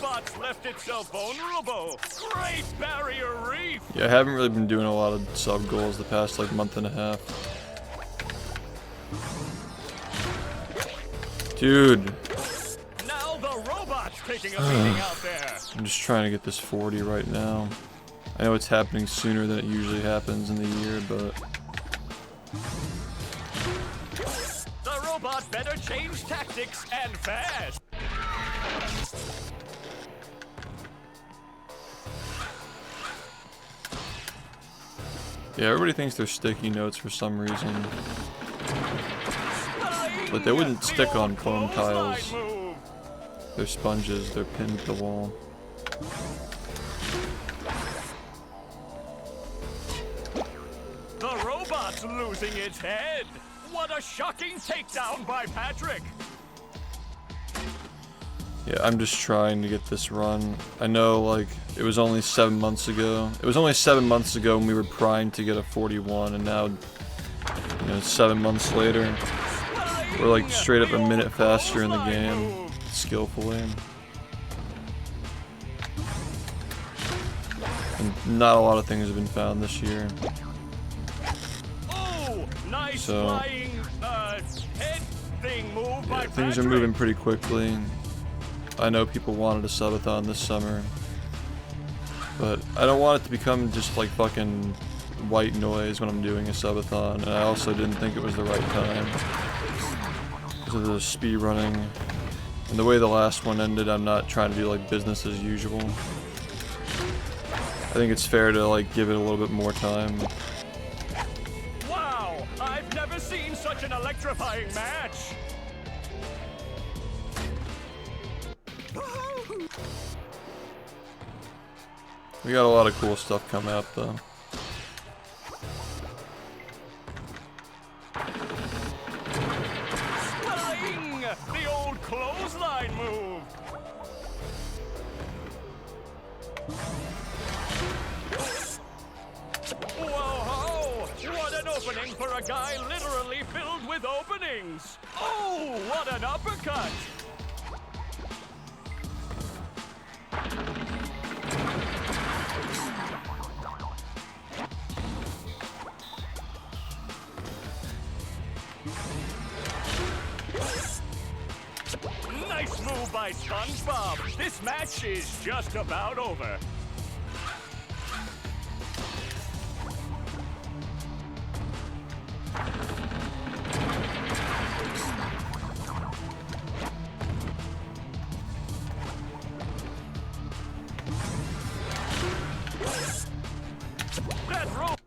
robot's left itself vulnerable. Great barrier reef. Yeah, I haven't really been doing a lot of sub goals the past like month and a half. Dude. Now the robot's taking a beating out there. I'm just trying to get this 40 right now. I know it's happening sooner than it usually happens in the year, but... The robot better change tactics and fast. Yeah, everybody thinks they're sticky notes for some reason. But they wouldn't stick on foam tiles. They're sponges, they're pinned to the wall. The robot's losing its head. What a shocking takedown by Patrick. Yeah, I'm just trying to get this run. I know, like, it was only 7 months ago. It was only 7 months ago when we were primed to get a 41, and now, you know, 7 months later, we're like straight up a minute faster in the game, skillfully. And not a lot of things have been found this year. Oh, nice So, flying head thing move by things are moving pretty quickly. I know people wanted a subathon this summer, but I don't want it to become just like fucking white noise when I'm doing a subathon, and I also didn't think it was the right time because of the speedrunning. And the way the last one ended, I'm not trying to do like business as usual. I think it's fair to like give it a little bit more time. Wow, I've never seen such an electrifying match. We got a lot of cool stuff coming up though. Flying! The old clothesline move. Whoa! What an opening for a guy literally filled with openings. Oh, what an uppercut! Nice move by SpongeBob. This match is just about over. That rope.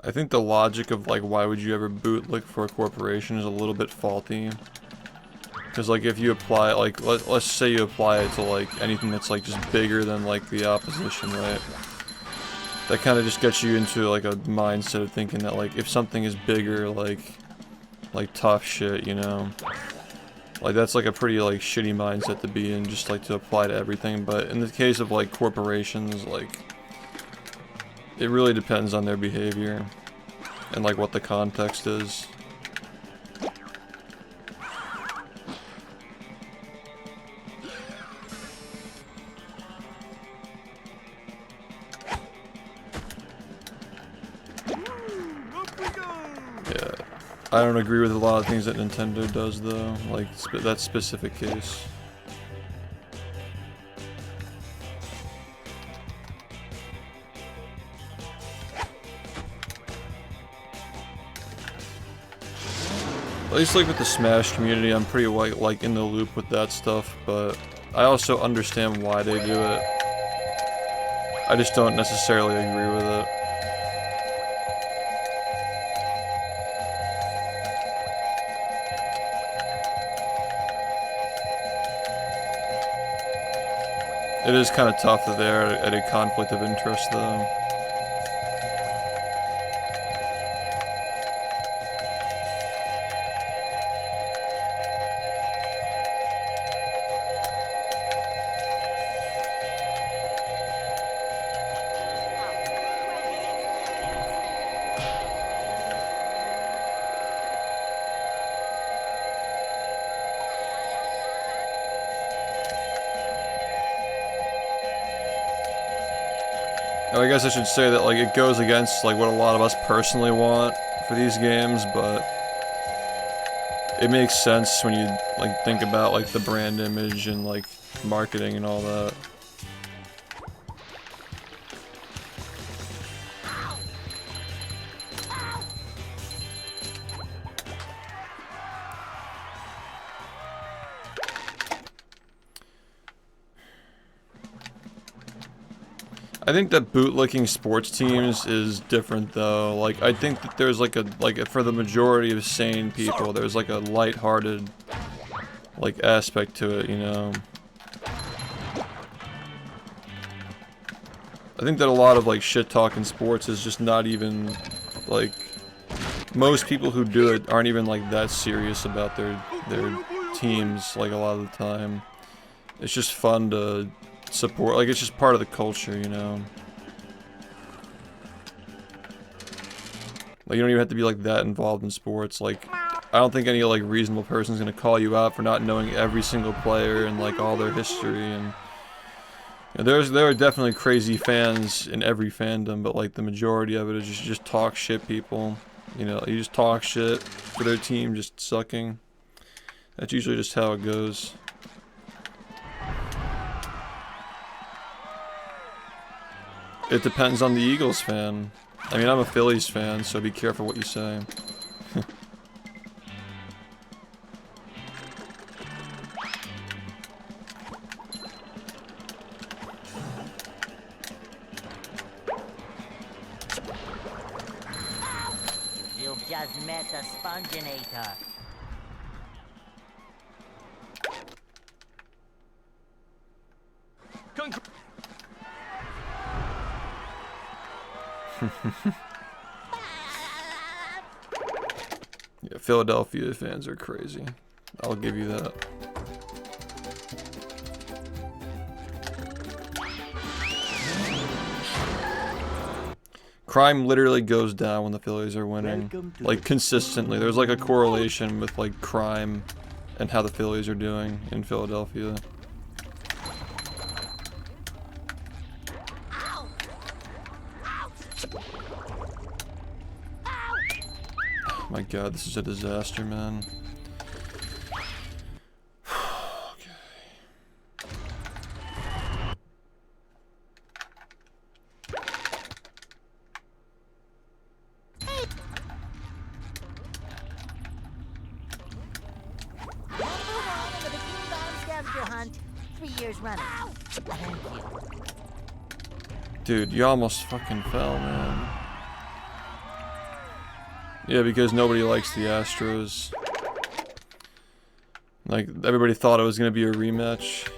I think the logic of like why would you ever bootlick for a corporation is a little bit faulty. Because like if you apply like let's say you apply it to like anything that's like just bigger than like the opposition, right? That kind of just gets you into like a mindset of thinking that like if something is bigger, like tough shit, you know? Like that's like a pretty like shitty mindset to be in, just like to apply to everything. But in the case of like corporations, like it really depends on their behavior and like what the context is. I don't agree with a lot of things that Nintendo does though, like that specific case. At least like with the Smash community, I'm pretty like in the loop with that stuff, but I also understand why they do it. I just don't necessarily agree with it. It is kind of tough that they're at a conflict of interest though. I guess I should say that like it goes against like what a lot of us personally want for these games, but it makes sense when you like think about like the brand image and like marketing and all that. I think that bootlicking sports teams is different though. Like I think that there's like for the majority of sane people, there's like a lighthearted like aspect to it, you know. I think that a lot of like shit talking sports is just not even like most people who do it aren't even like that serious about their teams like a lot of the time. It's just fun to support, like it's just part of the culture, you know. Like you don't even have to be like that involved in sports. Like I don't think any like reasonable person is gonna call you out for not knowing every single player and like all their history. And you know, there are definitely crazy fans in every fandom, but like the majority of it is just talk shit people. You know, you just talk shit for their team just sucking. That's usually just how it goes. It depends on the Eagles fan. I mean, I'm a Phillies fan, so be careful what you say. You've just met the Sponginator. Yeah, Philadelphia fans are crazy. I'll give you that. Crime literally goes down when the Phillies are winning. Like, consistently. There's like a correlation with like crime and how the Phillies are doing in Philadelphia. My god, this is a disaster, man. Okay. The bikini bottom scavenger hunt. 3 years running. Thank you. Dude, you almost fucking fell, man. Yeah, because nobody likes the Astros. Like, everybody thought it was gonna be a rematch.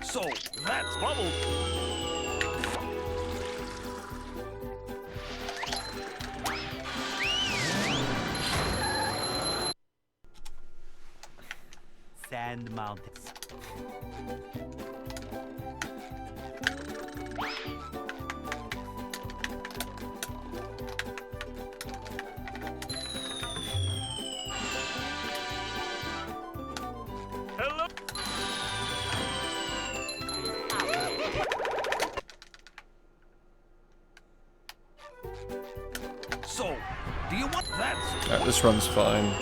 So, that's Bubble. Sand Mountains. Hello. So, do you want that? Alright, this run's fine.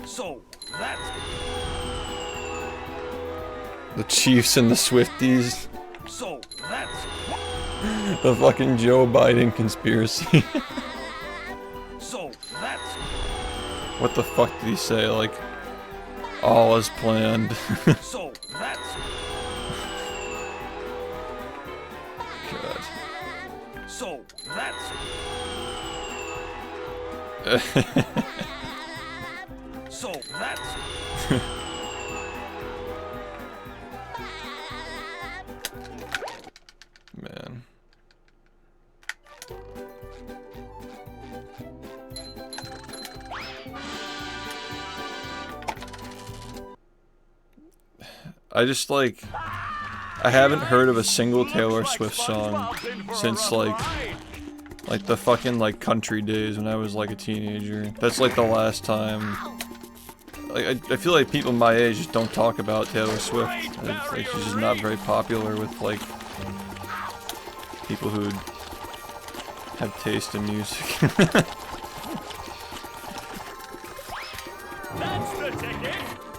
So, that's The Chiefs and the Swifties. so that's The fucking Joe Biden conspiracy. so that's What the fuck did he say? Like, all is planned. so that's God. so that's so that's Man. I just like, I haven't heard of a single Taylor Swift song since like the fucking like country days when I was like a teenager. That's like the last time. Like I feel like people my age just don't talk about Taylor Swift. Like she's just not very popular with like people who have taste in music. That's the ticket.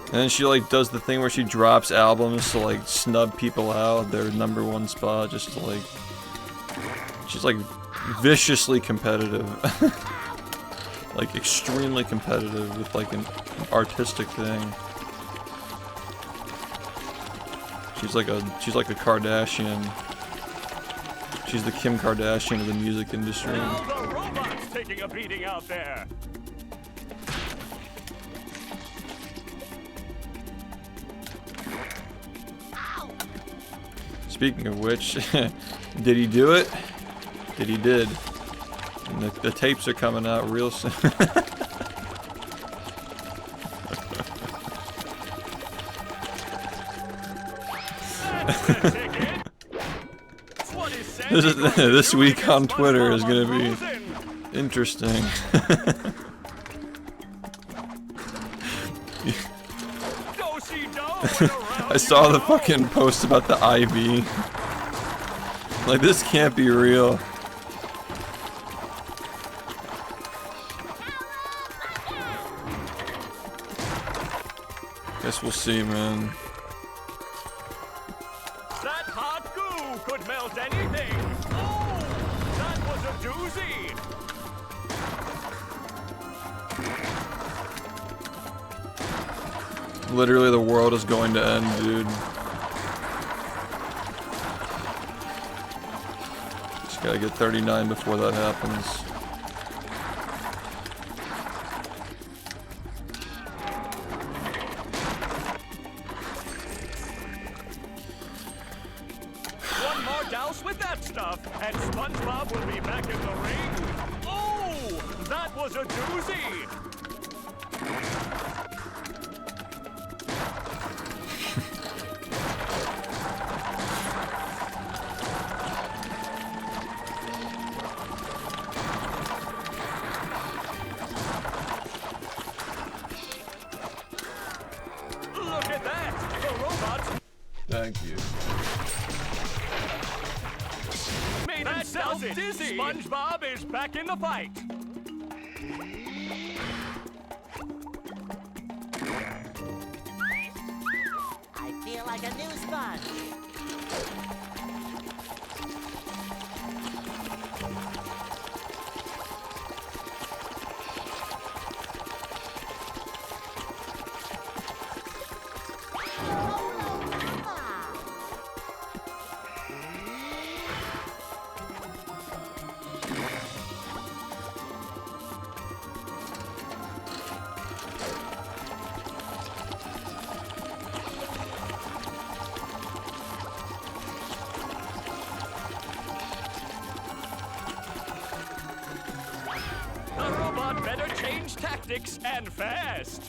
And then she like does the thing where she drops albums to like snub people out their #1 spot just to like, she's like viciously competitive. Like extremely competitive with like an artistic thing. She's like a Kardashian. She's the Kim Kardashian of the music industry. Now the robot's taking a beating out there. Speaking of which, did he do it? He did. And the tapes are coming out real soon. This week on Twitter is gonna be interesting. I saw the fucking post about the IV. Like, this can't be real. Guess we'll see, man. That hot goo could melt anything. Oh, that was a doozy. Literally, the world is going to end, dude. Just gotta get 39 before that happens. One more douse with that stuff, and SpongeBob will be back in the ring. Oh, that was a doozy. Look at that! The robots Thank you. made himself dizzy! SpongeBob is back in the fight! I feel like a new sponge. tactics and fast.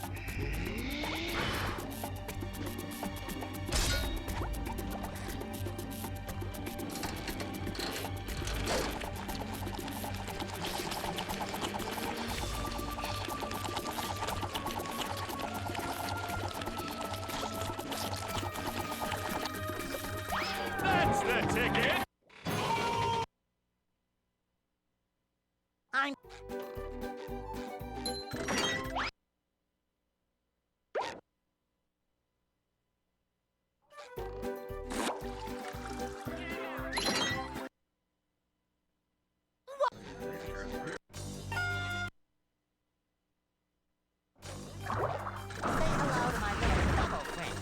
That's the ticket. I'm... Say hello to my little bubble friend.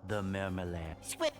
The marmalade. Squid.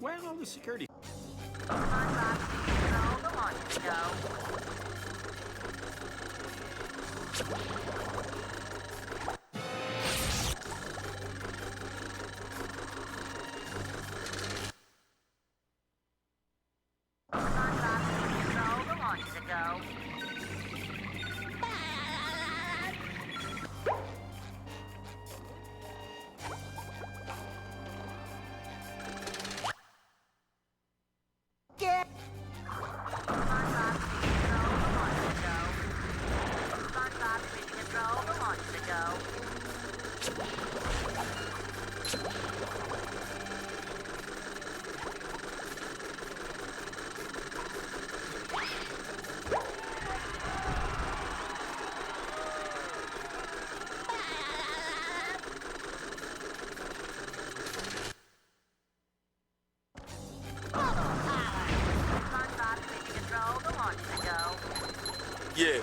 Where are all the security? Get. Yeah.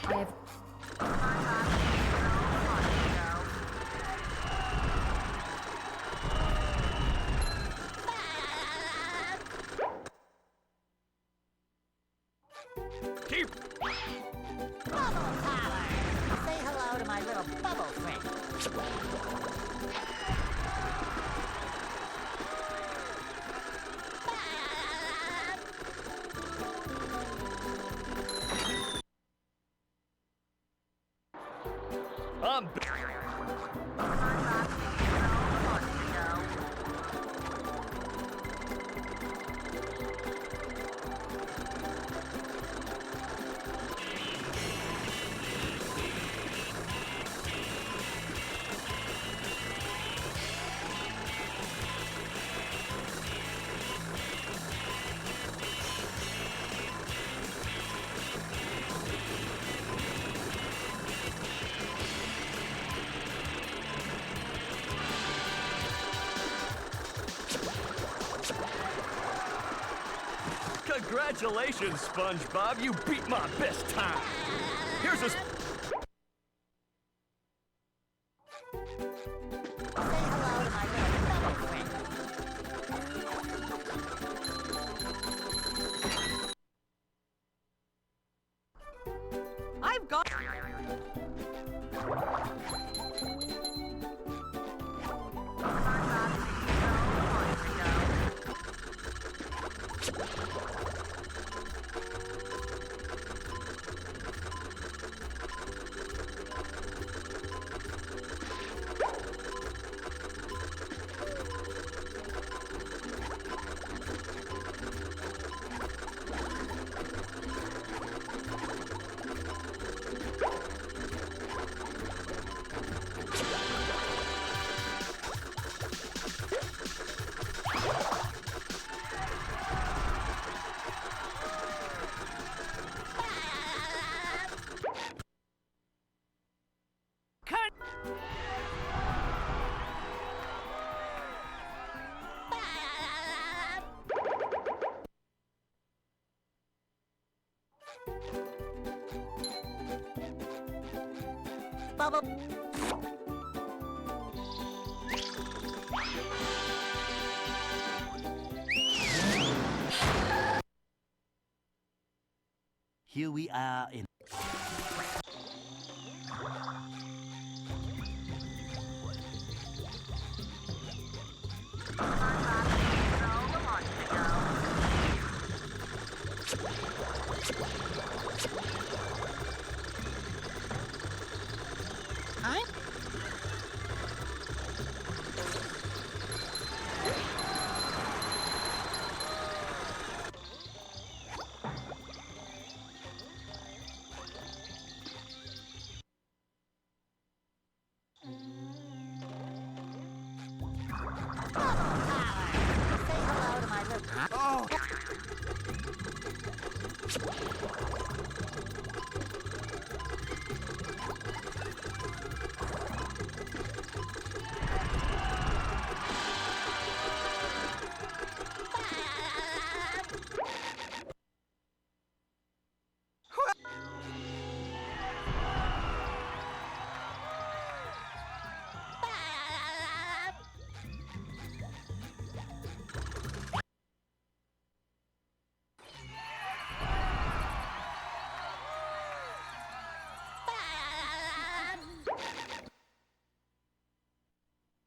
I have... Keep. Bubble power! Say hello to my little bubble friend. I'm Congratulations, SpongeBob. You beat my best time. Here's a... Say hello to my little bubble friend. I've got... bubble. Here we are in. Huh? Say hello to my little...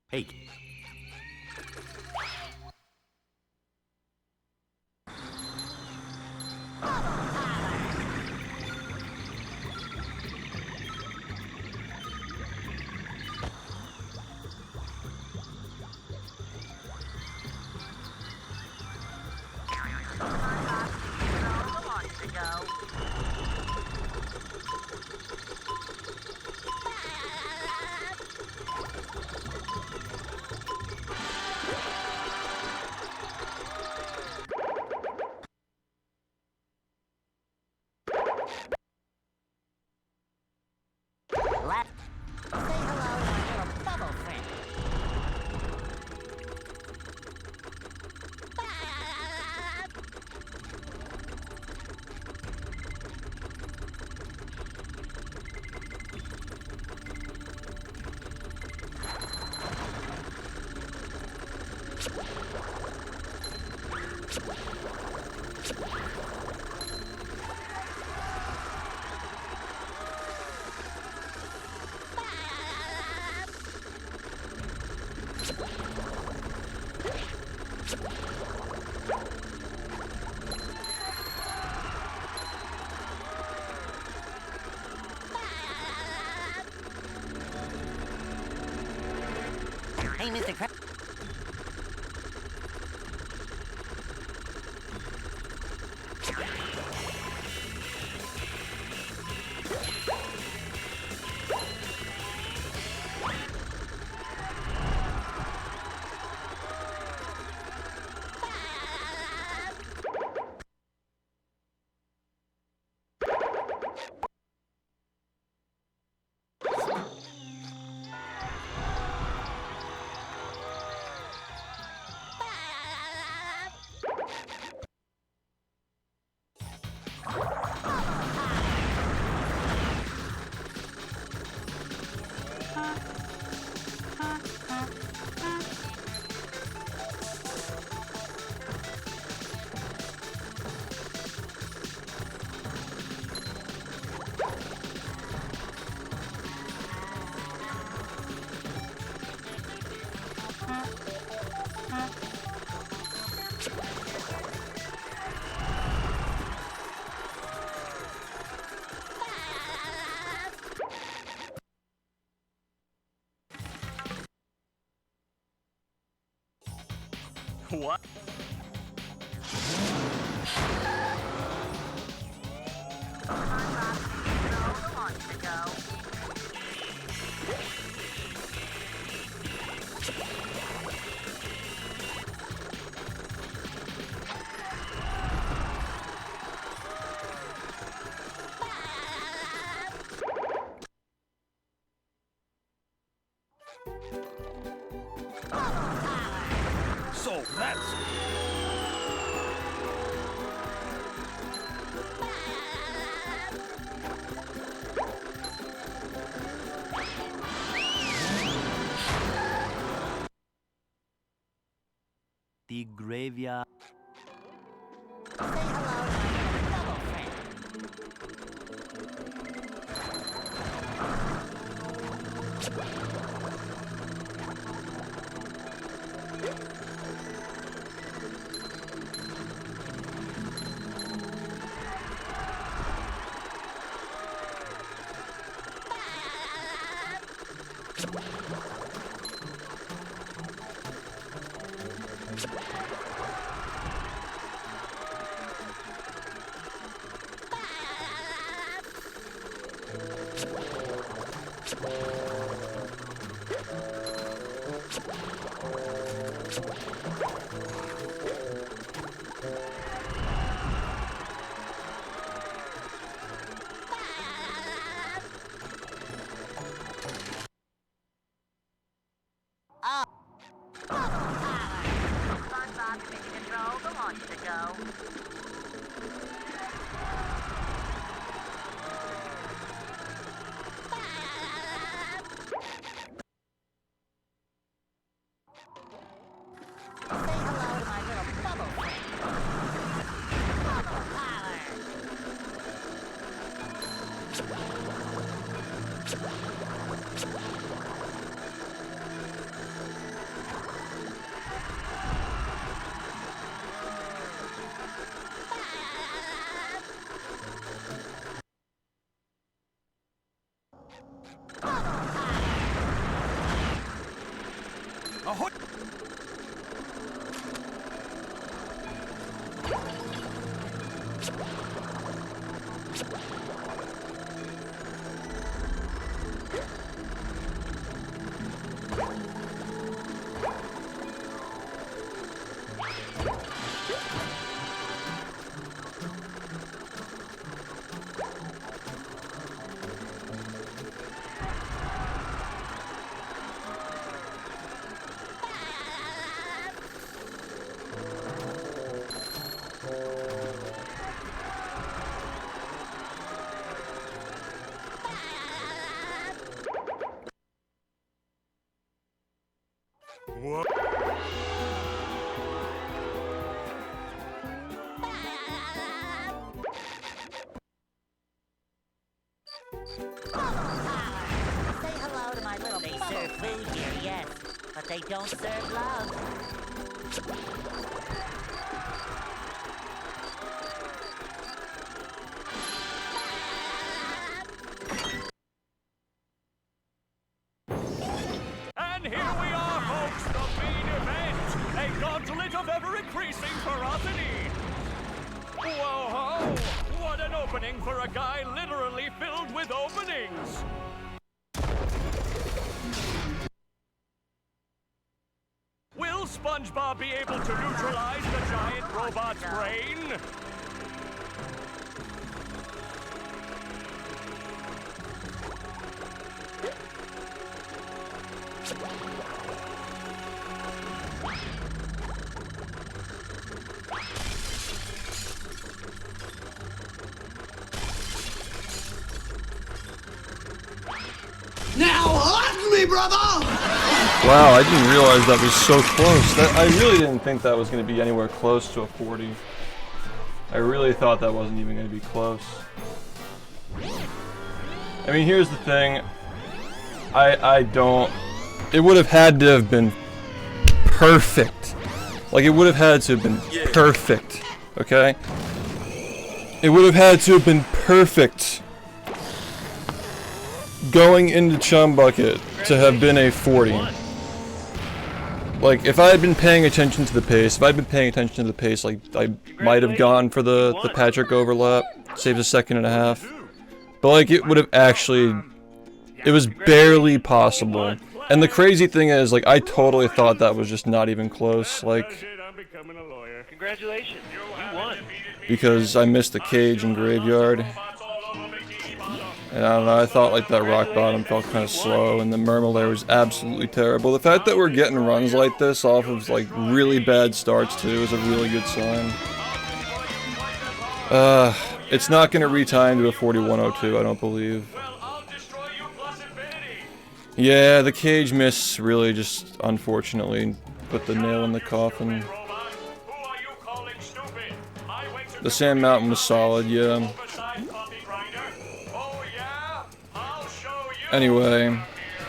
Hey. Say hello to my little bubble friend. Hey, Mr. Crab. What? So that's the graveyard. Say hello to my little bubble friend. SpongeBob, you can control the launch to go. Say hello to my little bubble friend. Bubble power. What? Say hello to my little They serve food here, yes, but they don't serve love. And here we are, folks, the main event. A gauntlet of ever-increasing ferocity. Whoa-ho! What an opening for a guy literally filled with openings. Will SpongeBob be able to neutralize the giant robot's brain? Now hug me, brother! Wow, I didn't realize that was so close. I really didn't think that was going to be anywhere close to a 40. I really thought that wasn't even going to be close. I mean, here's the thing. I don't... It would have had to have been perfect. Like, it would have had to have been perfect. Okay? It would have had to have been perfect. Going into Chum Bucket to have been a 40. Like, if I had been paying attention to the pace, like, I might have gone for the Patrick overlap, saved a second and a half. But, like, it would have actually... It was barely possible. And the crazy thing is, like, I totally thought that was just not even close, like... Congratulations, you won. Because I missed the cage and graveyard. And I don't know, I thought like that rock bottom felt kind of slow, and the Murmel there was absolutely terrible. The fact that we're getting runs like this off of like really bad starts too is a really good sign. It's not gonna retime to a 4102, I don't believe. Yeah, the cage miss really just unfortunately put the nail in the coffin. The Sand Mountain was solid, yeah. Oversized coffee grinder. Oh yeah? I'll show you. Anyway,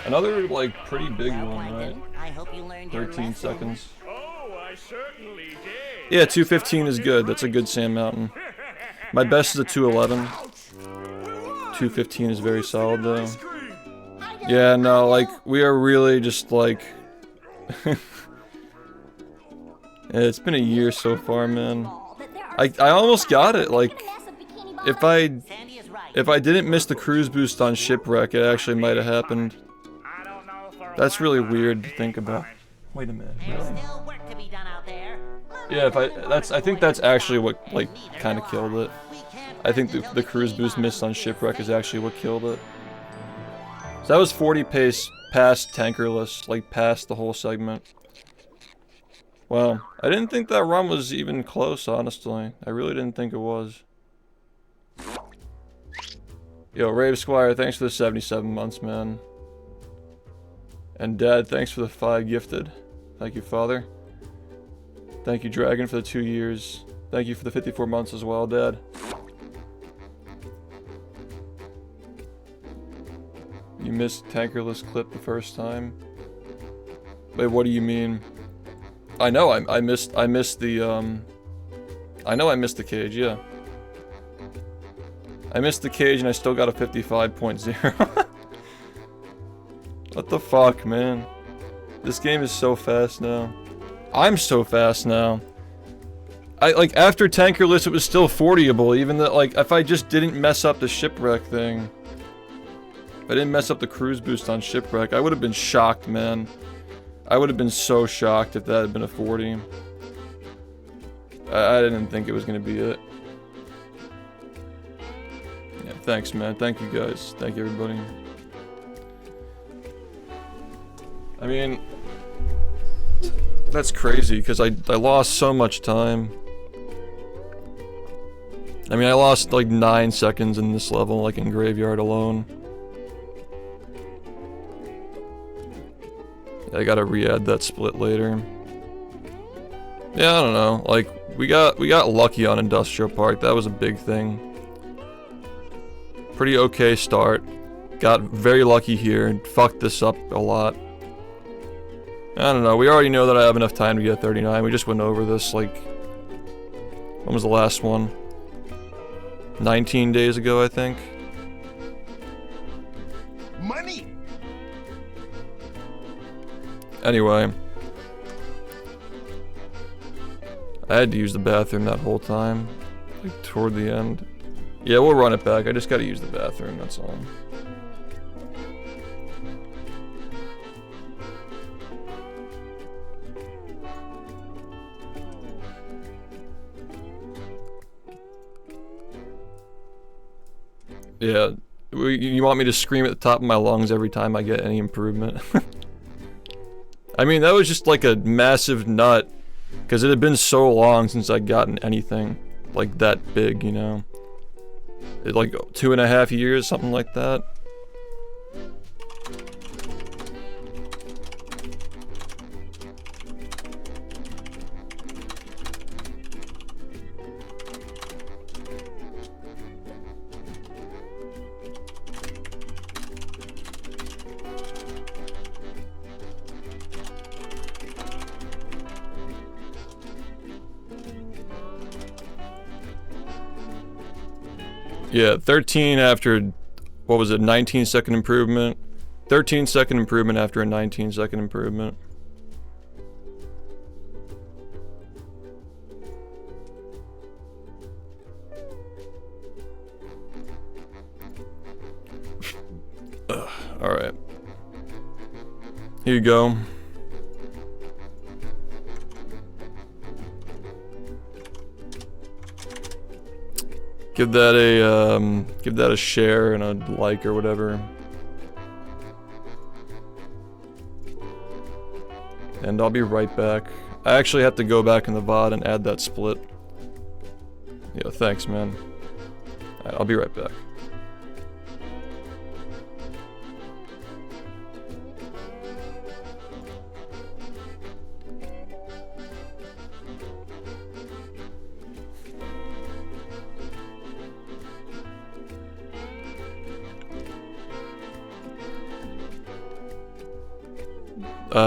another like pretty big Well, one, right? Plankton, I hope you learned your 13 lesson. seconds. Oh, I certainly did. Yeah, 215 is good. That's a good Sand Mountain. My best is a 211. 215 is very solid though. Yeah, no, like we are really just like it's been a year so far, man. I almost got it. Like if I Sandy is right. didn't miss the cruise boost on Shipwreck, it actually might have happened. I don't know for a That's really while, but weird to I think think about. fine. Wait a minute. There's Really? still work to be done out there. Yeah, I think that's actually what like kind of killed it. I think the cruise boost missed on Shipwreck is actually what killed it. So that was 40 pace past tankerless, like past the whole segment. Wow, I didn't think that run was even close, honestly. I really didn't think it was. Yo, Rave Squire, thanks for the 77 months, man. And Dad, thanks for the 5 gifted. Thank you, Father. Thank you, Dragon, for the 2 years. Thank you for the 54 months as well, Dad. You missed tankerless clip the first time. Wait, what do you mean? I know I missed the I know I missed the cage, yeah. I missed the cage and I still got a 55.0. What the fuck, man? This game is so fast now. I'm so fast now. Like after tankerless it was still 40able, even though like if I just didn't mess up the Shipwreck thing. If I didn't mess up the cruise boost on Shipwreck, I would have been shocked, man. I would have been so shocked if that had been a 40. I didn't think it was gonna be it. Yeah, thanks, man. Thank you, guys. Thank you, everybody. I mean, that's crazy, because I lost so much time. I mean, I lost like 9 seconds in this level, like in Graveyard alone. I gotta re-add that split later. Yeah, I don't know. Like we got lucky on Industrial Park. That was a big thing. Pretty okay start. Got very lucky here. Fucked this up a lot. I don't know. We already know that I have enough time to get 39. We just went over this like when was the last one? 19 days ago, I think. Money! Anyway, I had to use the bathroom that whole time, like toward the end. Yeah, we'll run it back. I just gotta use the bathroom, that's all. Yeah, you want me to scream at the top of my lungs every time I get any improvement? I mean, that was just like a massive nut, because it had been so long since I'd gotten anything like that big, you know? Like 2.5 years, something like that. Yeah, 13 after, what was it, 19-second improvement? 13-second improvement after a 19-second improvement. Alright. Here you go. Give that a share and a like or whatever. And I'll be right back. I actually have to go back in the VOD and add that split. Yeah, thanks, man. Alright, I'll be right back.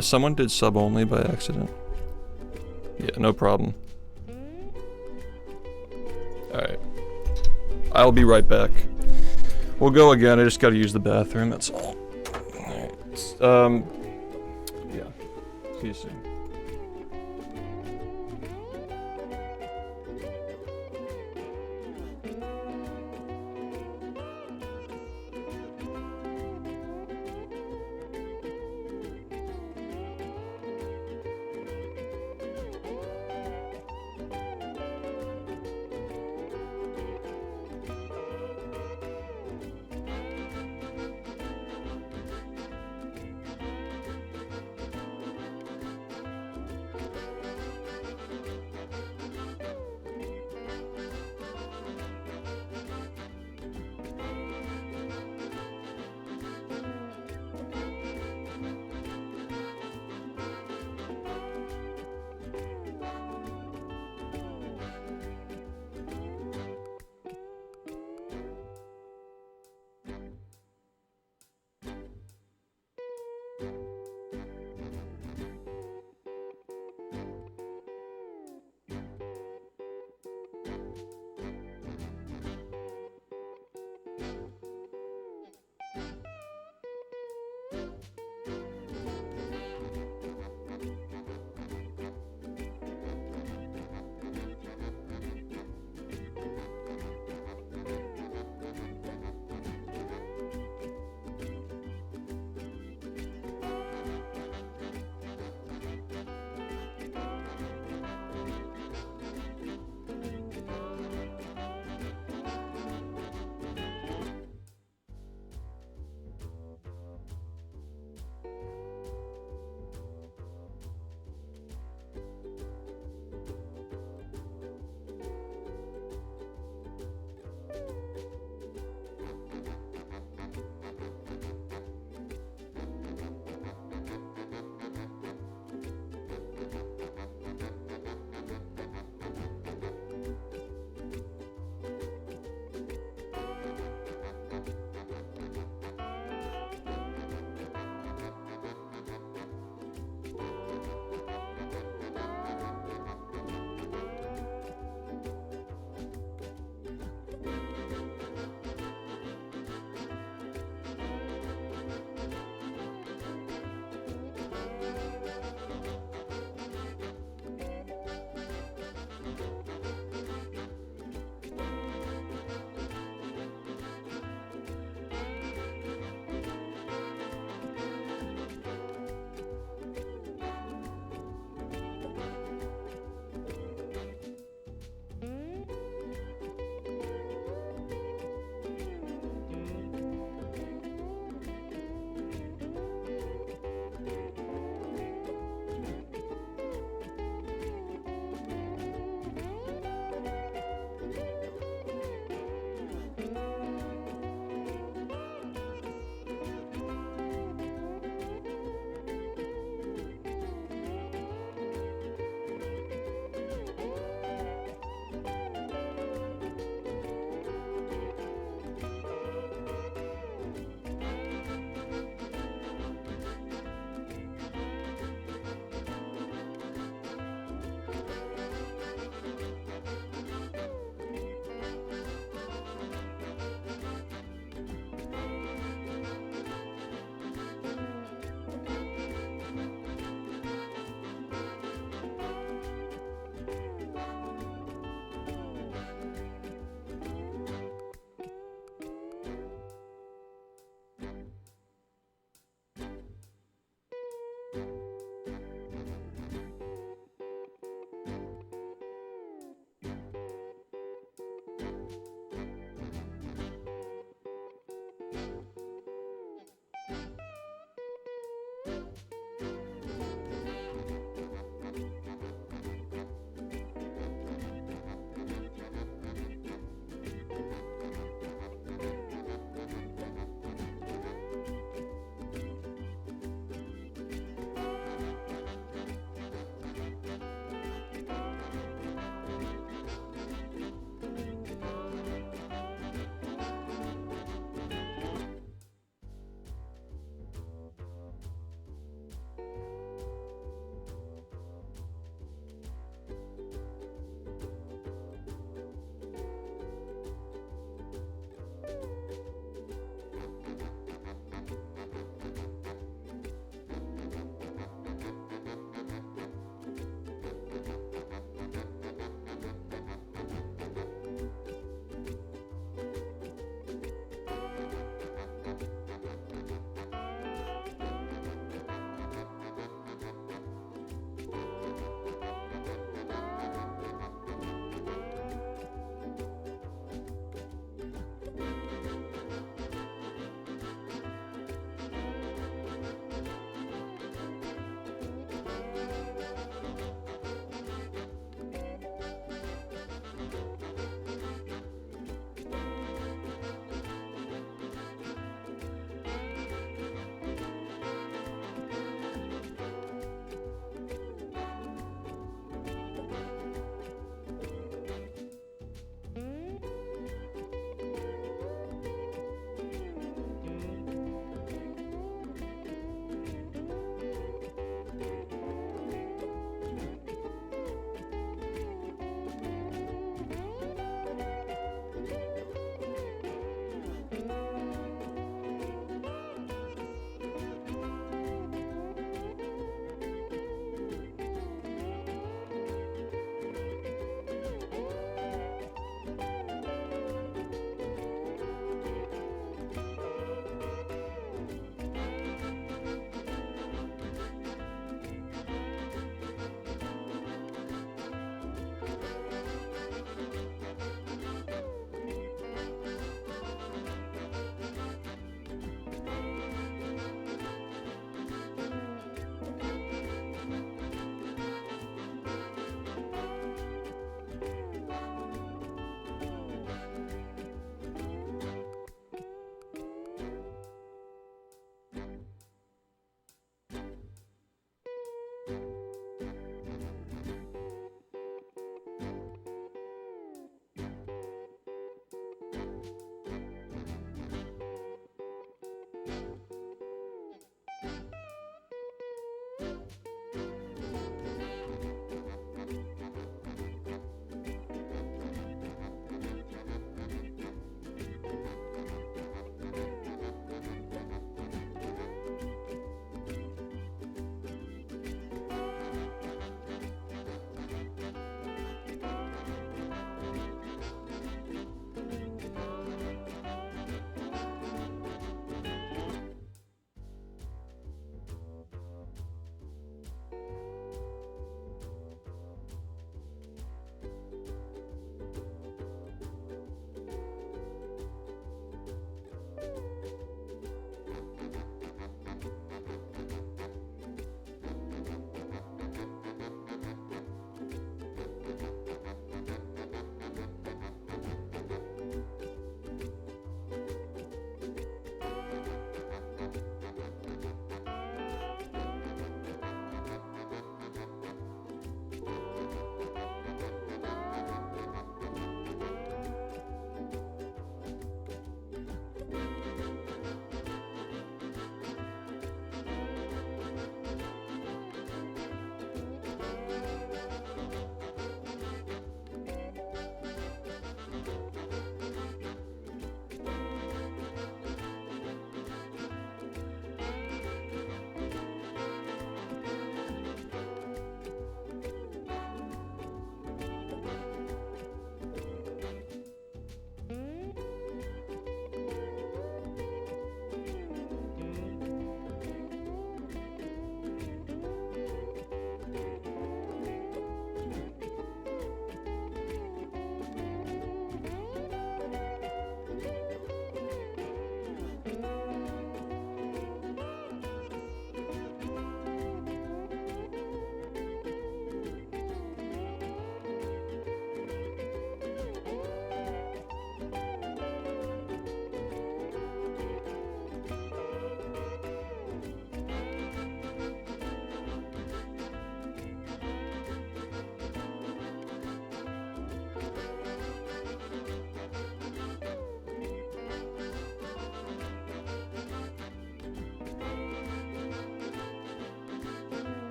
Someone did sub only by accident. Yeah, no problem. Alright. I'll be right back. We'll go again, I just gotta use the bathroom, that's all. Alright. Yeah. See you soon.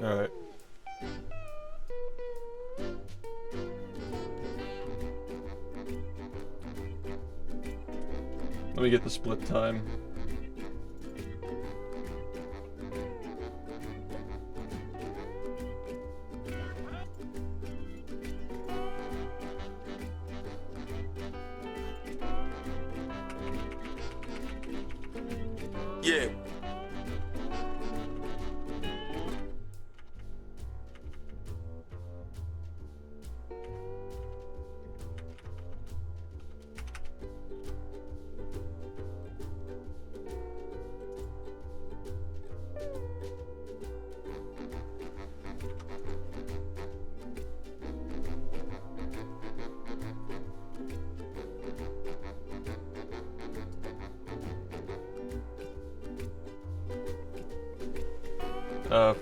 Alright. Let me get the split time. Yeah.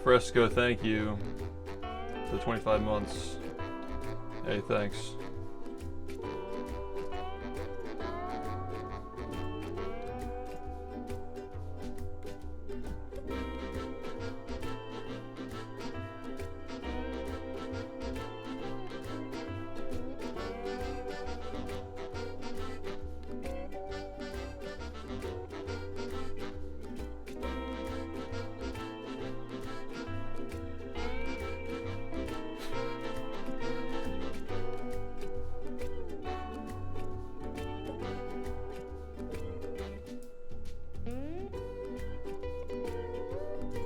Fresco, thank you for the 25 months. Hey, thanks.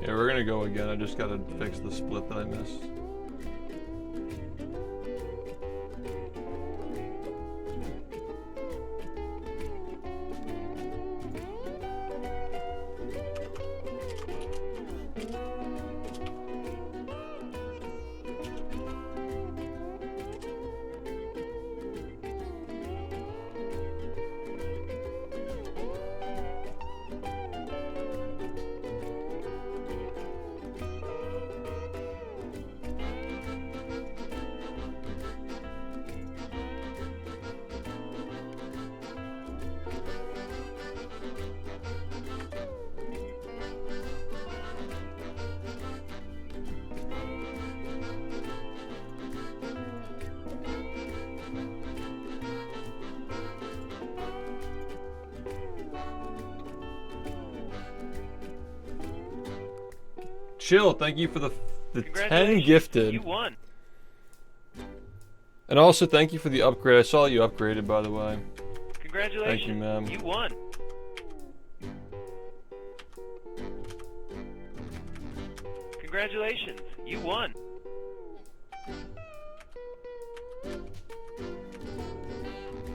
Yeah, we're gonna go again. I just gotta fix the split that I missed. Chill, thank you for the 10 gifted. You won. And also thank you for the upgrade. I saw you upgraded, by the way. Congratulations. Thank you, ma'am. You won. Congratulations. You won.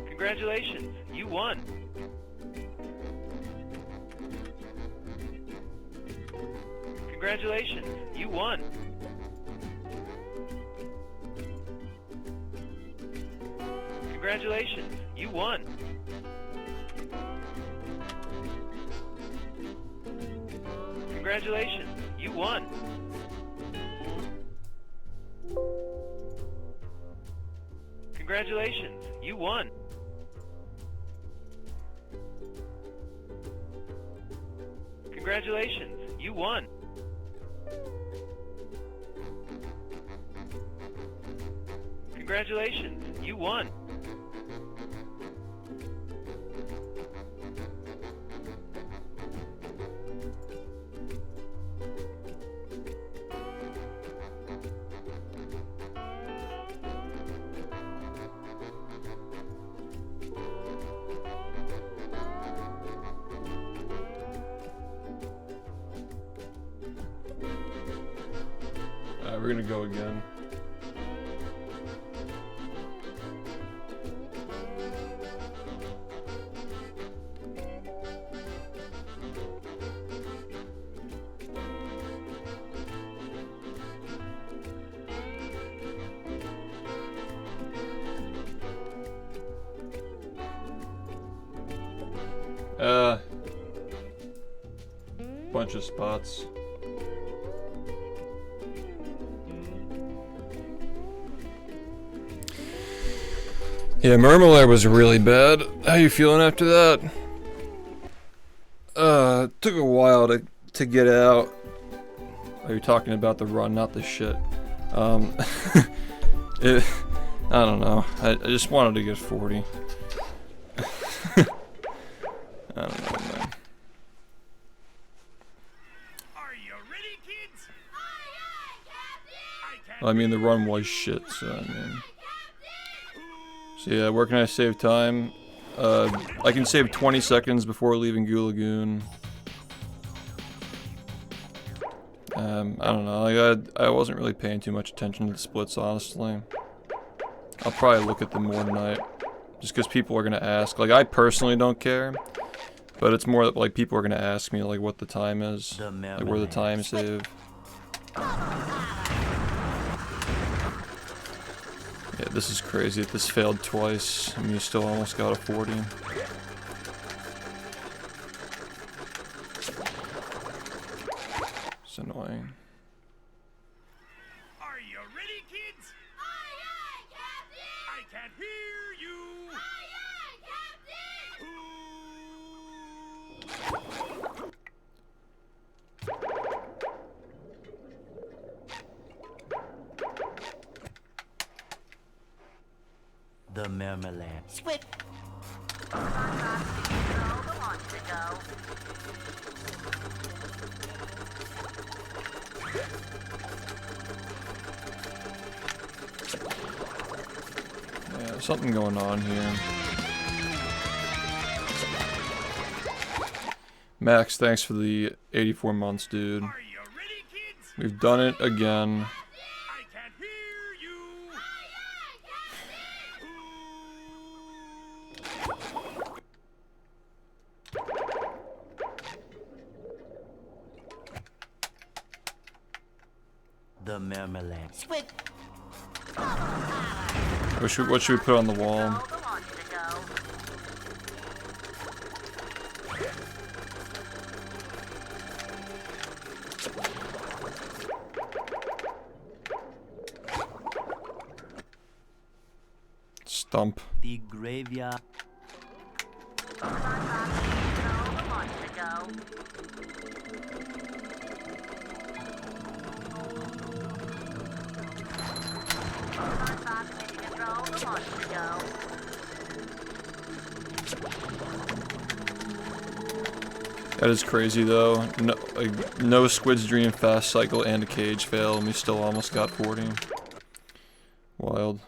Congratulations. You won. Congratulations. You won. Congratulations. You won. Congratulations. You won. Congratulations. You won. Congratulations. You won. Congratulations. You won. We're gonna go again. Bunch of spots. Yeah, Murmulaire was really bad. How you feeling after that? It took a while to get out. Are you talking about the run, not the shit? I don't know. I just wanted to get 40. I don't know, man. Are you ready, kids? Well, I mean, the run was shit, so I mean. So yeah, where can I save time? I can save 20 seconds before leaving Goo Lagoon. I don't know. Like, I wasn't really paying too much attention to the splits, honestly. I'll probably look at them more tonight, just because people are gonna ask. Like, I personally don't care, but it's more that like people are gonna ask me like what the time is, like where the time save. Yeah, this is crazy that this failed twice, and you still almost got a 40. It's annoying. Are you ready, kids? Aye, aye, Captain! I can't hear you! Aye, The marmalade. Swift. Yeah, something going on here. Max, thanks for the 84 months, dude. Are you ready, kids? We've done it again. I can't hear you! The marmalade. Swift. What should we put on the wall? Stump. The graveyard. That is crazy though. No, like, no Squid's Dream fast cycle and a cage fail, and we still almost got 40. Wild.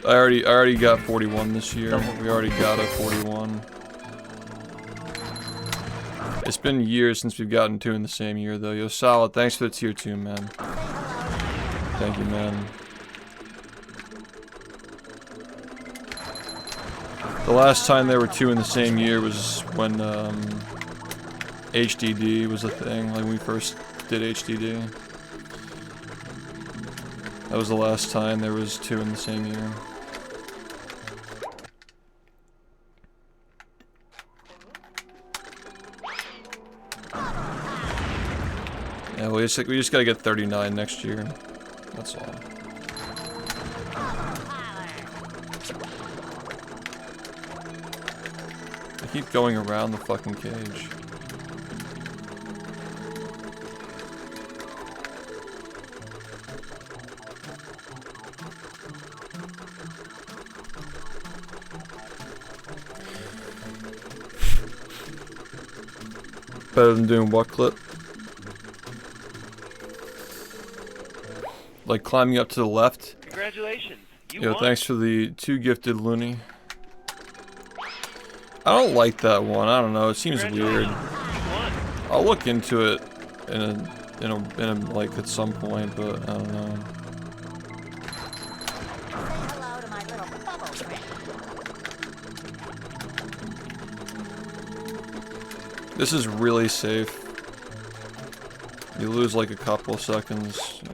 I already got 41 this year. We already got a 41. It's been years since we've gotten 2 in the same year though. Yo, Solid, thanks for the tier 2, man. Thank you, man. The last time there were 2 in the same year was when HDD was a thing, like when we first did HDD. That was the last time there was 2 in the same year. Yeah, we just gotta get 39 next year. That's all. I keep going around the fucking cage. Better than doing what clip? Like climbing up to the left? Congratulations, you Yo, won. thanks for the 2 gifted loony. I don't like that one. I don't know. It seems weird. You won. I'll look into it in a like at some point, but I don't know. Hello to my little bubble friend. This is really safe. You lose like a couple seconds, you know.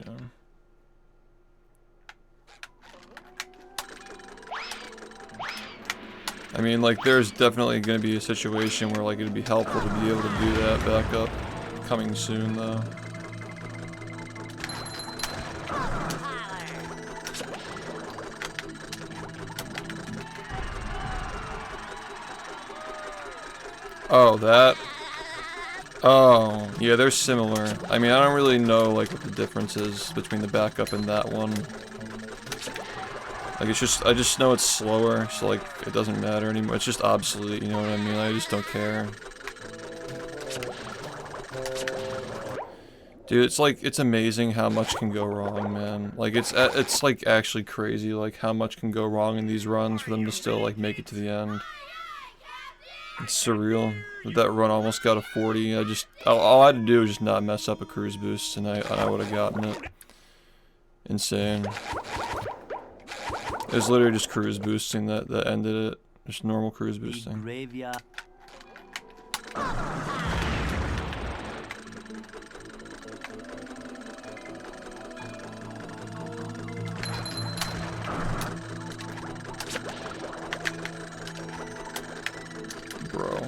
I mean, like, there's definitely going to be a situation where, like, it'd be helpful to be able to do that backup. Coming soon, though. Oh, that. Oh, yeah, they're similar. I mean, I don't really know, like, what the difference is between the backup and that one. Like, it's just, I just know it's slower, so, like, it doesn't matter anymore. It's just obsolete, you know what I mean? I just don't care. Dude, it's like, it's amazing how much can go wrong, man. Like, it's like, actually crazy, like, how much can go wrong in these runs for them to still, like, make it to the end. It's surreal. That run almost got a 40. All I had to do was just not mess up a cruise boost, and I would have gotten it. Insane. It was literally just cruise boosting that ended it. Just normal cruise boosting. Graveyard. Bro.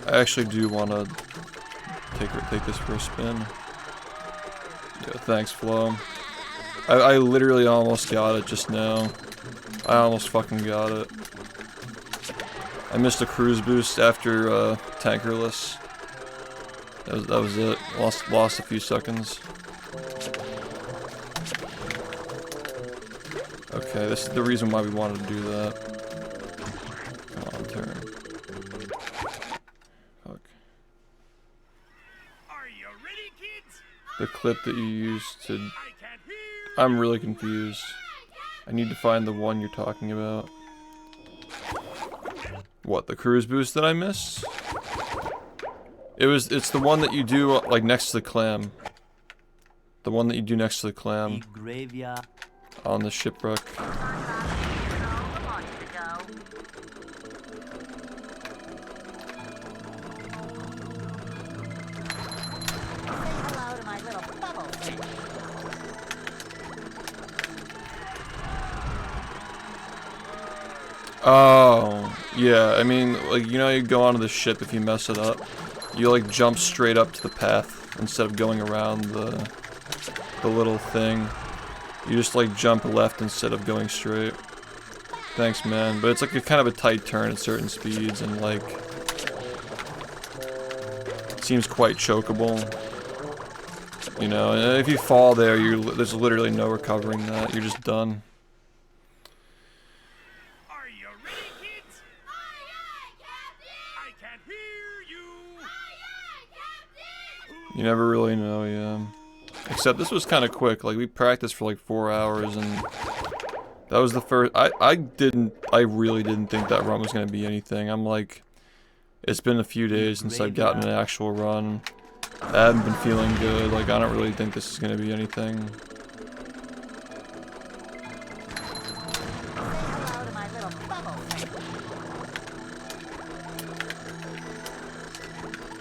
I actually do want to take this for a spin. Yeah, thanks, Flo. I literally almost got it just now. I almost fucking got it. I missed a cruise boost after tankerless. That was it. Lost a few seconds. Okay, this is the reason why we wanted to do that. Come on, turn. Fuck. Are you ready, kids? The clip that you used to... I'm really confused. I need to find the one you're talking about. What, the cruise boost that I missed? It's the one that you do, like, next to the clam. The one that you do next to the clam. Graveyard. On the shipwreck. Hello to my little bubble friend. Oh, yeah, I mean, like, you know, you go onto the ship if you mess it up. You, like, jump straight up to the path instead of going around the little thing. You just, like, jump left instead of going straight. Thanks, man. But it's, like, a kind of a tight turn at certain speeds, and, like, it seems quite chokeable. You know, and if you fall there, there's literally no recovering that. You're just done. Are you ready, kids? Aye, aye, Captain! I can't hear you! Aye, aye, Captain! You never really know, yeah. Except this was kind of quick. Like, we practiced for like 4 hours, and that was the first. I really didn't think that run was gonna be anything. I'm like, it's been a few days since I've gotten an actual run. I haven't been feeling good. Like, I don't really think this is gonna be anything. Hello to my little bubble friend.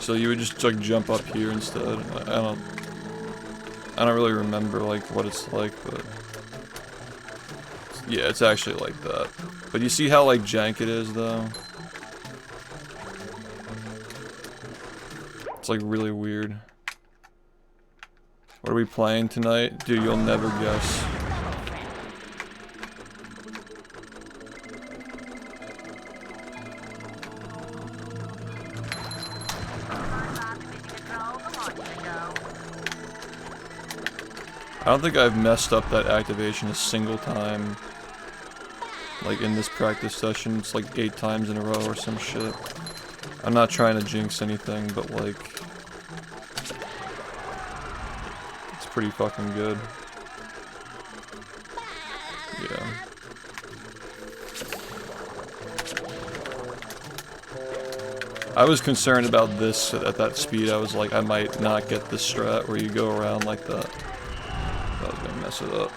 So you would just like jump up here instead. I don't really remember like what it's like, but yeah, it's actually like that. But you see how like jank it is though? It's like really weird. What are we playing tonight? Dude, you'll never guess. I don't think I've messed up that activation a single time. Like in this practice session, it's like 8 times in a row or some shit. I'm not trying to jinx anything, but like, it's pretty fucking good. Yeah. I was concerned about this at that speed. I was like, I might not get this strat where you go around like that. I was gonna mess it up.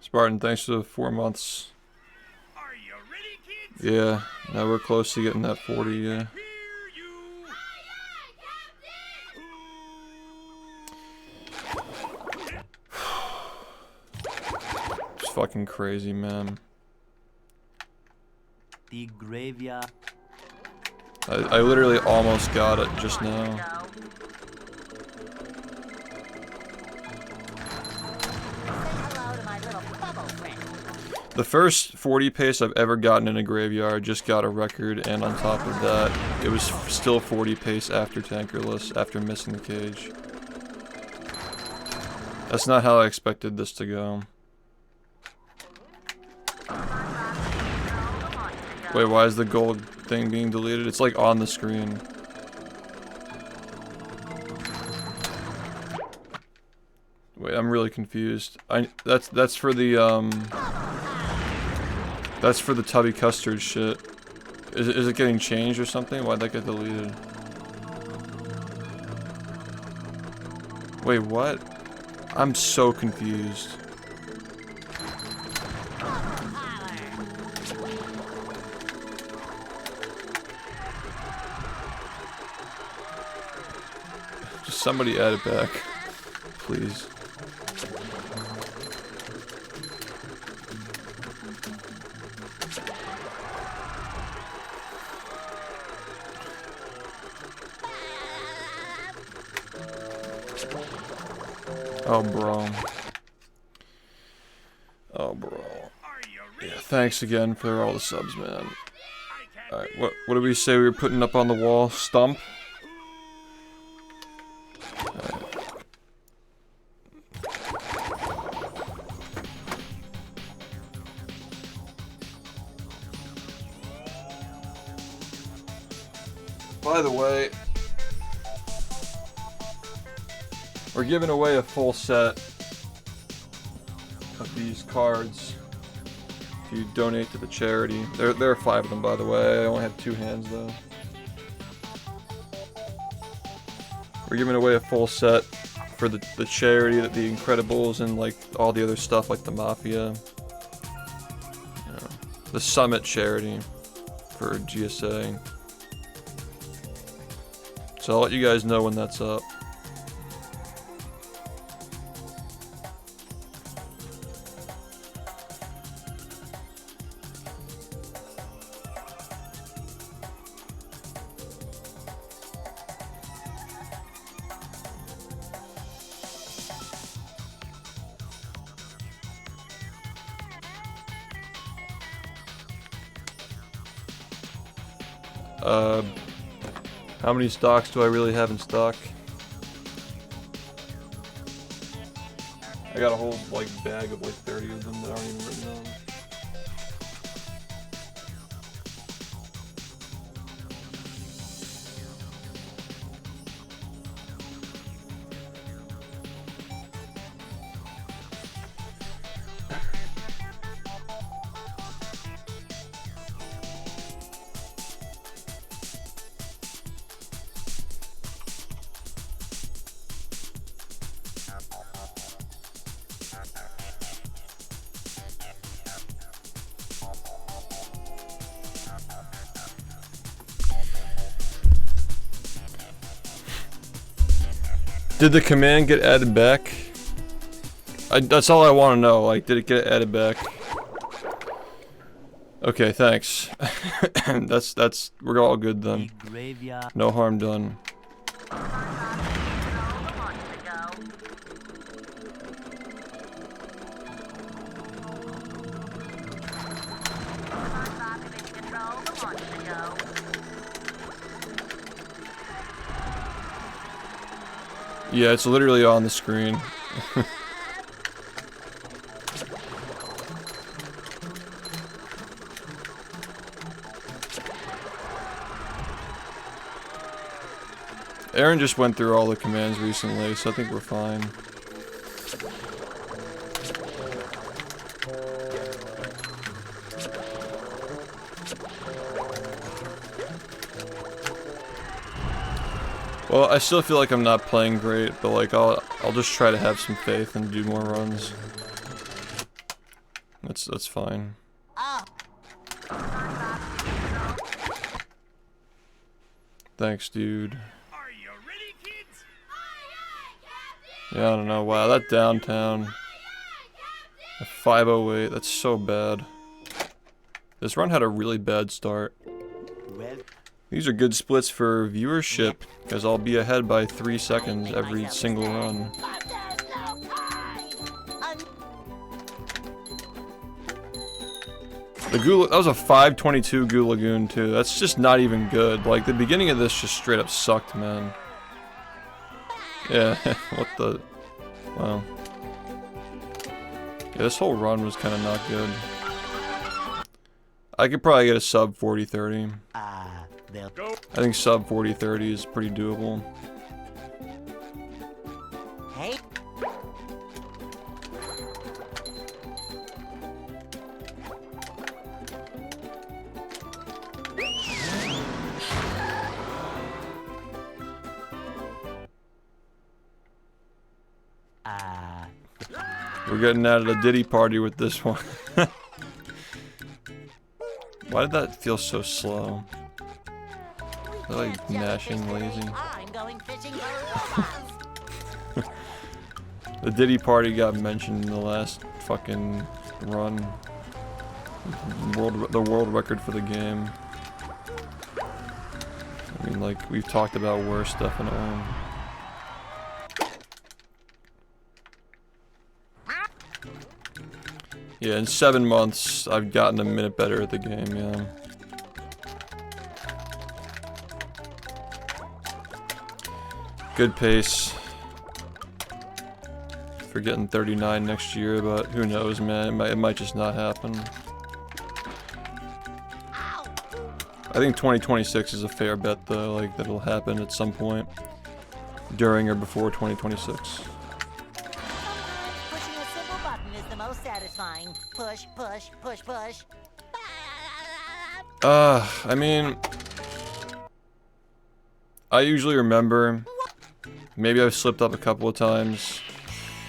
Spartan, thanks for the 4 months. Are you ready, kids? Yeah, now we're close to getting that 40, yeah. Hear you! It's fucking crazy, man. The graveyard. I literally almost got it just now. Hello to my little bubble friend. The first 40 pace I've ever gotten in a graveyard just got a record, and on top of that, it was still 40 pace after tankerless, after missing the cage. That's not how I expected this to go. Wait, why is the gold thing being deleted? It's like on the screen. Wait, I'm really confused. That's for the that's for the tubby custard shit. Is it getting changed or something? Why'd that get deleted? Wait, what? I'm so confused. Just somebody add it back, please. Oh, bro. Oh, bro. Yeah, thanks again for all the subs, man. Alright, what did we say we were putting up on the wall? Stump? By the way, we're giving away a full set of these cards if you donate to the charity. There are 5 of them, by the way. I only have 2 hands, though. We're giving away a full set for the charity, that the Incredibles, and like all the other stuff like the Mafia. You know, the Summit charity for GSA. So I'll let you guys know when that's up. How many stocks do I really have in stock? I got a whole like bag of like 30 of them that aren't even written on. Did the command get added back? That's all I want to know. Like, did it get added back? Okay, thanks. We're all good then. No harm done. Yeah, it's literally on the screen. Aaron just went through all the commands recently, so I think we're fine. Well, I still feel like I'm not playing great, but like I'll just try to have some faith and do more runs. That's fine. Thanks, dude. Are you ready, kids? Yeah, I don't know. Wow, that downtown. A 508, that's so bad. This run had a really bad start. Well, These are good splits for viewership, because I'll be ahead by 3 seconds every single run. But there's no time. The that was a 522 Goo Lagoon too. That's just not even good. Like, the beginning of this just straight up sucked, man. Yeah, what the... Wow. Yeah, this whole run was kind of not good. I could probably get a sub 40-30. they'll I think sub 40-30 is pretty doable. Hey. We're getting out of the Diddy party with this one. Why did that feel so slow? They're like gnashing lazy. I'm going fishing for robots. The Diddy party got mentioned in the last fucking run. The world record for the game. I mean, like, we've talked about worse stuff in it. Yeah, in 7 months, I've gotten a minute better at the game, yeah. Good pace. For getting 39 next year, but who knows, man. It might just not happen. I think 2026 is a fair bet, though, like, that it'll happen at some point. During or before 2026. Pushing a simple button is the most satisfying. Push, push, push, push. I mean... I usually remember. Maybe I've slipped up a couple of times.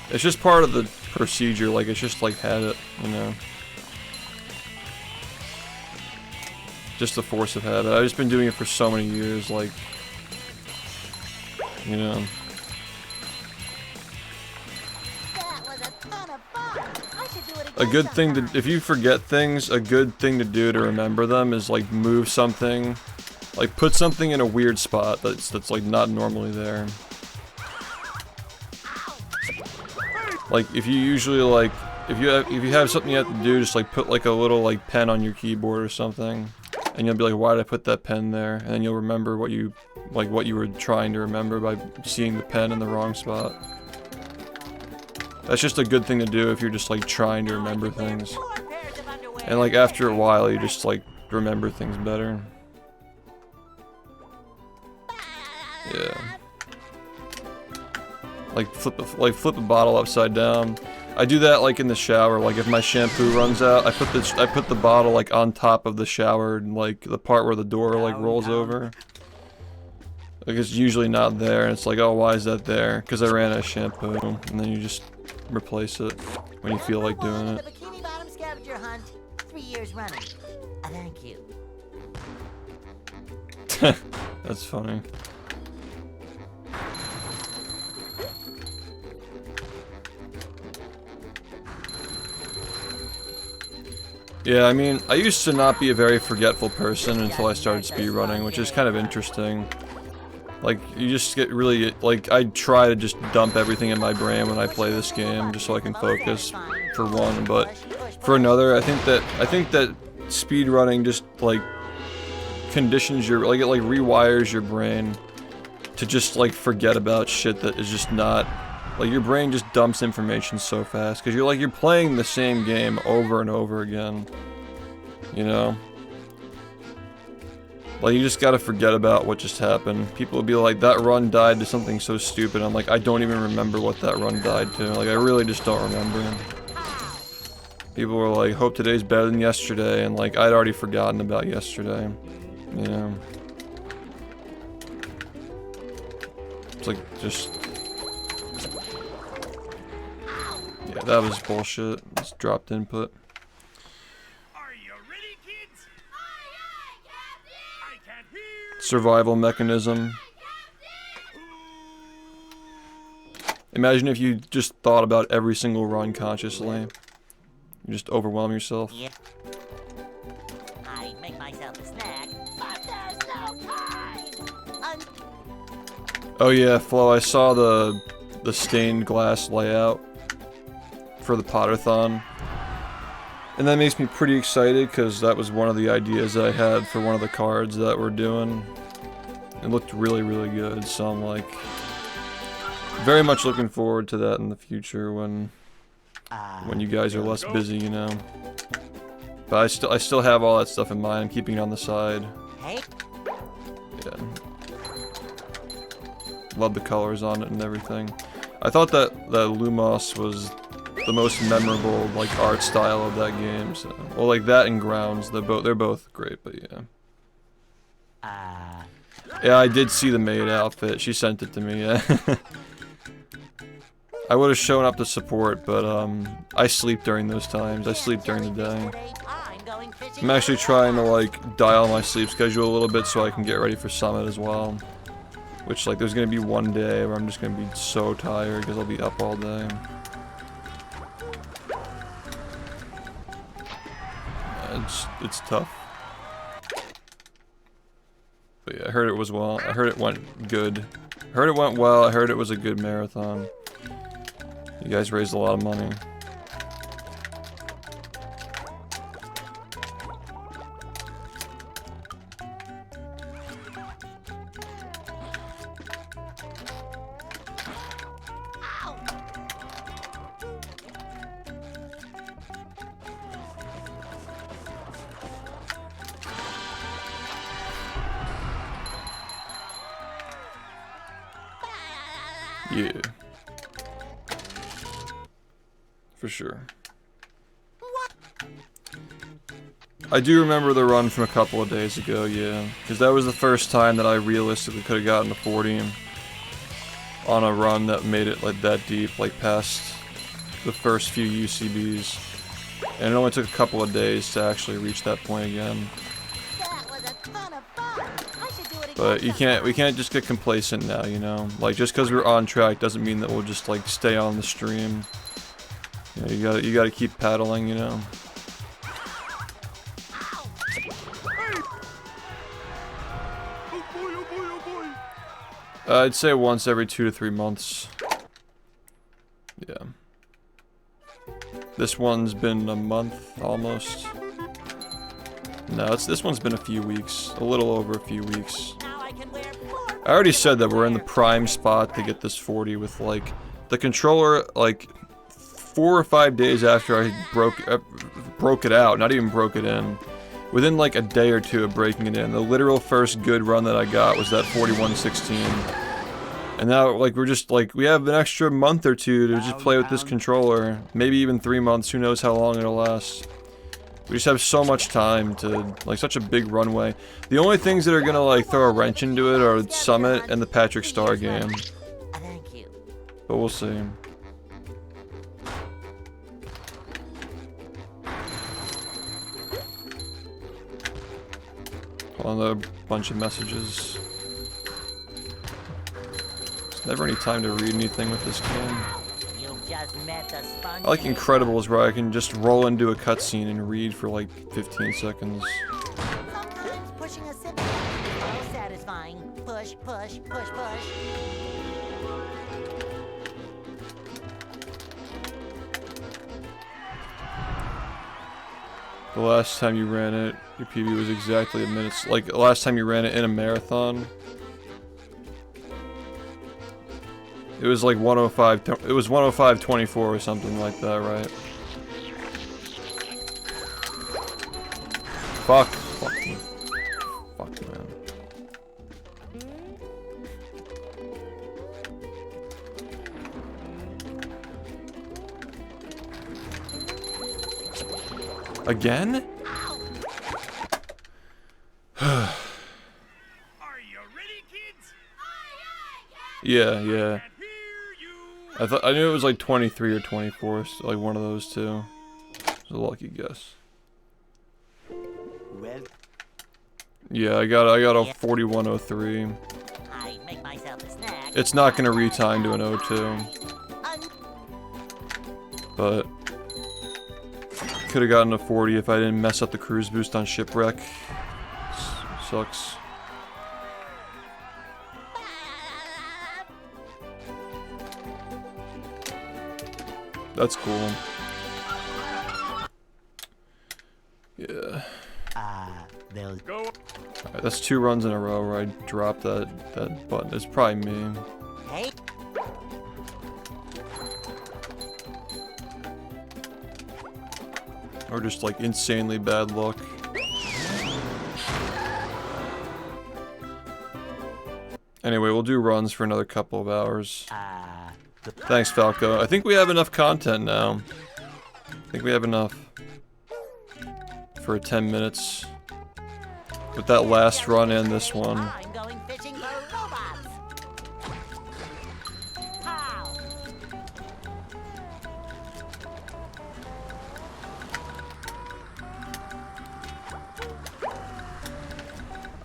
It's just part of the procedure, like, it's just like habit, you know? Just the force of habit. I've just been doing it for so many years, like... You know? That was a ton of fun. I should do it again A good thing to, sometime. if you forget things, a good thing to do to remember them is like move something, like put something in a weird spot that's like not normally there. Like if you usually like, if you have something you have to do, just like put like a little like pen on your keyboard or something, and you'll be like, why did I put that pen there? And then you'll remember what you were trying to remember by seeing the pen in the wrong spot. That's just a good thing to do if you're just like trying to remember things. 4 pairs of underwear. And like after a while you just like remember things better. Yeah. Like flip a bottle upside down. I do that like in the shower, like if my shampoo runs out, I put the bottle like on top of the shower, and like the part where the door like rolls over. Like it's usually not there, and it's like, oh, why is that there? Because I ran out of shampoo, and then you just replace it when you feel like doing it. The Bikini Bottom scavenger hunt, 3 years running. Thank you. That's funny. Yeah, I mean, I used to not be a very forgetful person until I started speedrunning, which is kind of interesting. Like, you just get really, like, I try to just dump everything in my brain when I play this game, just so I can focus, for one, but for another, I think that speedrunning just, like, conditions your, like, it, like, rewires your brain to just, like, forget about shit that is just not, like, your brain just dumps information so fast, because you're playing the same game over and over again, you know? Like, you just gotta forget about what just happened. People will be like, that run died to something so stupid. I'm like, I don't even remember what that run died to. Like, I really just don't remember. People were like, hope today's better than yesterday, and like, I'd already forgotten about yesterday, you know? It's like, just... Yeah, that was bullshit. Just dropped input. Are you ready, kids? Aye, aye, Captain! I can't hear. Survival mechanism. Imagine if you just thought about every single run consciously. You just overwhelm yourself. Yeah. Oh yeah, Flo, I saw the stained glass layout for the Potterthon. And that makes me pretty excited because that was one of the ideas that I had for one of the cards that we're doing. It looked really, really good, so I'm like very much looking forward to that in the future when you guys are less busy, you know. But I still have all that stuff in mind. I'm keeping it on the side. Hey. Yeah. Love the colors on it and everything. I thought that Lumos was the most memorable like art style of that game. So, well, like that and Grounds, they're both great. But yeah. Yeah, I did see the maid outfit. She sent it to me. Yeah. I would have shown up to support, but I sleep during those times. I sleep during the day. I'm actually trying to like dial my sleep schedule a little bit so I can get ready for Summit as well. Which like there's gonna be one day where I'm just gonna be so tired because I'll be up all day. It's tough. But yeah, I heard it was well. I heard it went good. I heard it went well. I heard it was a good marathon. You guys raised a lot of money. Yeah. For sure. I do remember the run from a couple of days ago, yeah. Because that was the first time that I realistically could have gotten to 40 on a run that made it like that deep, like past the first few UCBs. And it only took a couple of days to actually reach that point again. But we can't just get complacent now, you know? Like, just because we're on track doesn't mean that we'll just, like, stay on the stream. You know, you gotta keep paddling, you know? I'd say once every 2 to 3 months. Yeah. This one's been a month, almost. No, this one's been a few weeks. A little over a few weeks. I already said that we're in the prime spot to get this 40 with, like, the controller, like, 4 or 5 days after I broke it out, not even broke it in. Within, like, a day or two of breaking it in, the literal first good run that I got was that 41-16. And now, like, we're just, like, we have an extra month or two to just play with this controller. Maybe even 3 months, who knows how long it'll last. We just have so much time to, like, such a big runway. The only things that are gonna, like, throw a wrench into it are Summit and the Patrick Star game. But we'll see. Hold on, a bunch of messages. There's never any time to read anything with this game. I like Incredibles where I can just roll into a cutscene and read for like 15 seconds. Sometimes pushing a simple is so satisfying. Push, push, push, push. The last time you ran it, your PB was exactly a minute. Like, the last time you ran it in a marathon, it was like 105, it was 105.24 or something like that, right? Fuck. Fuck me. Fuck, man. Again? Are you ready, kids? Yeah. I knew it was like 23 or 24, so like one of those two. It's a lucky guess. Well, Yeah, I got a 4103. I make myself a snack. It's not gonna retime to an 02. But could have gotten a 40 if I didn't mess up the cruise boost on Shipwreck. Sucks. That's cool. Yeah. They'll Go. Alright, that's 2 runs in a row where I dropped that button. It's probably me. Hey, Or just like insanely bad luck. Anyway, we'll do runs for another couple of hours. Thanks, Falco. I think we have enough content now. I think we have enough for 10 minutes. With that last run and this one. I'm going fishing for robots. How?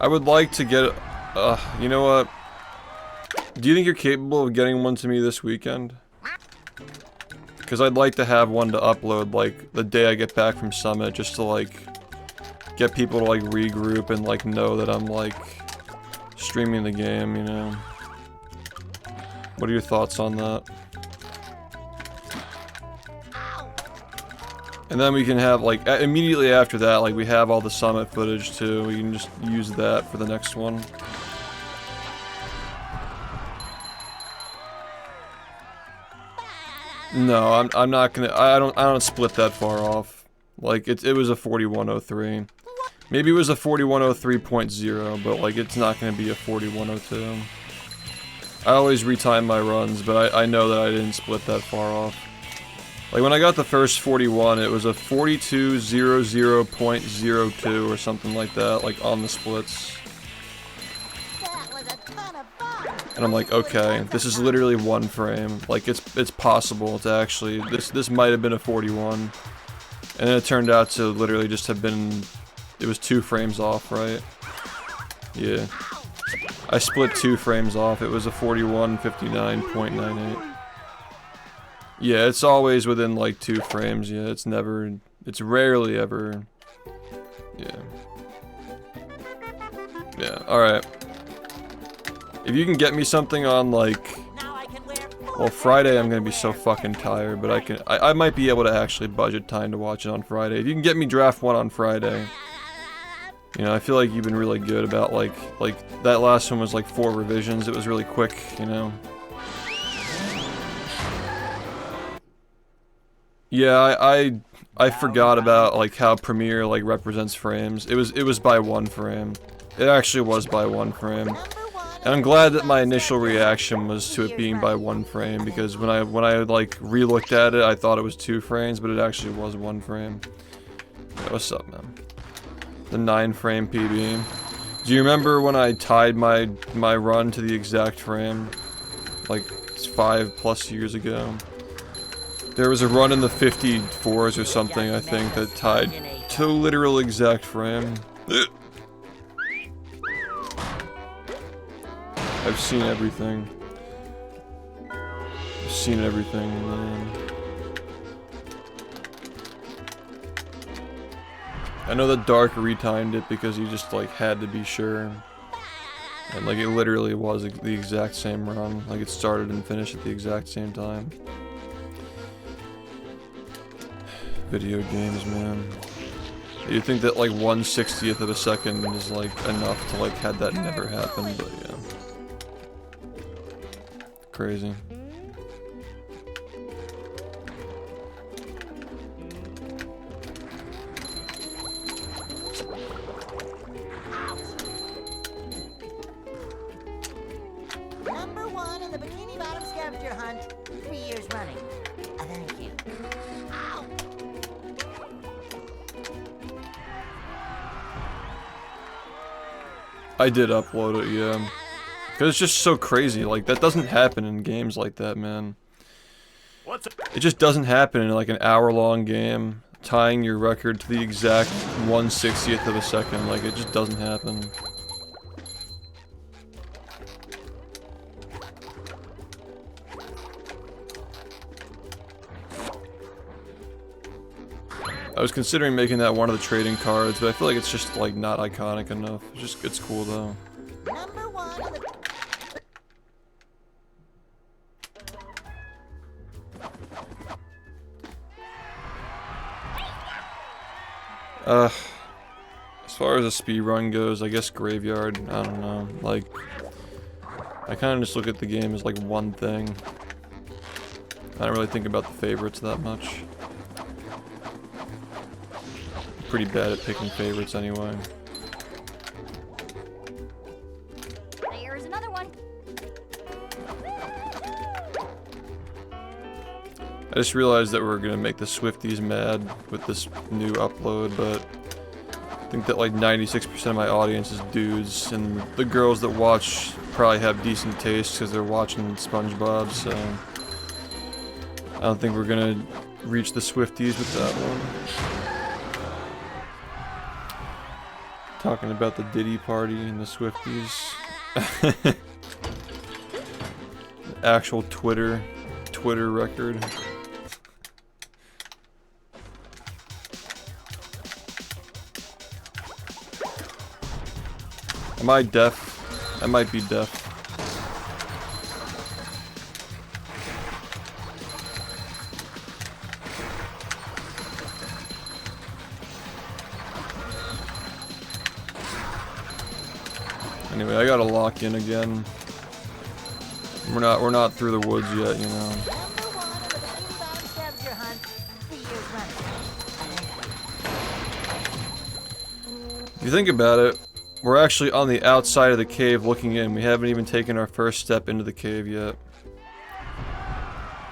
I would like to get... you know what? Do you think you're capable of getting one to me this weekend? Because I'd like to have one to upload, like, the day I get back from Summit, just to, like, get people to, like, regroup and, like, know that I'm, like, streaming the game, you know? What are your thoughts on that? And then we can have, like, immediately after that, like, we have all the Summit footage, too. We can just use that for the next one. No, I'm not gonna. I don't split that far off. Like it was a 4103. Maybe it was a 4103.0, but like it's not gonna be a 4102. I always retime my runs, but I know that I didn't split that far off. Like when I got the first 41, it was a 4200.02 or something like that, like on the splits. That was a ton of fun. And I'm like, okay, this is literally 1 frame. Like it's possible to actually this might have been a 41. And then it turned out to literally just have been it was 2 frames off, right? Yeah. I split 2 frames off. It was a 4159.98. Yeah, it's always within like 2 frames. Yeah, it's rarely ever. Yeah. Yeah, alright. If you can get me something on like, well, Friday I'm gonna be so fucking tired, but I might be able to actually budget time to watch it on Friday. If you can get me draft 1 on Friday, you know, I feel like you've been really good about like that last one was like 4 revisions. It was really quick, you know. Yeah, I forgot about like how Premiere like represents frames. It was by 1 frame. It actually was by 1 frame. And I'm glad that my initial reaction was to it being by 1 frame, because when I like re-looked at it, I thought it was 2 frames, but it actually was 1 frame. Yeah, what's up, man? The 9 frame PB. Do you remember when I tied my run to the exact frame? Like 5+ years ago. There was a run in the 54s or something, I think, that tied to a literal exact frame. I've seen everything. I've seen everything, man. I know that Dark retimed it because he just like had to be sure. And like it literally was the exact same run. Like it started and finished at the exact same time. Video games, man. You'd think that like 1/60th of a second is like enough to like had that never happen, but yeah. Crazy. Number 1 in the Bikini Bottom scavenger hunt, 3 years running. Thank you. Ow! I did upload it, yeah. Because it's just so crazy, like, that doesn't happen in games like that, man. It just doesn't happen in, like, an hour-long game, tying your record to the exact 1/60th of a second, like, it just doesn't happen. I was considering making that one of the trading cards, but I feel like it's just, like, not iconic enough. It's cool, though. Number 1 in the... As far as a speedrun goes, I guess graveyard, I don't know, like, I kind of just look at the game as like one thing. I don't really think about the favorites that much. I'm pretty bad at picking favorites anyway. There's another one. I just realized that we're gonna make the Swifties mad with this new upload, but I think that like 96% of my audience is dudes, and the girls that watch probably have decent taste because they're watching SpongeBob, so I don't think we're gonna reach the Swifties with that one. Talking about the Diddy party and the Swifties. Actual Twitter record. Am I deaf? I might be deaf. Anyway, I gotta lock in again. We're not through the woods yet, you know. Number 1 in the bikini bottom scavenger hunt. 3 years running. If you think about it, we're actually on the outside of the cave looking in. We haven't even taken our first step into the cave yet.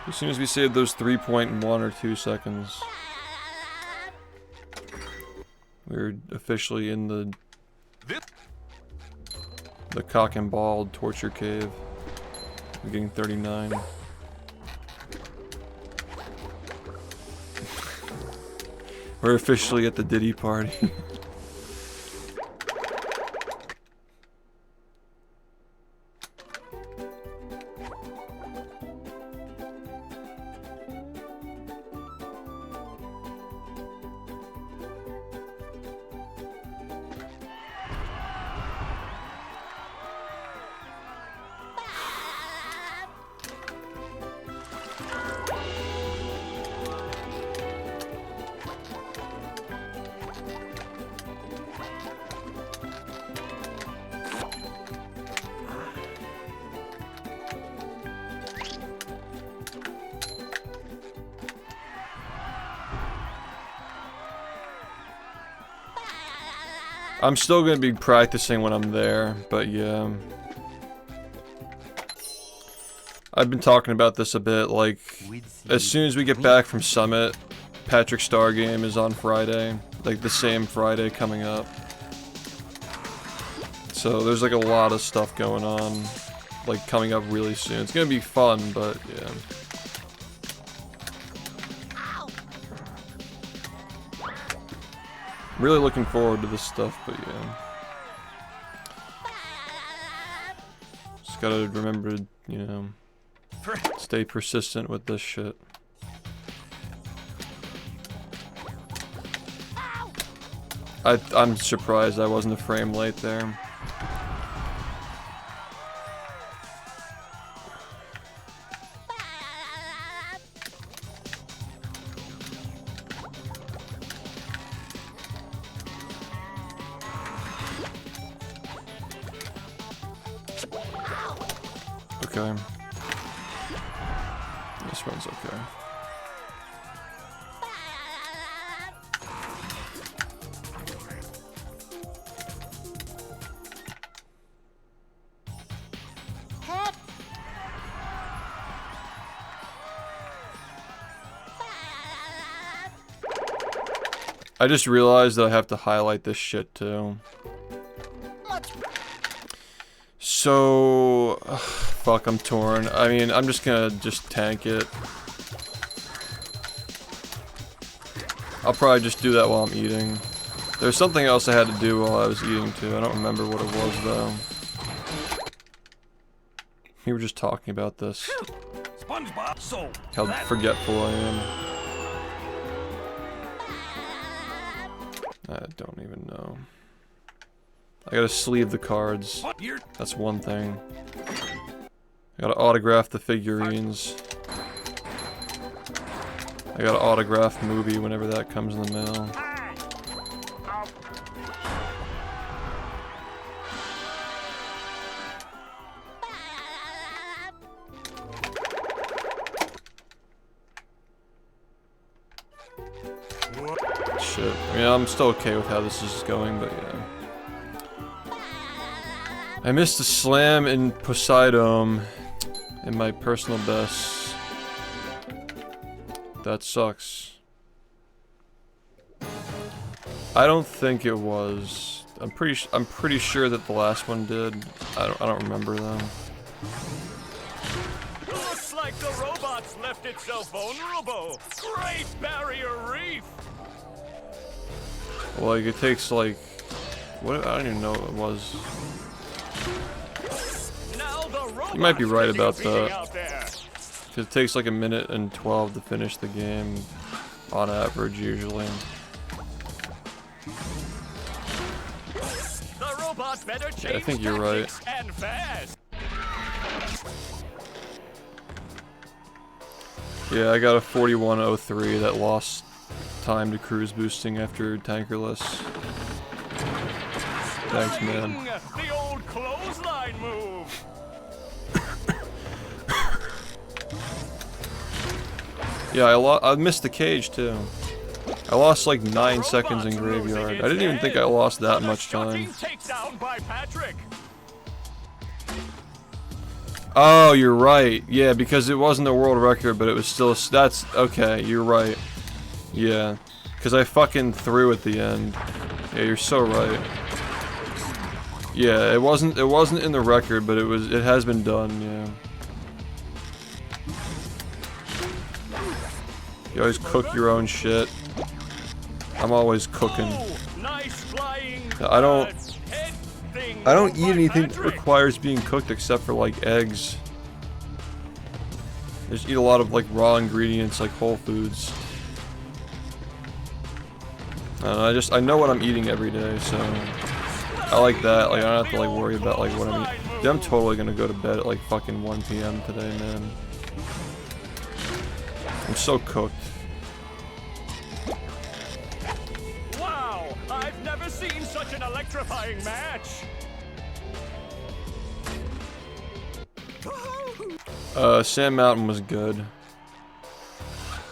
As soon as we save those 3.1 or 2 seconds, we're officially in the cock and ball torture cave. We're getting 39. We're officially at the Diddy party. I'm still gonna be practicing when I'm there, but yeah. I've been talking about this a bit, like, as soon as we get back from Summit, Patrick Star game is on Friday, like the same Friday coming up. So there's like a lot of stuff going on, like coming up really soon. It's gonna be fun, but yeah. Really looking forward to this stuff, but yeah. Just gotta remember, you know, stay persistent with this shit. I'm surprised I wasn't a frame late there. Okay. This one's okay. Heck. I just realized that I have to highlight this shit too. So, fuck, I'm torn. I mean, I'm just gonna tank it. I'll probably just do that while I'm eating. There's something else I had to do while I was eating too. I don't remember what it was though. We were just talking about this. SpongeBob, so How forgetful I am. I don't even know. I gotta sleeve the cards. That's one thing. I gotta autograph the figurines. I gotta autograph movie whenever that comes in the mail. shit. I mean, I'm still okay with how this is going, but yeah. I missed the slam in Poseidon in my personal best. That sucks. I don't think it was. I'm pretty sure that the last one did. I don't remember though. Looks like the robot's left itself vulnerable. Great barrier reef. Like it takes like what? I don't even know what it was. Now the You might be right about that. that. It takes like 1:12 minutes to finish the game, on average usually. The robot better change Yeah, I think you're right. tactics and fast. Yeah, I got a 41.03 that lost time to cruise boosting after tankerless. Thanks, man. The old clothesline move. Yeah, I missed the cage too. I lost like 9 seconds in graveyard. I didn't even think I lost that much time. Takedown by Patrick. Oh, you're right. Yeah, because it wasn't a world record, but it was still. That's okay. You're right. Yeah, because I fucking threw at the end. Yeah, you're so right. Yeah, it wasn't in the record, but it has been done. Yeah. You always cook your own shit. I'm always cooking. Nice flying, I don't eat anything that Patrick. requires being cooked except for like eggs. I just eat a lot of like raw ingredients like Whole Foods. I know what I'm eating every day, so I like that. Like I don't have to like worry about like what I'm eating. Dude, I'm totally gonna go to bed at like fucking 1 PM today, man. I'm so cooked. Wow, I've never seen such an electrifying match. Sand Mountain was good.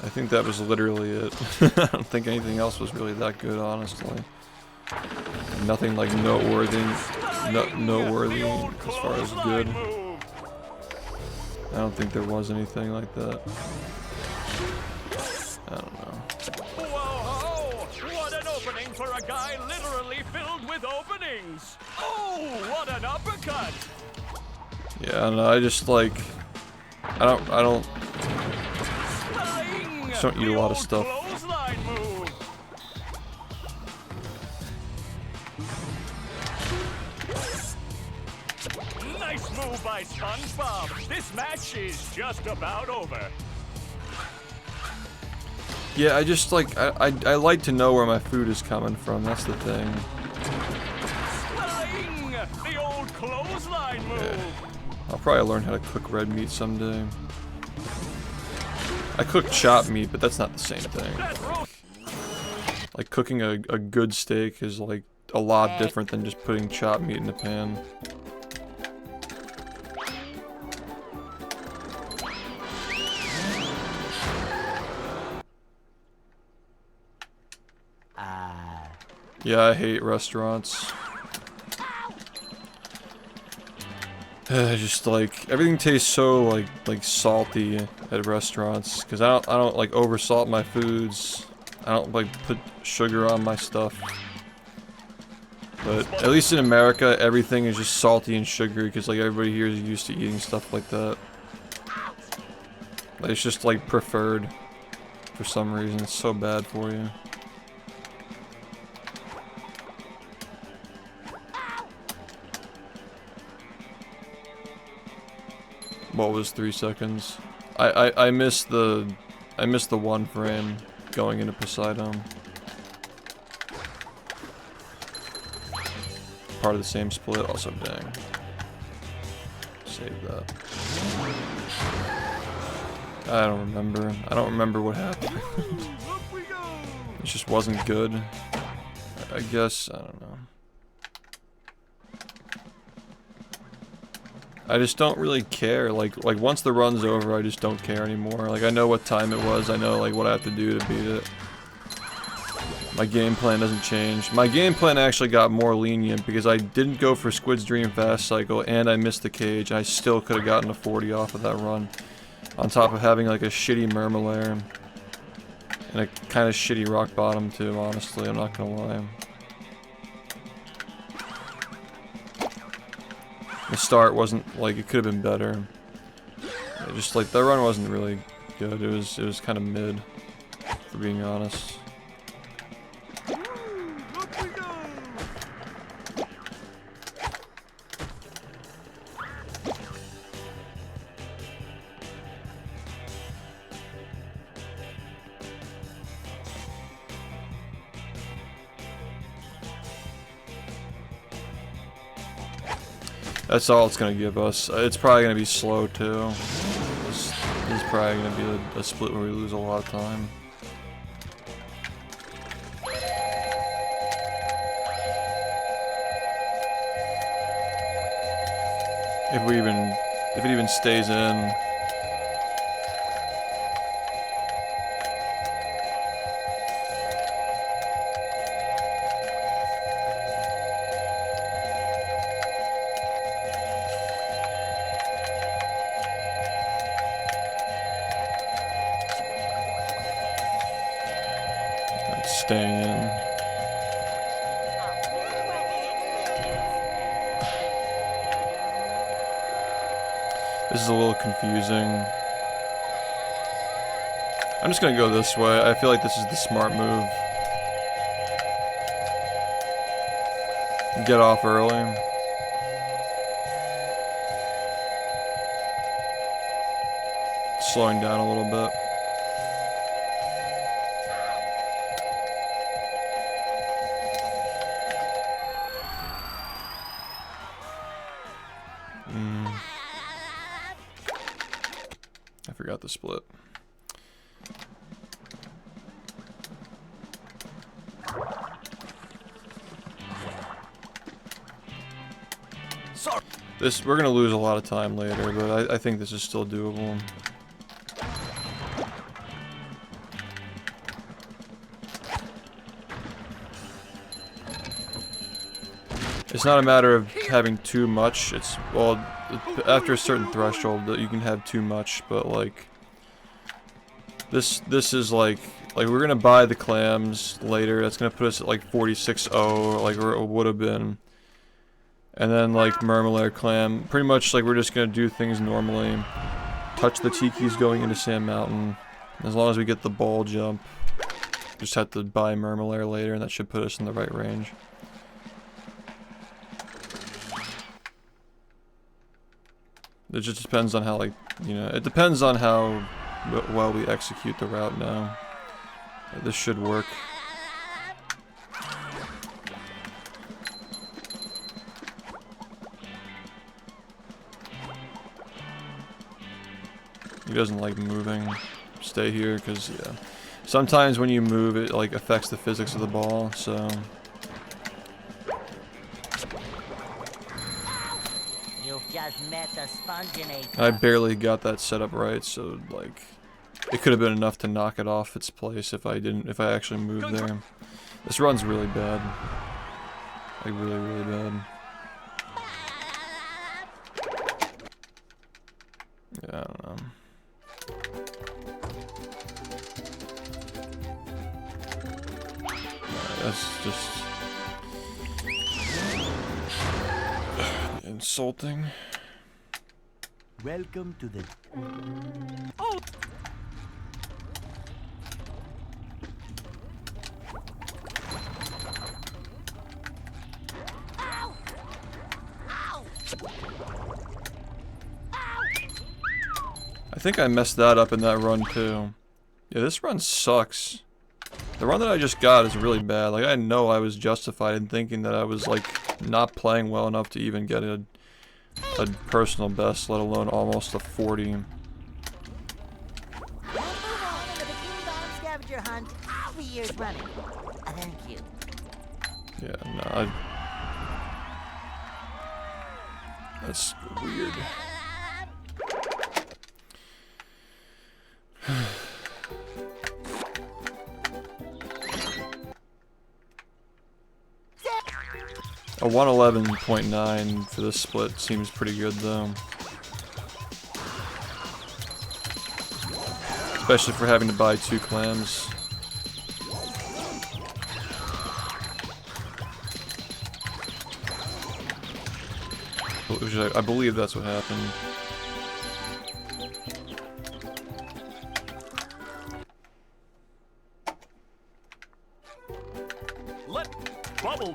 I think that was literally it. I don't think anything else was really that good, honestly. Nothing like noteworthy as far as good. I don't think there was anything like that. I don't know. Whoa, what an opening for a guy literally filled with openings. Oh, what an uppercut. Yeah, no, I just like I don't just don't eat a lot of stuff. Clothesline move. Nice move by SpongeBob. This match is just about over. Yeah, I just like I like to know where my food is coming from. That's the thing. The old clothesline move. Yeah. I'll probably learn how to cook red meat someday. I cook chopped meat, but that's not the same thing. Like cooking a good steak is like a lot different than just putting chopped meat in the pan. Yeah, I hate restaurants. Just like everything tastes so like salty at restaurants because I don't like oversalt my foods. I don't like put sugar on my stuff. But at least in America, everything is just salty and sugary because like everybody here is used to eating stuff like that. Like, it's just like preferred for some reason. It's so bad for you. What was 3 seconds? I missed the 1 frame going into Poseidon. Part of the same split, also dang. Save that. I don't remember. I don't remember what happened. It just wasn't good. I guess, I don't know. I just don't really care. Like once the run's over, I just don't care anymore. Like I know what time it was. I know like what I have to do to beat it. My game plan doesn't change. My game plan actually got more lenient because I didn't go for Squid's Dream Fast Cycle and I missed the cage. I still could have gotten a 40 off of that run. On top of having like a shitty Murmelair. And a kind of shitty rock bottom too, honestly, I'm not gonna lie. The start wasn't, like, it could have been better. It just, like, that run wasn't really good. It was kind of mid, for being honest. That's all it's gonna give us. It's probably gonna be slow too. This is probably gonna be a split where we lose a lot of time. If it even stays in. Staying in. This is a little confusing. I'm just gonna go this way. I feel like this is the smart move. Get off early. Slowing down a little bit. I forgot the split. We're gonna lose a lot of time later, but I think this is still doable. It's not a matter of having too much. It's, well, after a certain threshold that you can have too much, but like this is like we're gonna buy the clams later. That's gonna put us at like 46-0, like where it would have been. And then like Murmelair clam, pretty much like we're just gonna do things normally. Touch the tikis going into Sand Mountain. As long as we get the ball jump, just have to buy Murmelair later, and that should put us in the right range. It just depends on how, like, you know, it depends on how well we execute the route now. This should work. He doesn't like moving. Stay here, because, yeah. Sometimes when you move, it, like, affects the physics of the ball, so... Just met the Sponginator. I barely got that set up right, so like it could have been enough to knock it off its place if I actually moved there. This run's really bad. Like really, really bad. Yeah, I don't know. That's just insulting. Welcome to the... Oh! Ow! Ow! I think I messed that up in that run too. Yeah, this run sucks. The run that I just got is really bad. Like, I know I was justified in thinking that I was, like, not playing well enough to even get a personal best, let alone almost a 40. Number 1 in the Bikini Bottom Scavenger Hunt, 3 years running. Thank you. Yeah, no, that's weird. A 111.9 for this split seems pretty good though. Especially for having to buy 2 clams. I believe that's what happened. Bubble.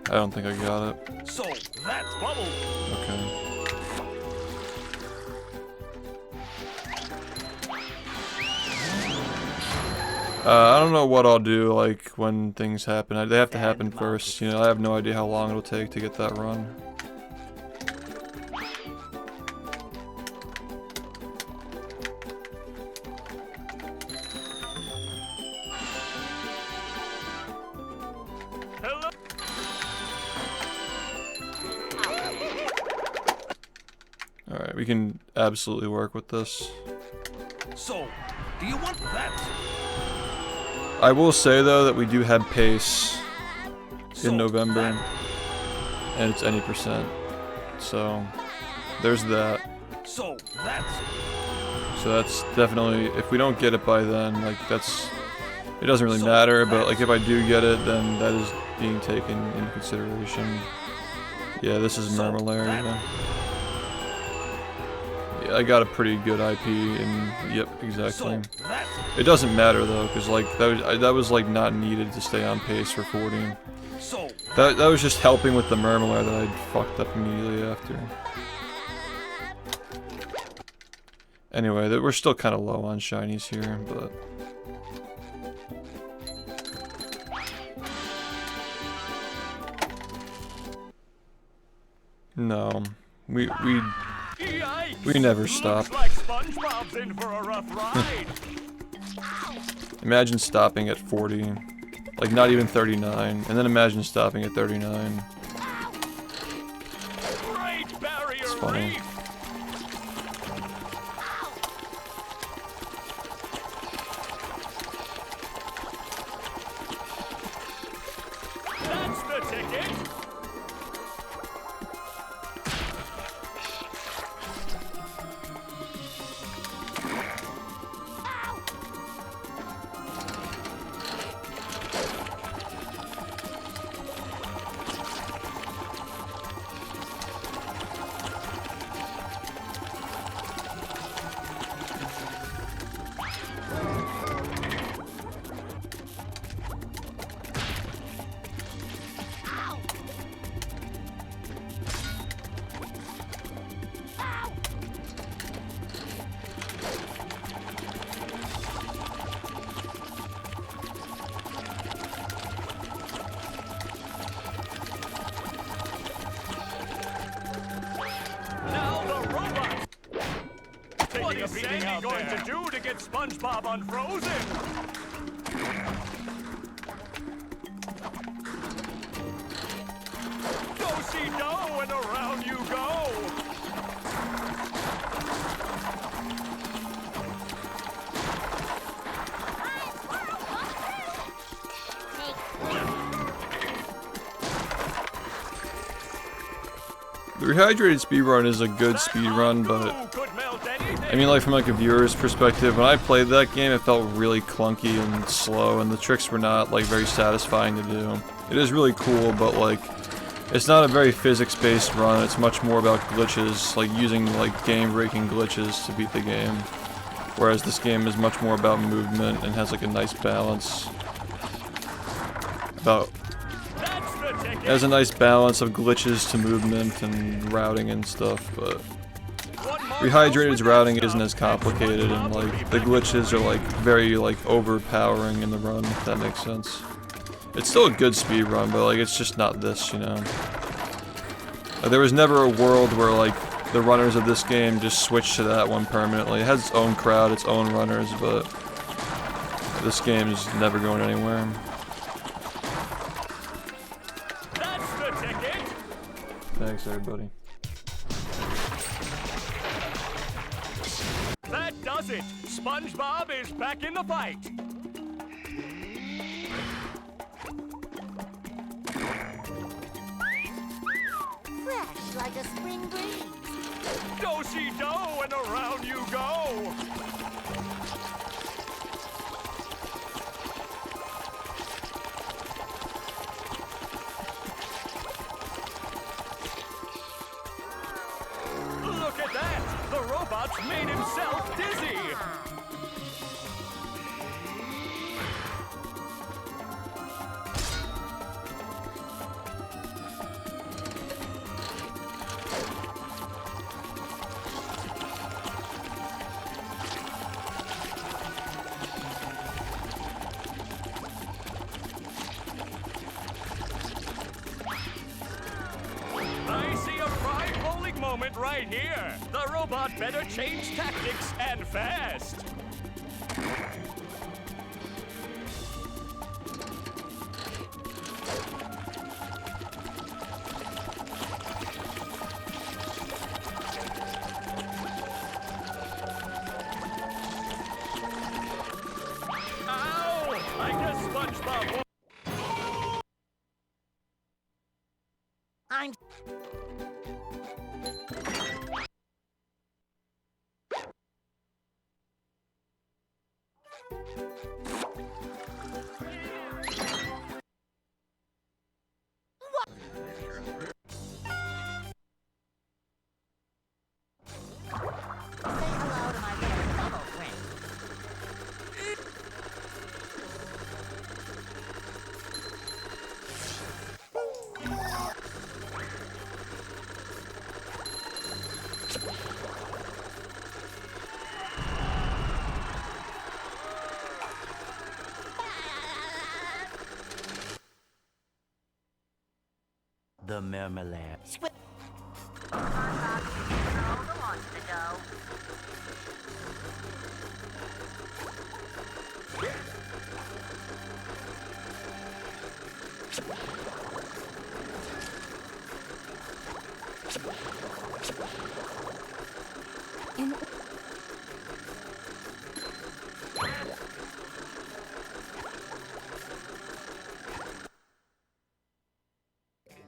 I don't think I got it. So that's bubble. Okay. I don't know what I'll do, like, when things happen. They have to happen first, you know, I have no idea how long it'll take to get that run. Hello. Alright, we can absolutely work with this. So, do you want that? I will say though that we do have pace in November, and it's any %. So there's that. So that's definitely, if we don't get it by then, like that's, it doesn't really matter, but like if I do get it, then that is being taken into consideration. Yeah, this is Murmularia. Yeah, I got a pretty good IP, and yep, exactly. It doesn't matter though, because like that was like not needed to stay on pace for 40. That was just helping with the Murmularia that I fucked up immediately after. Anyway, we're still kind of low on shinies here, but no, we never stop. Like SpongeBob's in for a rough ride. Imagine stopping at 40, like not even 39, and then imagine stopping at 39. Great barrier It's funny. reef. That's the ticket. What is Sandy going to do to get SpongeBob unfrozen? Do-si-do and around you go! The rehydrated speedrun is a good speedrun, but I mean, like from like a viewer's perspective, when I played that game, it felt really clunky and slow, and the tricks were not like very satisfying to do. It is really cool, but like it's not a very physics-based run. It's much more about glitches, like using like game-breaking glitches to beat the game. Whereas this game is much more about movement and has like a nice balance. It has a nice balance of glitches to movement and routing and stuff, but Rehydrated's routing isn't as complicated, and like the glitches are like very like overpowering in the run, if that makes sense. It's still a good speed run, but like it's just not this, you know. There was never a world where like the runners of this game just switch to that one permanently. It has its own crowd, its own runners, but this game is never going anywhere. That's the ticket. Thanks, everybody. That does it. SpongeBob is back in the fight. like a spring breeze. Do-si-do and around you go. Look at that! The robot's made himself dizzy! I see a prime bowling moment right here. The robot better change tactics and fast. Ow! I guess SpongeBob won't. I'm... Say hello to my little bubble friend. The marmalade.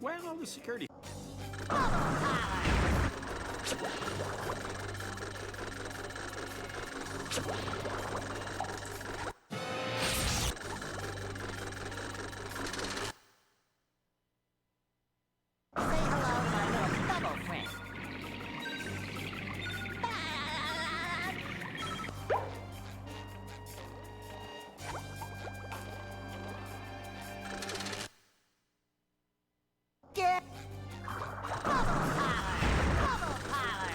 Where's all the security? Say hello to my little bubble friend. Get bubble power!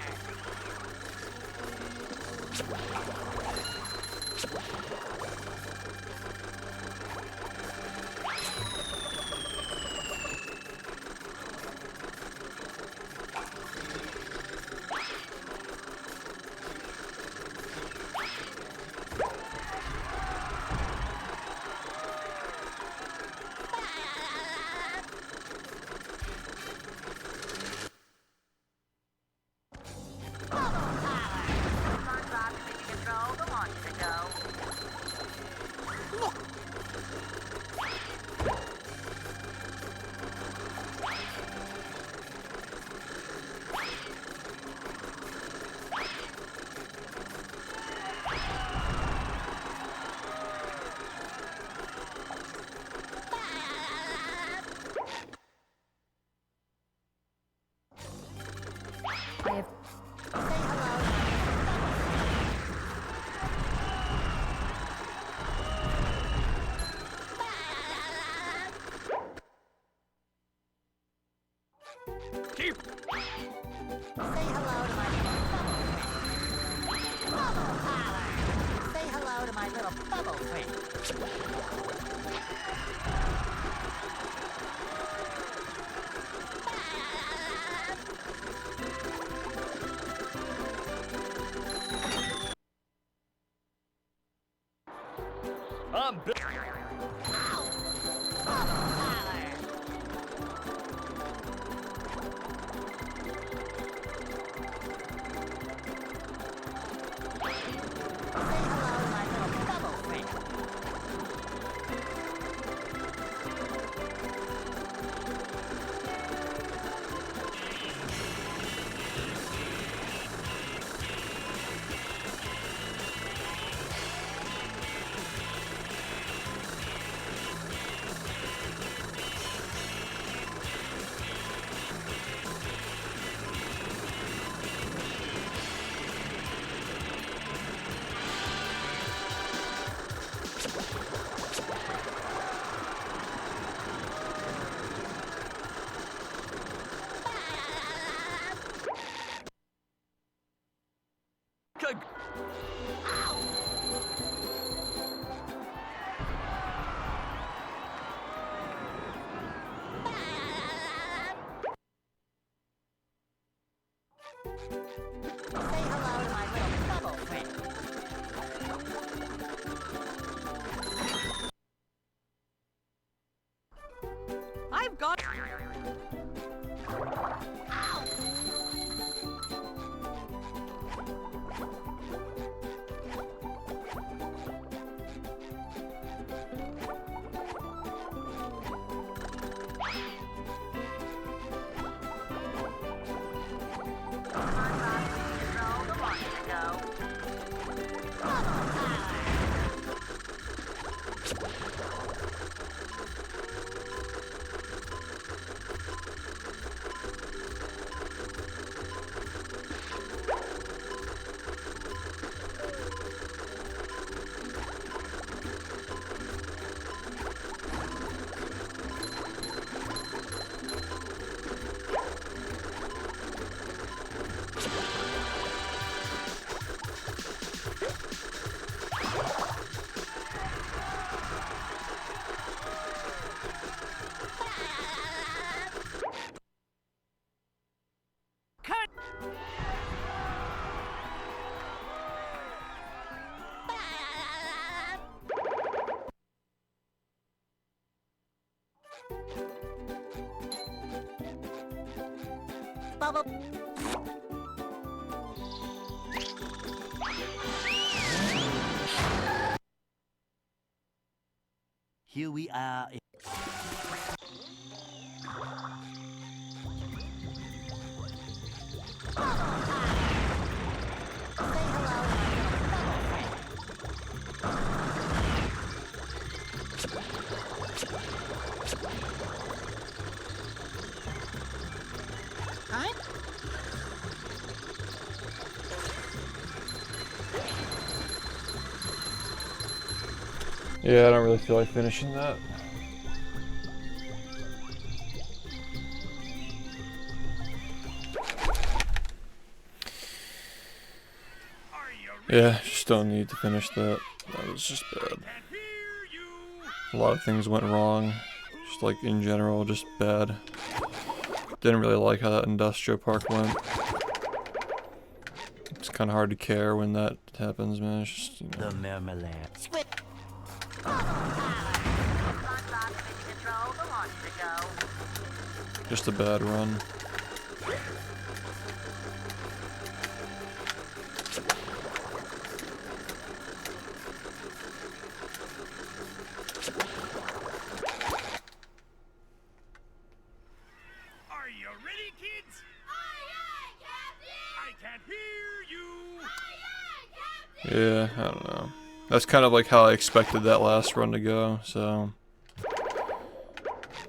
Keep. Say hello to my little bubble friend. Bubble power! Say hello to my little bubble friend. I'm Bill. Ow! Bubble power! Say hello to my little bubble friend. like a... Say hello to my little bubble friend. I've got... Bubble. Here we are. Yeah, I don't really feel like finishing that. Yeah, just don't need to finish that. That was just bad. A lot of things went wrong. Just like in general, just bad. Didn't really like how that industrial park went. It's kind of hard to care when that happens, man. It's just, you know. The marmalade. Just a bad run. Are you ready, kids? Aye, aye, Captain! I can't hear you! Aye, aye, Captain! Yeah, I don't know. That's kind of like how I expected that last run to go, so...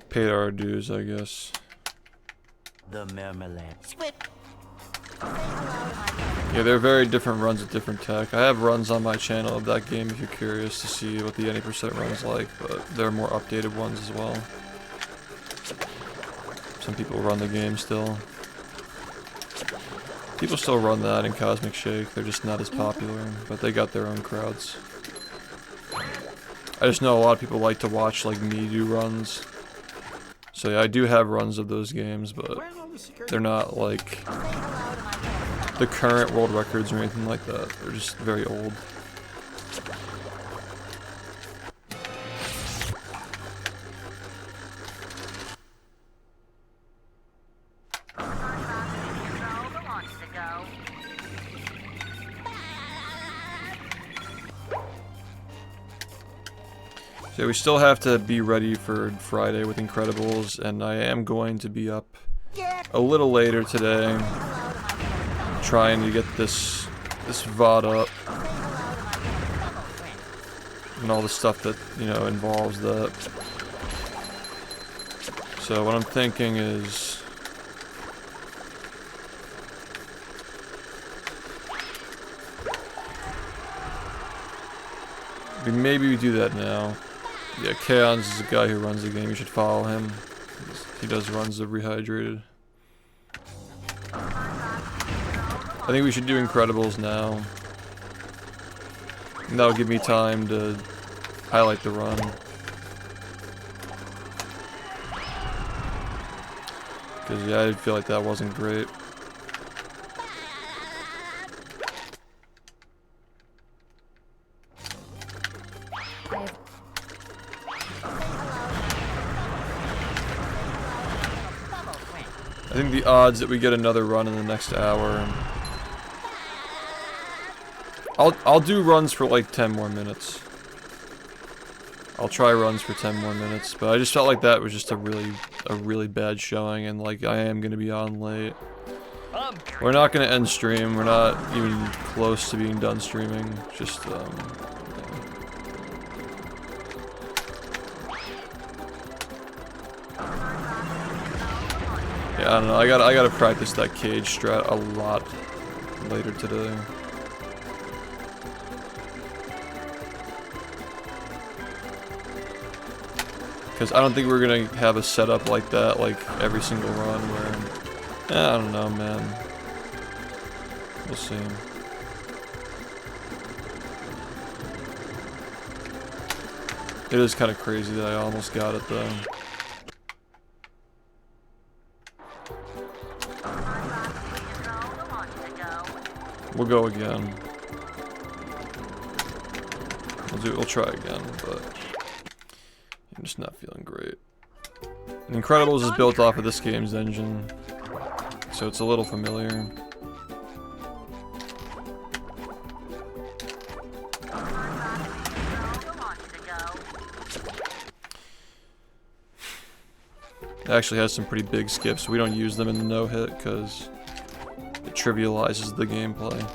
Paid our dues, I guess. The marmalade. Yeah, they're very different runs with different tech. I have runs on my channel of that game if you're curious to see what the 90% run is like, but there are more updated ones as well. Some people run the game still. People still run that in Cosmic Shake, they're just not as popular, but they got their own crowds. I just know a lot of people like to watch like me do runs. So yeah, I do have runs of those games, but they're not like the current world records or anything like that. They're just very old. So we still have to be ready for Friday with Incredibles, and I am going to be up a little later today, trying to get this VOD up, and all the stuff that, you know, involves that. So what I'm thinking is, maybe we do that now. Yeah, Kaons is the guy who runs the game. You should follow him. He does runs of Rehydrated. I think we should do Incredibles now. And that'll give me time to highlight the run. Because, yeah, I feel like that wasn't great. I think the odds that we get another run in the next hour... I'll do runs for like 10 more minutes. I'll try runs for 10 more minutes, but I just felt like that was just a really bad showing, and like I am gonna be on late. We're not gonna end stream. We're not even close to being done streaming. Just yeah, I don't know. I gotta practice that cage strat a lot later today. Because I don't think we're gonna have a setup like that, like every single run where, I don't know, man. We'll see. It is kind of crazy that I almost got it though. We'll go again. We'll try again, but I'm just not feeling great. And Incredibles is built off of this game's engine, so it's a little familiar. It actually has some pretty big skips. We don't use them in the no-hit because it trivializes the gameplay.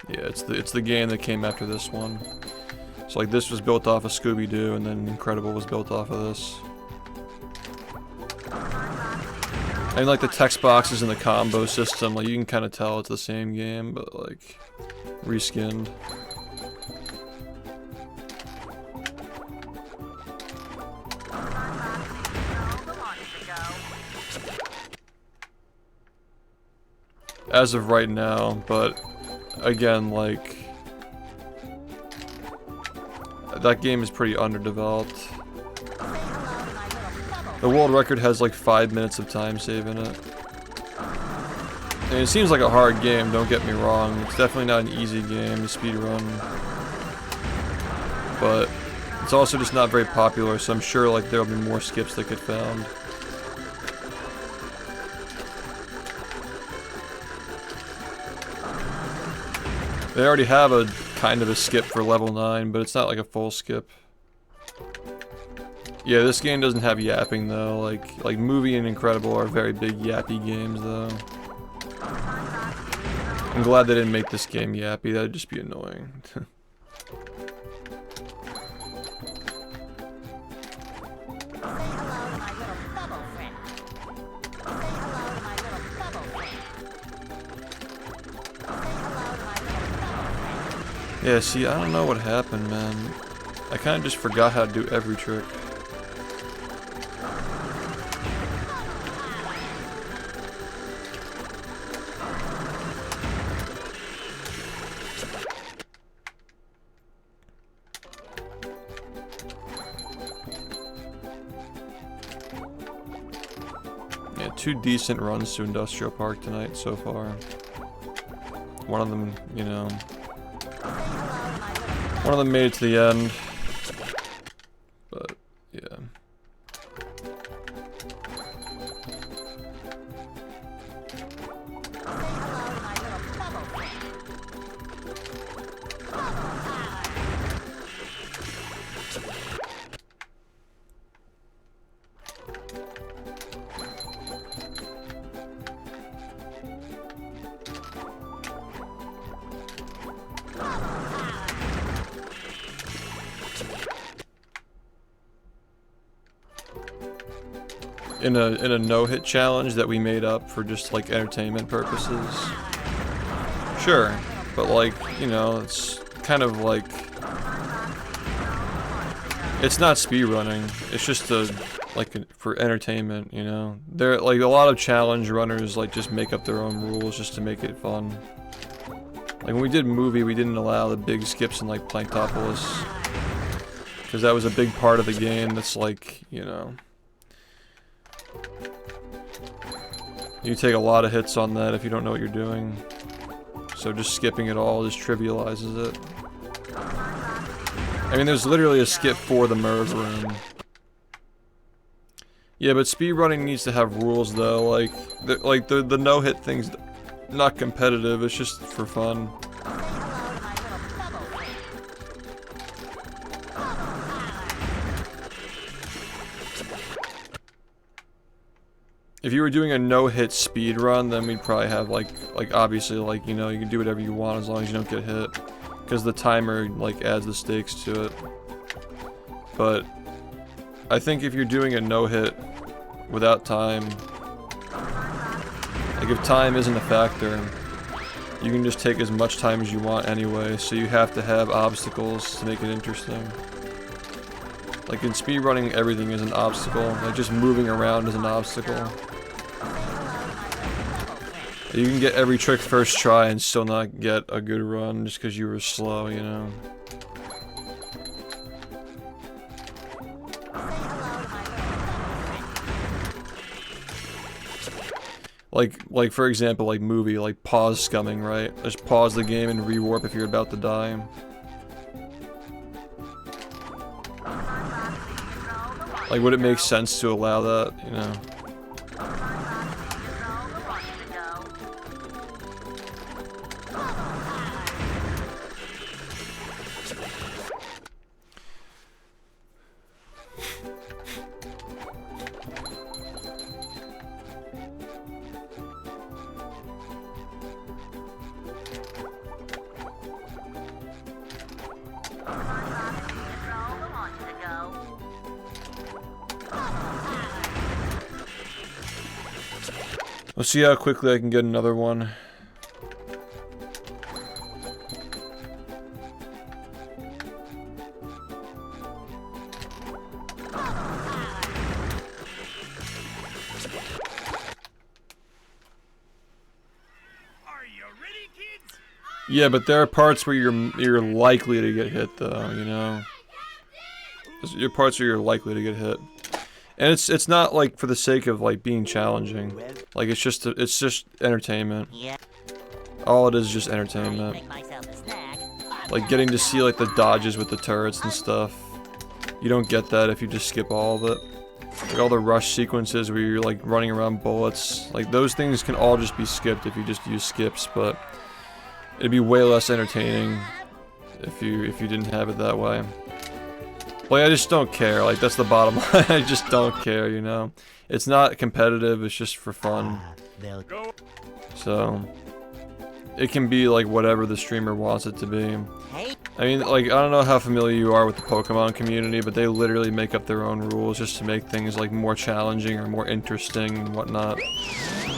Yeah, it's the game that came after this one. So like this was built off of Scooby-Doo, and then Incredible was built off of this. And like the text boxes and the combo system, like you can kind of tell it's the same game, but like reskinned. As of right now, but again, like that game is pretty underdeveloped. The world record has like 5 minutes of time save in it. And it seems like a hard game, don't get me wrong. It's definitely not an easy game to speedrun. But it's also just not very popular, so I'm sure like there'll be more skips that get found. They already have a kind of a skip for level 9, but it's not like a full skip. Yeah, this game doesn't have yapping though. Like Movie and Incredible are very big yappy games though. I'm glad they didn't make this game yappy. That'd just be annoying. Yeah, see, I don't know what happened, man. I kind of just forgot how to do every trick. Yeah, 2 decent runs to Industrial Park tonight so far. One of them, you know... One of them made it to the end, but yeah. In a no-hit challenge that we made up for just like entertainment purposes. Sure, but like, you know, it's kind of like, it's not speedrunning. It's just for entertainment, you know. There like a lot of challenge runners like just make up their own rules just to make it fun. Like when we did movie, we didn't allow the big skips in like Planktopolis because that was a big part of the game. That's like, you know, you take a lot of hits on that if you don't know what you're doing. So just skipping it all just trivializes it. I mean, there's literally a skip for the merge room. Yeah, but speedrunning needs to have rules though. Like the no-hit thing's not competitive. It's just for fun. If you were doing a no-hit speedrun, then we'd probably have like obviously like, you know, you can do whatever you want as long as you don't get hit, because the timer like adds the stakes to it. But I think if you're doing a no-hit without time, like if time isn't a factor, you can just take as much time as you want anyway, so you have to have obstacles to make it interesting. Like in speedrunning, everything is an obstacle. Like just moving around is an obstacle. You can get every trick first try and still not get a good run just because you were slow, you know. Like for example, like movie, like pause scumming, right? Just pause the game and rewarp if you're about to die. Like, would it make sense to allow that, you know? Let's see how quickly I can get another one. Yeah, but there are parts where you're likely to get hit though, you know. There are parts where you're likely to get hit. And it's not like for the sake of like being challenging. Like it's just entertainment. All it is just entertainment. Like getting to see like the dodges with the turrets and stuff. You don't get that if you just skip all of it. Like all the rush sequences where you're like running around bullets. Like those things can all just be skipped if you just use skips, but it'd be way less entertaining if you didn't have it that way. Like, I just don't care, like, that's the bottom line, I just don't care, you know? It's not competitive, it's just for fun. So, it can be, like, whatever the streamer wants it to be. I mean, like, I don't know how familiar you are with the Pokemon community, but they literally make up their own rules just to make things, like, more challenging or more interesting and whatnot. You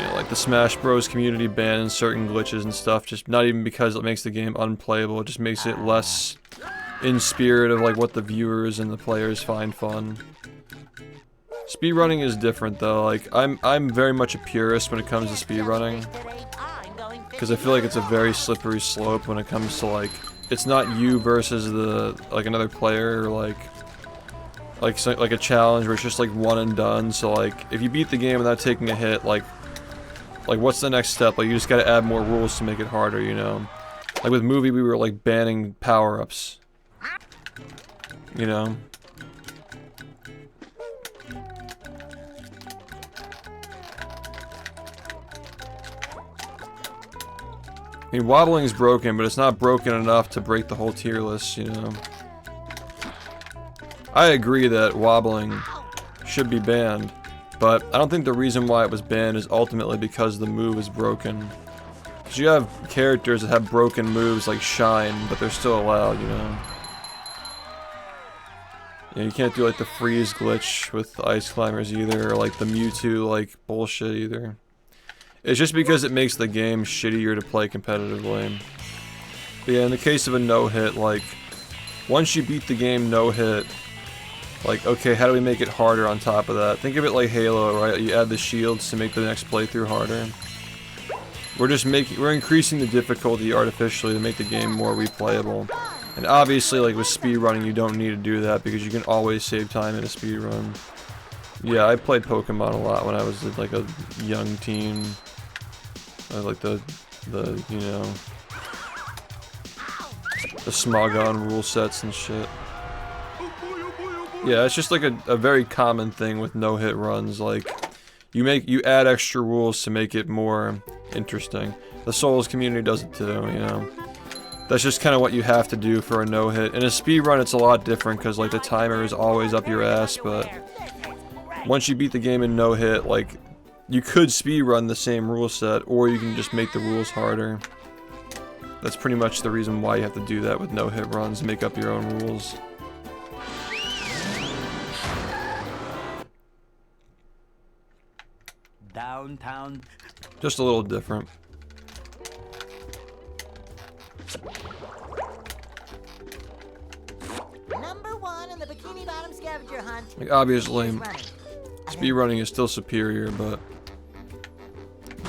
know, like, the Smash Bros community bans certain glitches and stuff, just not even because it makes the game unplayable, it just makes it less in spirit of like what the viewers and the players find fun. Speedrunning is different though. Like I'm very much a purist when it comes to speedrunning, because I feel like it's a very slippery slope when it comes to like, it's not you versus the like another player, or like a challenge where it's just like one and done. So like if you beat the game without taking a hit, like what's the next step? Like you just gotta add more rules to make it harder, you know? Like with movie we were like banning power-ups. You know? I mean, wobbling is broken, but it's not broken enough to break the whole tier list, you know? I agree that wobbling should be banned, but I don't think the reason why it was banned is ultimately because the move is broken. Because you have characters that have broken moves like Shine, but they're still allowed, you know? Yeah, you can't do like the freeze glitch with ice climbers either, or like the Mewtwo like bullshit either. It's just because it makes the game shittier to play competitively. But yeah, in the case of a no-hit, like, once you beat the game no-hit, like, okay, how do we make it harder on top of that? Think of it like Halo, right? You add the shields to make the next playthrough harder. We're increasing the difficulty artificially to make the game more replayable. And obviously, like with speedrunning, you don't need to do that because you can always save time in a speedrun. Yeah, I played Pokemon a lot when I was like a young teen. I like the you know, the Smogon rule sets and shit. Yeah, it's just like a very common thing with no-hit runs. Like, you add extra rules to make it more interesting. The Souls community does it too, you know. That's just kind of what you have to do for a no-hit. In a speedrun, it's a lot different because like the timer is always up your ass. But once you beat the game in no-hit, like you could speedrun the same rule set, or you can just make the rules harder. That's pretty much the reason why you have to do that with no-hit runs, make up your own rules. Downtown. Just a little different. Number 1 in the Bikini Bottom scavenger hunt. Like, obviously, is running. speedrunning is still superior, but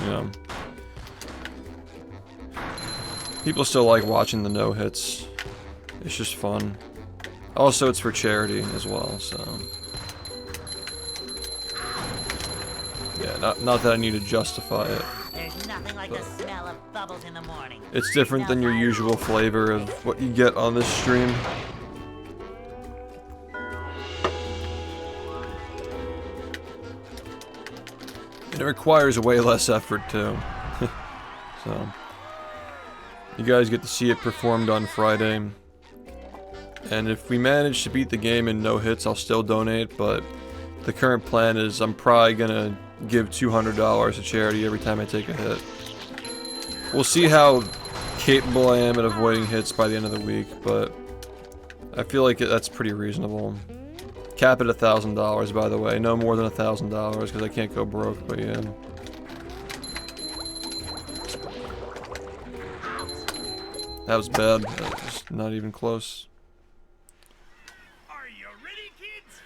you know, people still like watching the no-hits. It's just fun. Also, it's for charity as well, so yeah, not that I need to justify it. There's nothing like the smell of bubbles in the morning. It's different than your usual flavor of what you get on this stream. And it requires way less effort too. So you guys get to see it performed on Friday. And if we manage to beat the game in no hits, I'll still donate, but the current plan is I'm probably gonna give $200 to charity every time I take a hit. We'll see how capable I am at avoiding hits by the end of the week, but I feel like that's pretty reasonable. Cap it at $1,000, by the way. No more than $1,000 because I can't go broke, but yeah. That was bad. That was just not even close. Are you ready, kids?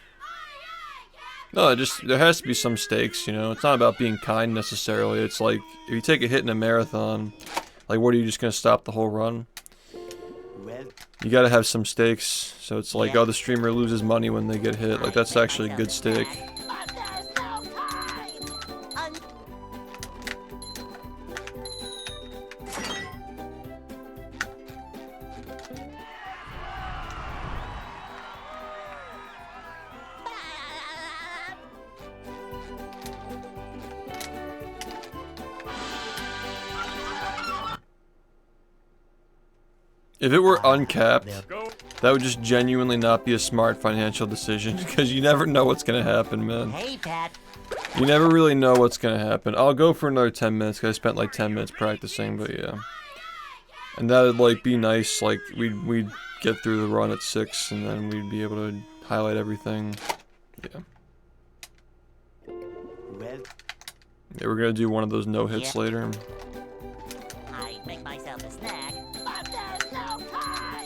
No, there has to be some stakes, you know. It's not about being kind necessarily. It's like, if you take a hit in a marathon, like, what, are you just gonna stop the whole run? Well, You gotta have some stakes. So it's like, oh, the streamer loses money when they get hit. Like, that's actually a good stake. But there's no time. If it were uncapped, that would just genuinely not be a smart financial decision, because you never know what's gonna happen, man. Hey, Pat. You never really know what's gonna happen. I'll go for another 10 minutes, because I spent like 10 minutes practicing, but yeah. And that'd like be nice, like we'd get through the run at 6, and then we'd be able to highlight everything. Yeah. well, Yeah, we're gonna do one of those no-hits later. I make myself a snack, but there's no time.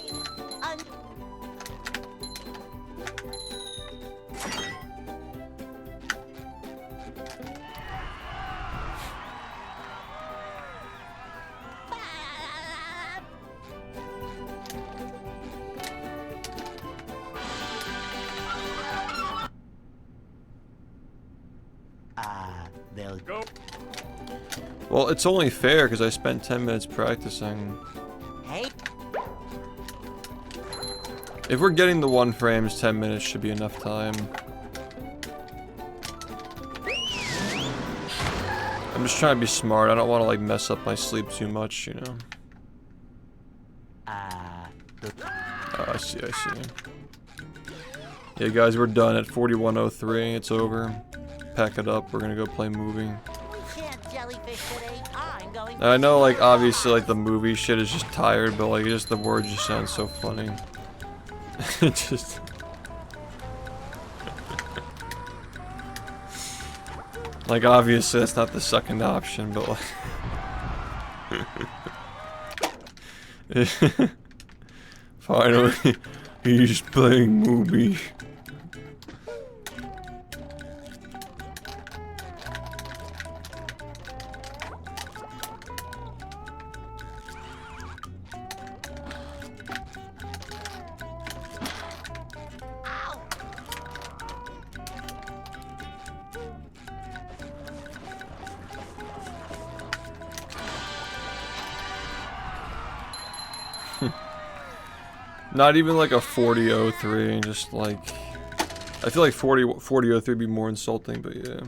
they'll Go. Well, it's only fair, because I spent 10 minutes practicing. Hey, If we're getting the 1 frames, 10 minutes should be enough time. I'm just trying to be smart. I don't want to like mess up my sleep too much, you know. Oh, I see, I see. Yeah, guys, we're done at 41:03. It's over. Pack it up. We're gonna go play movie. we can't jellyfish today. I'm going. And I know, like, obviously, like, the movie shit is just tired, but, like, just the words just sound so funny. It just... like, obviously, that's not the second option, but, like... Finally, he's playing movie. Not even like a 4003, just like I feel like 4003 would be more insulting, but yeah.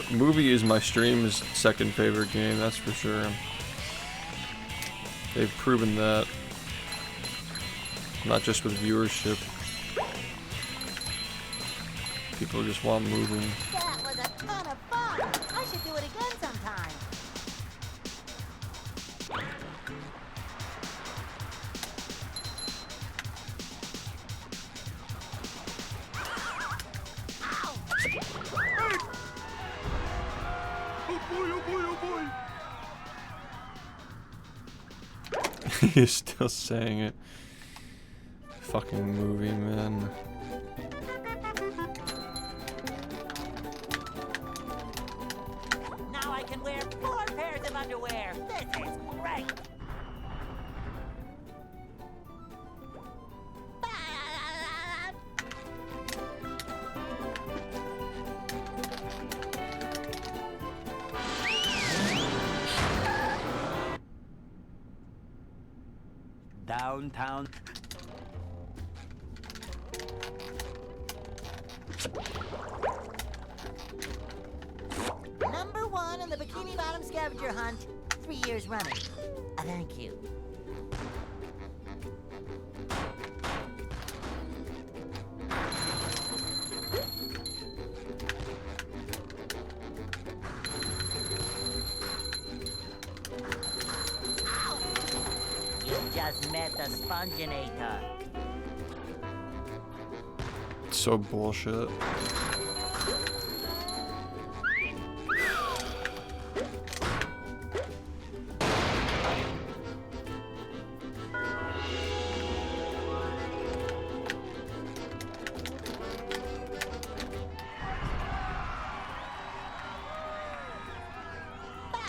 Movie is my stream's second favorite game, that's for sure. They've proven that. Not just with viewership. People just want movie. That was a ton of fun. I should do it again sometime. He's still saying it. Fucking movie, man. Now I can wear 4 pairs of underwear. This is great. Downtown. Number 1 in the Bikini Bottom scavenger hunt. 3 years running. Thank you. You just met the Sponginator. So bullshit.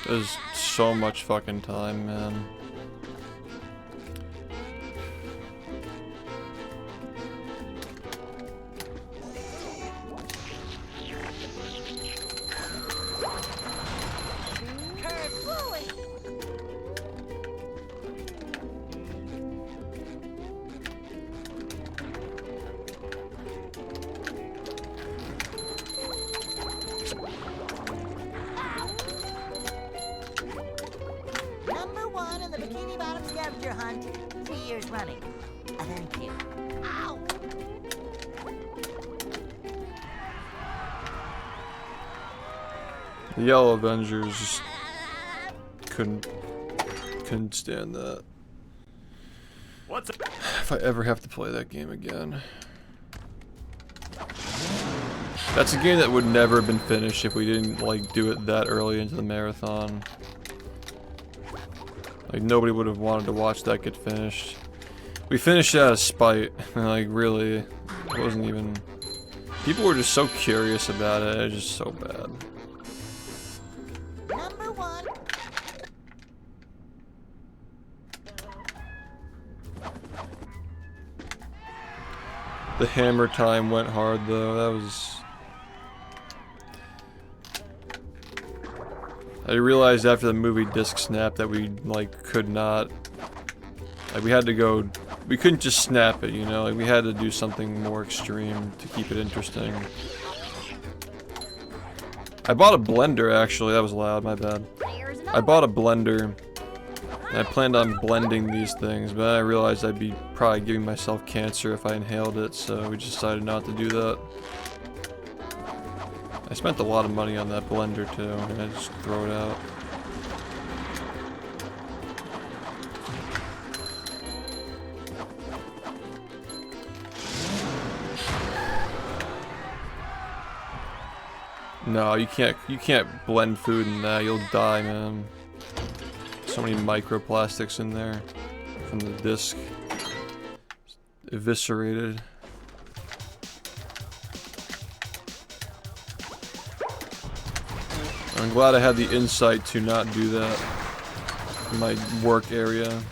There's so much fucking time, man. Number 1 in the Bikini Bottom scavenger hunt. 3 years running. Thank you. Ow! The Yellow Avengers just couldn't stand that. What's up? If I ever have to play that game again. That's a game that would never have been finished if we didn't like do it that early into the marathon. Like nobody would have wanted to watch that get finished. We finished it out of spite, and like really, it wasn't even. People were just so curious about it. It's just so bad. Number 1. The hammer time went hard though. That was. I realized after the movie disc snap that we like could not. Like we had to go. We couldn't just snap it, you know. Like we had to do something more extreme to keep it interesting. I bought a blender actually. That was loud. My bad. I bought a blender. And I planned on blending these things, but I realized I'd be probably giving myself cancer if I inhaled it, so we decided not to do that. I spent a lot of money on that blender too, and I just throw it out. No, you can't blend food in that. You'll die, man. So many microplastics in there from the disc. Eviscerated. I'm glad I had the insight to not do that in my work area.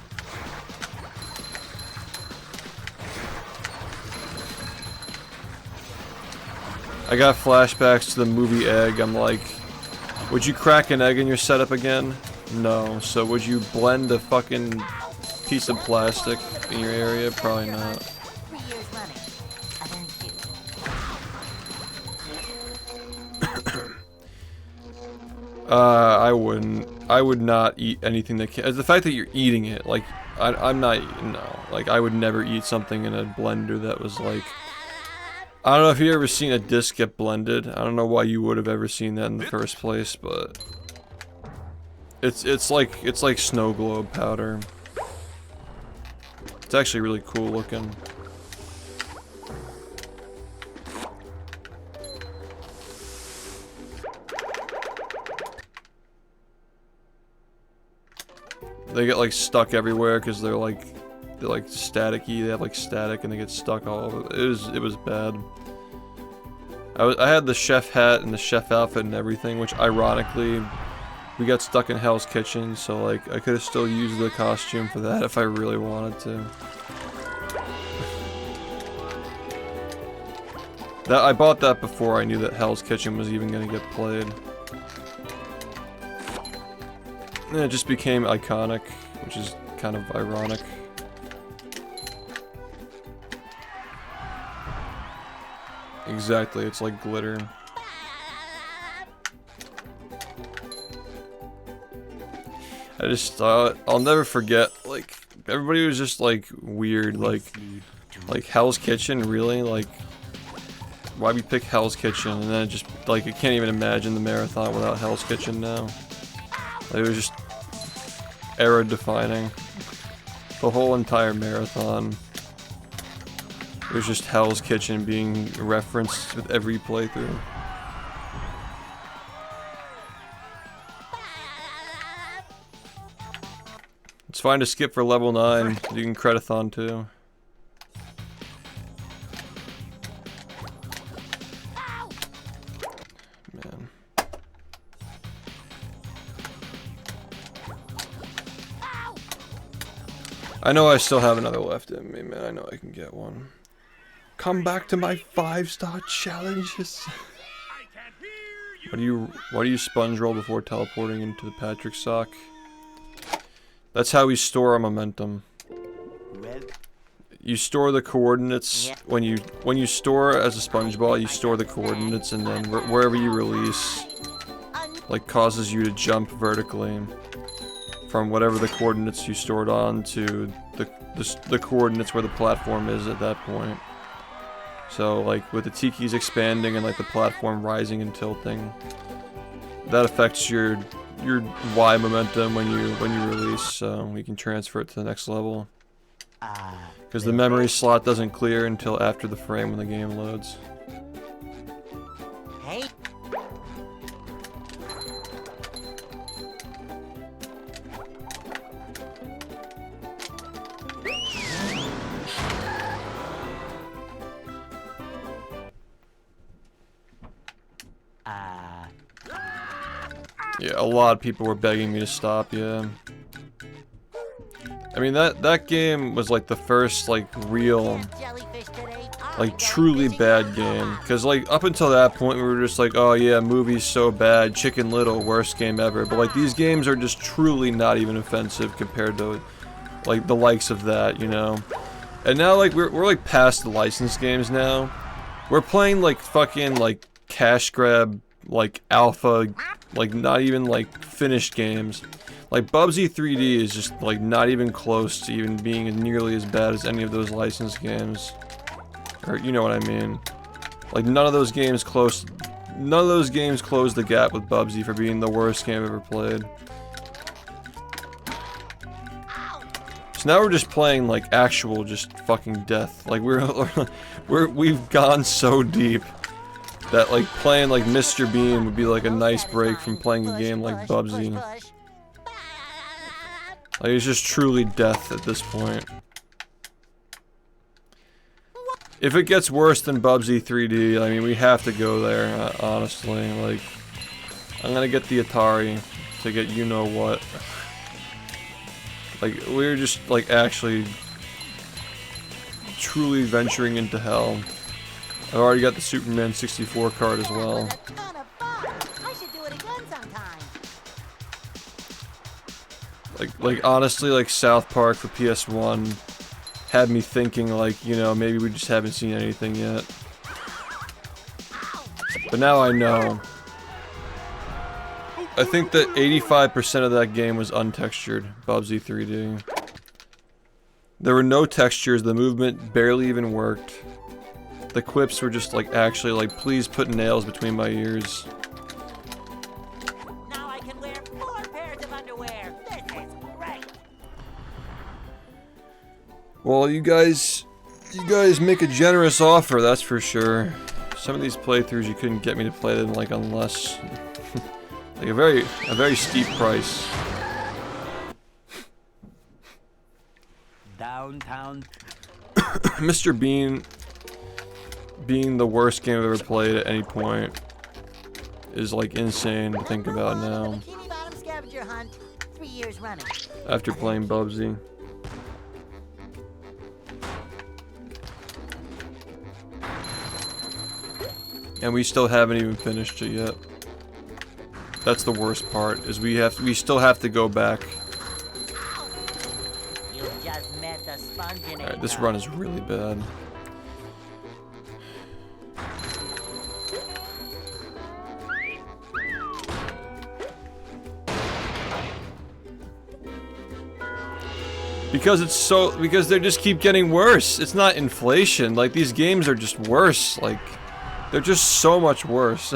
I got flashbacks to the movie Egg. I'm like, would you crack an egg in your setup again? No. So would you blend a fucking piece of plastic in your area? Probably not. 3 years running. Avenge you. I wouldn't. I would not eat anything that can. The fact that you're eating it, like, I'm not. No, like, I would never eat something in a blender that was like. I don't know if you ever seen a disc get blended. I don't know why you would have ever seen that in the first place, but it's like snow globe powder. It's actually really cool looking. They get like stuck everywhere because they're like staticky. They have like static and they get stuck all over. It was bad. I had the chef hat and the chef outfit and everything, which ironically we got stuck in Hell's Kitchen, so like I could have still used the costume for that if I really wanted to. I bought that before I knew that Hell's Kitchen was even gonna get played. And it just became iconic, which is kind of ironic. Exactly, it's like glitter. I just thought, I'll never forget, like, everybody was just like weird, like Hell's Kitchen, really? Like, why we pick Hell's Kitchen? And then it just, like, I can't even imagine the marathon without Hell's Kitchen now. Like, it was just era defining. The whole entire marathon. It was just Hell's Kitchen being referenced with every playthrough. It's fine to skip for level 9. You can credithon too. Man. I know I still have another left in me, man. I know I can get one. Come back to my 5-star challenges. Why do you sponge roll before teleporting into the Patrick sock? That's how we store our momentum. You store the coordinates when you store as a sponge ball. You store the coordinates, and then wherever you release, like, causes you to jump vertically from whatever the coordinates you stored on to the coordinates where the platform is at that point. So, like, with the tikis expanding and, like, the platform rising and tilting, that affects your Y momentum when you release, so we can transfer it to the next level. Because the memory slot doesn't clear until after the frame when the game loads. Hey. Yeah, a lot of people were begging me to stop, yeah. I mean, that game was like the first, like, real, like, truly bad game. Because, like, up until that point, we were just like, oh yeah, movie's so bad, Chicken Little, worst game ever. But, like, these games are just truly not even offensive compared to, like, the likes of that, you know? And now, like, we're like, past the licensed games now. We're playing, like, fucking, like, cash grab, like, alpha, like, not even, like, finished games. Like, Bubsy 3D is just, like, not even close to even being nearly as bad as any of those licensed games. Or, you know what I mean. Like, none of those games close the gap with Bubsy for being the worst game I've ever played. So now we're just playing, like, actual just fucking death. Like, we've gone so deep. that like playing like Mr. Bean would be like a nice break from playing a game like Bubsy. Like it's just truly death at this point. If it gets worse than Bubsy 3D, I mean we have to go there, honestly. Like I'm gonna get the Atari to get you know what. Like we're just like actually truly venturing into hell. I've already got the Superman 64 card as well. Like honestly, like South Park for PS1 had me thinking like, you know, maybe we just haven't seen anything yet. But now I know. I think that 85% of that game was untextured, Bubsy 3D. There were no textures, the movement barely even worked. The quips were just like actually like, please put nails between my ears. Now I can wear 4 pairs of underwear. This is great. Well, you guys make a generous offer, that's for sure. Some of these playthroughs you couldn't get me to play them like unless like a very steep price. Downtown. Mr. Bean being the worst game I've ever played at any point is like insane to think about now. Bikini Bottom scavenger hunt, 3 years running. After playing Bubsy. And we still haven't even finished it yet. That's the worst part, is we still have to go back. You just met the spongebob. Alright, this run is really bad. Because they just keep getting worse. It's not inflation. Like these games are just worse. Like they're just so much worse.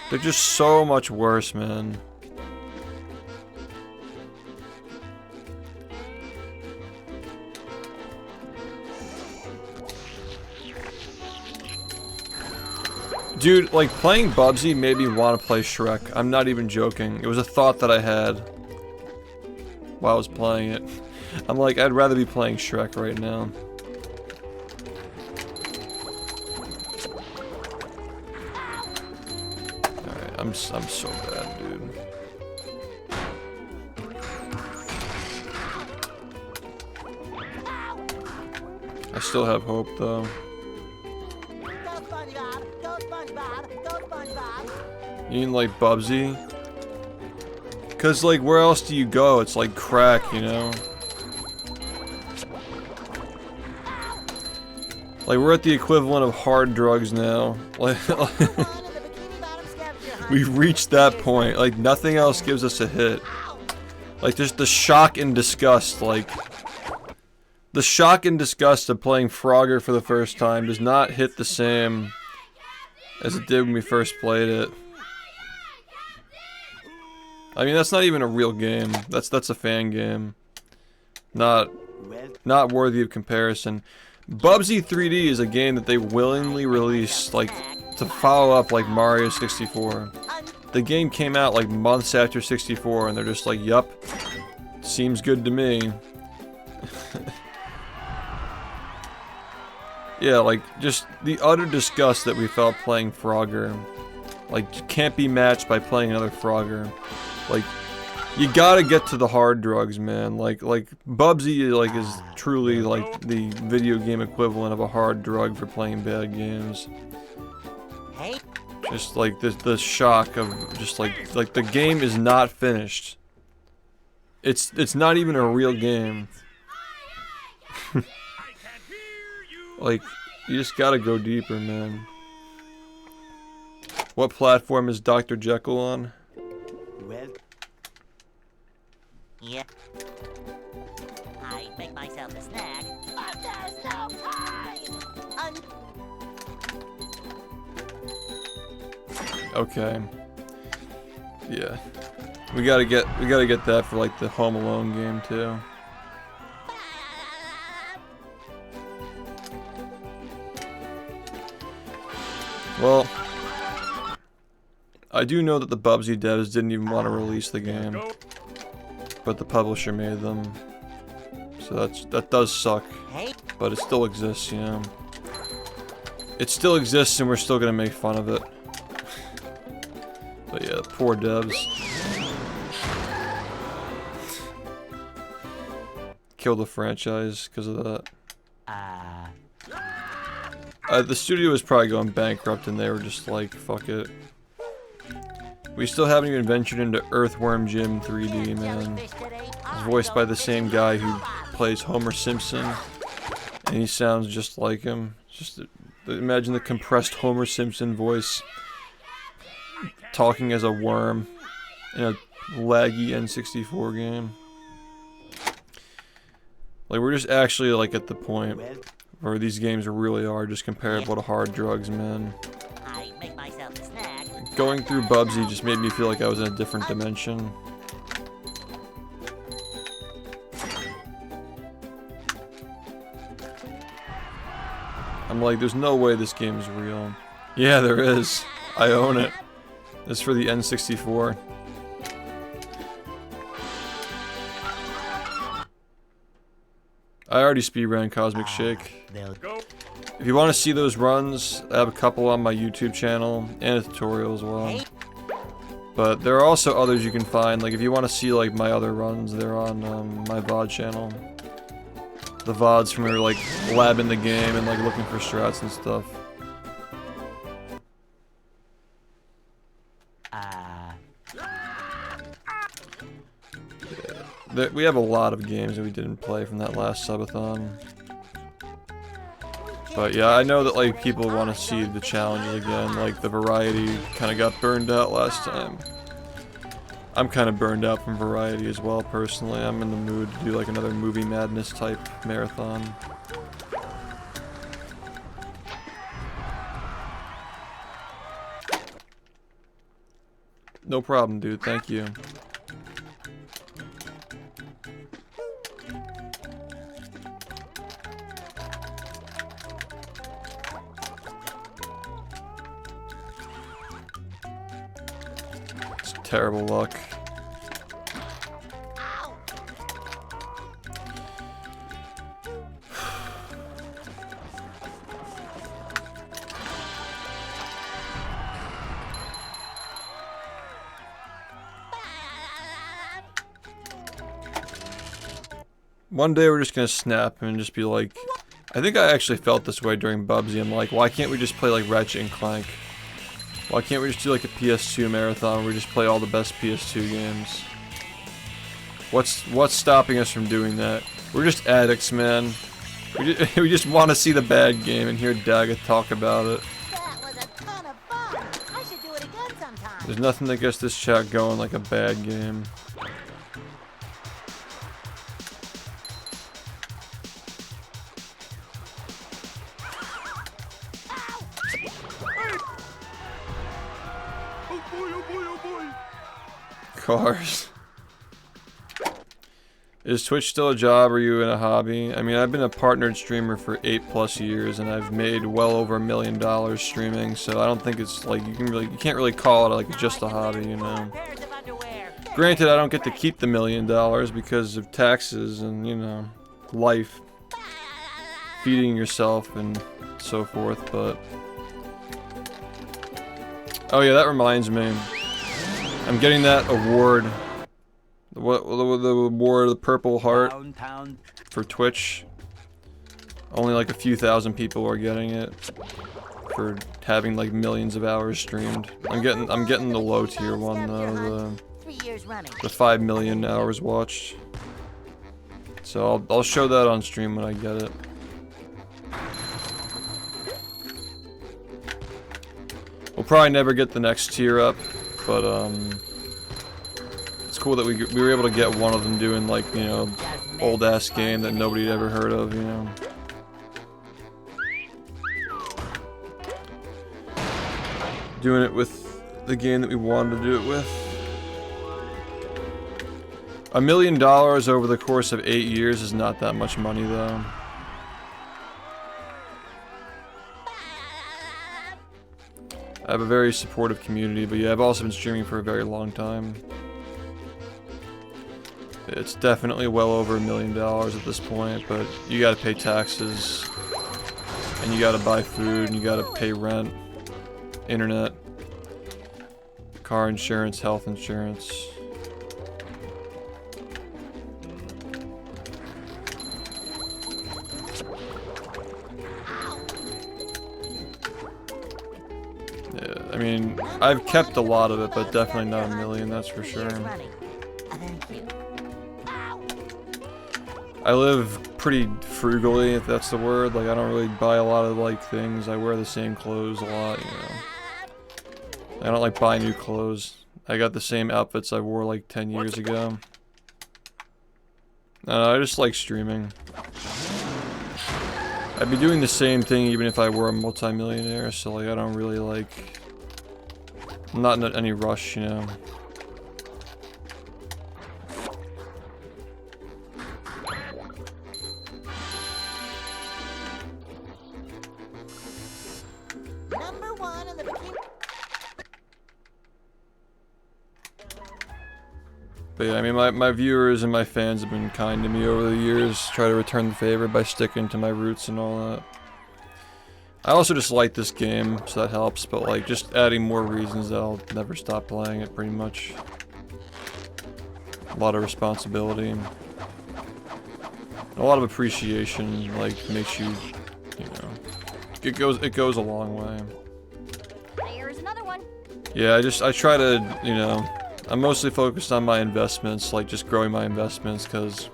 They're just so much worse, man. Dude, like playing Bubsy made me want to play Shrek. I'm not even joking. It was a thought that I had while I was playing it. I'm like, I'd rather be playing Shrek right now. Alright, I'm so bad, dude. I still have hope, though. Go SpongeBob! Go SpongeBob! Go SpongeBob! You mean like Bubsy? Cause like where else do you go? It's like crack, you know? Like we're at the equivalent of hard drugs now. Like we've reached that point. Like nothing else gives us a hit. Like just the shock and disgust, like the shock and disgust of playing Frogger for the first time does not hit the same as it did when we first played it. I mean, that's not even a real game. That's a fan game. Not worthy of comparison. Bubsy 3D is a game that they willingly released, like, to follow up like Mario 64. The game came out like months after 64, and they're just like, yup, seems good to me. Yeah, like, just the utter disgust that we felt playing Frogger. Like, can't be matched by playing another Frogger. Like, you gotta get to the hard drugs, man. Like Bubsy, like, is truly, like, the video game equivalent of a hard drug for playing bad games. Just, like, the shock of, just, like, the game is not finished. It's not even a real game. Like, you just gotta go deeper, man. What platform is Dr. Jekyll on? Yeah. I make myself a snack, but there's no time! Okay. Yeah. We gotta get that for like the Home Alone game too. Well, I do know that the Bubsy devs didn't even want to release the game, but the publisher made them. So that does suck, but it still exists, you know. It still exists, and we're still gonna make fun of it. But yeah, poor devs. Killed the franchise because of that. The studio was probably going bankrupt, and they were just like, fuck it. We still haven't even ventured into Earthworm Jim 3D, man. It's voiced by the same guy who plays Homer Simpson, and he sounds just like him. Just imagine the compressed Homer Simpson voice talking as a worm in a laggy N64 game. Like, we're just actually like at the point where these games really are just comparable to hard drugs, man. Going through Bubsy just made me feel like I was in a different dimension. I'm like, there's no way this game is real. Yeah, there is. I own it. It's for the N64. I already speedran Cosmic Shake. If you want to see those runs, I have a couple on my YouTube channel and a tutorial as well. But there are also others you can find. Like if you want to see like my other runs, they're on my VOD channel. The VODs from me are like labbing the game and like looking for strats and stuff. We have a lot of games that we didn't play from that last subathon. But yeah, I know that like people want to see the challenges again, like the variety kind of got burned out last time. I'm kind of burned out from variety as well personally. I'm in the mood to do like another Movie Madness type marathon. No problem, dude, thank you. Terrible luck. One day we're just gonna snap and just be like, I think I actually felt this way during Bubsy. I'm like, why can't we just play like Ratchet and Clank? Why can't we just do like a PS2 marathon where we just play all the best PS2 games? What's stopping us from doing that? We're just addicts, man. We just want to see the bad game and hear Daga talk about it. That was a ton of fun. I should do it again sometime. There's nothing that gets this chat going like a bad game. Cars. Is Twitch still a job or are you in a hobby? I mean, I've been a partnered streamer for 8+ years and I've made well over $1 million streaming, so I don't think it's like you can't really call it like just a hobby, you know. Granted, I don't get to keep the $1 million because of taxes and, you know, life, feeding yourself and so forth, but oh yeah, that reminds me. I'm getting that award. What the award, the Purple Heart for Twitch. Only like a few thousand people are getting it for having like millions of hours streamed. I'm getting the low tier one though, the 5 million hours watched. So I'll show that on stream when I get it. We'll probably never get the next tier up. But, it's cool that we were able to get one of them doing, like, you know, old-ass game that nobody'd ever heard of, you know. Doing it with the game that we wanted to do it with. $1 million over the course of 8 years is not that much money, though. I have a very supportive community, but yeah, I've also been streaming for a very long time. It's definitely well over $1 million at this point, but you gotta pay taxes, and you gotta buy food, and you gotta pay rent, internet, car insurance, health insurance. Yeah, I mean, I've kept a lot of it, but definitely not $1 million, that's for sure. I live pretty frugally, if that's the word. Like, I don't really buy a lot of, like, things. I wear the same clothes a lot, you know. I don't like buy new clothes. I got the same outfits I wore like 10 years ago. I just like streaming. I'd be doing the same thing even if I were a multi-millionaire, so like I don't really like... I'm not in any rush, you know. Number 1 in the bikini. But yeah, I mean, my viewers and my fans have been kind to me over the years. Try to return the favor by sticking to my roots and all that. I also just like this game, so that helps, but like, just adding more reasons that I'll never stop playing it, pretty much. A lot of responsibility. And a lot of appreciation, like, makes you, you know, it goes a long way. There's another one. Yeah, I try to, you know, I'm mostly focused on my investments, like just growing my investments, because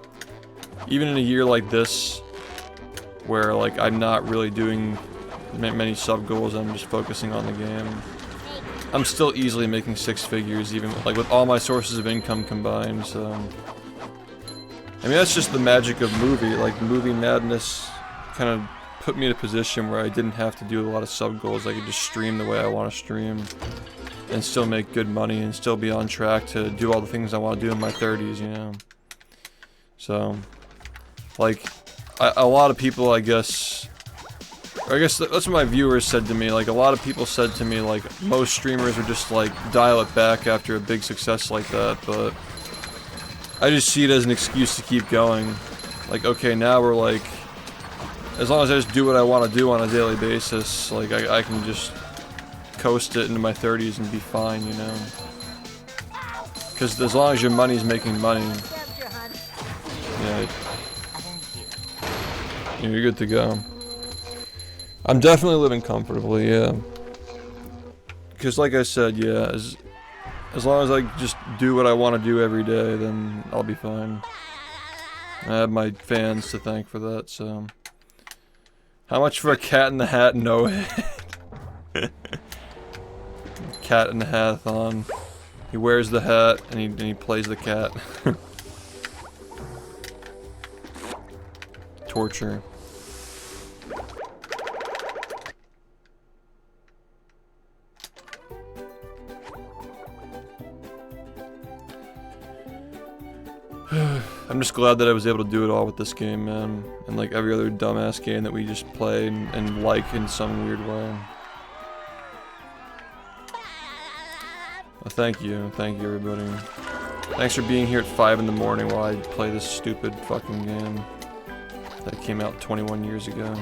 even in a year like this, where like I'm not really doing many sub goals, I'm just focusing on the game, I'm still easily making 6 figures, even like with all my sources of income combined, so... I mean, that's just the magic of movie, like movie madness kind of put me in a position where I didn't have to do a lot of sub goals. I could just stream the way I want to stream and still make good money and still be on track to do all the things I want to do in my 30s, you know. So, like, a lot of people, I guess that's what my viewers said to me. Like, a lot of people said to me, like, most streamers would just, like, dial it back after a big success like that, but I just see it as an excuse to keep going. Like, okay, now we're, like, as long as I just do what I want to do on a daily basis, like, I can just coast it into my 30s and be fine, you know. Because as long as your money's making money, yeah, you're good to go. I'm definitely living comfortably, yeah. Because like I said, yeah, as long as I just do what I want to do every day, then I'll be fine. I have my fans to thank for that, so... How much for a cat in the hat? No head. Cat in the hat-a-thon. He wears the hat and he plays the cat. Torture. I'm just glad that I was able to do it all with this game, man. And like every other dumbass game that we just play and like in some weird way. Well, thank you everybody. Thanks for being here at 5 in the morning while I play this stupid fucking game that came out 21 years ago.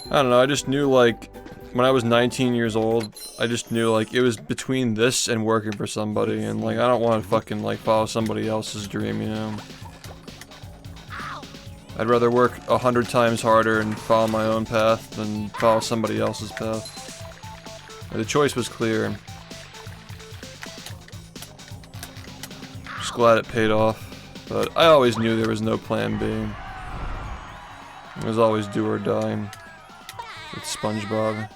I don't know, I just knew, like, when I was 19 years old, I just knew, like, it was between this and working for somebody, and, like, I don't want to fucking, like, follow somebody else's dream, you know? I'd rather work 100 times harder and follow my own path than follow somebody else's path. The choice was clear. Just glad it paid off, but I always knew there was no plan B. It was always do or die. With SpongeBob.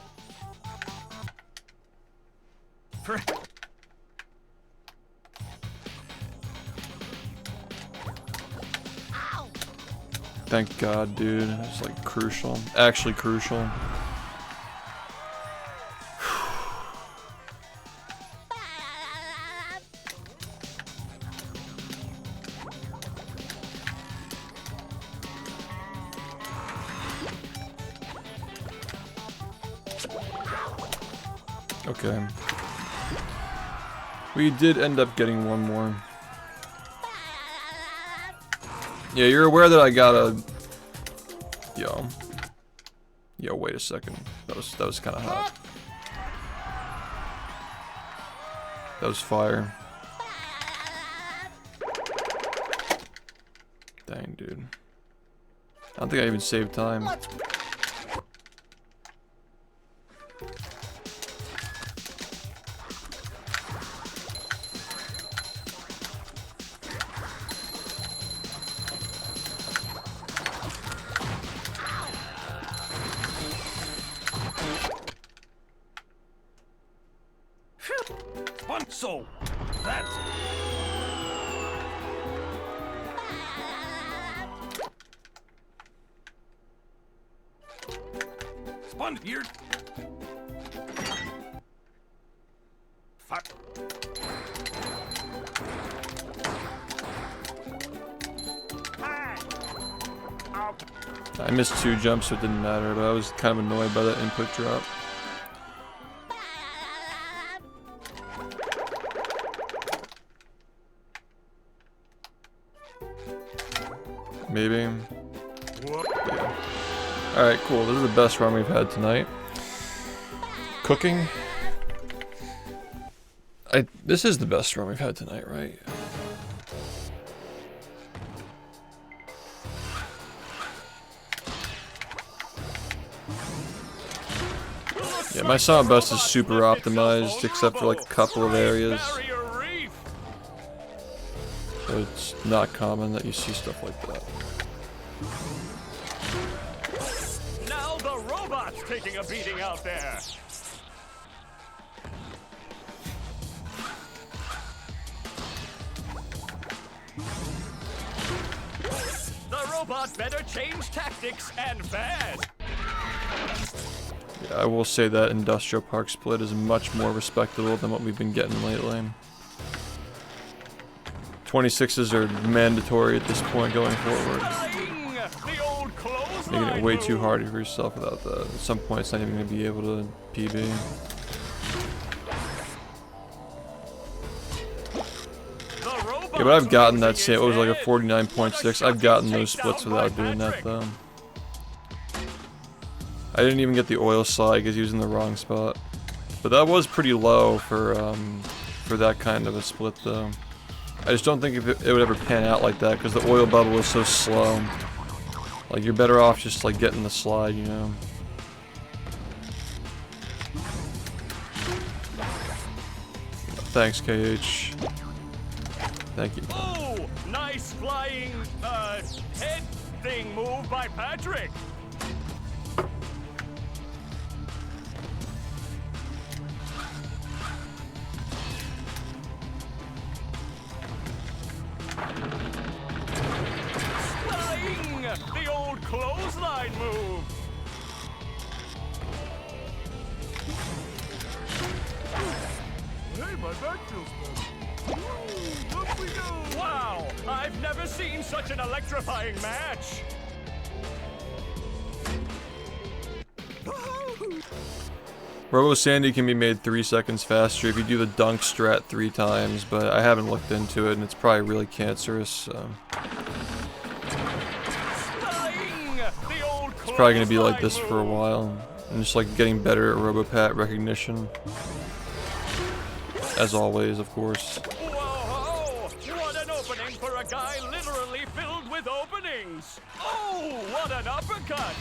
Thank God, dude. It's like crucial. Actually crucial. Okay. We did end up getting one more. Yeah, you're aware that I got a... Yo, wait a second. That was kind of hot. That was fire. Dang, dude. I don't think I even saved time. So, that's Spun here. Fuck. I missed 2 jumps, so it didn't matter, but I was kind of annoyed by that input drop. Maybe. Yeah. Alright, cool. This is the best run we've had tonight. Cooking. This is the best run we've had tonight, right? Yeah, my sound bus is super optimized, except for like a couple of areas. So it's not common that you see stuff like that. Now the robot's taking a beating out there. The robot better change tactics and fast. Yeah, I will say that Industrial Park split is much more respectable than what we've been getting lately. 26s are mandatory at this point going forward. Making it way too hard for yourself without that. At some point it's not even going to be able to PB. Yeah, but I've gotten that same, it was like a 49.6. I've gotten those splits without doing that though. I didn't even get the oil slide because he was in the wrong spot. But that was pretty low for that kind of a split though. I just don't think it would ever pan out like that because the oil bubble is so slow. Like, you're better off just like getting the slide, you know. Thanks, KH. Thank you. Oh, nice flying head thing move by Patrick. The old clothesline move. Hey, my back feels better. Up we go. Wow, I've never seen such an electrifying match. Robo Sandy can be made 3 seconds faster if you do the dunk strat 3 times, but I haven't looked into it and it's probably really cancerous, so. It's probably going to be like this for a while. And just like getting better at RoboPat recognition. As always, of course. Whoa, what an opening for a guy literally filled with openings. Oh, what an uppercut.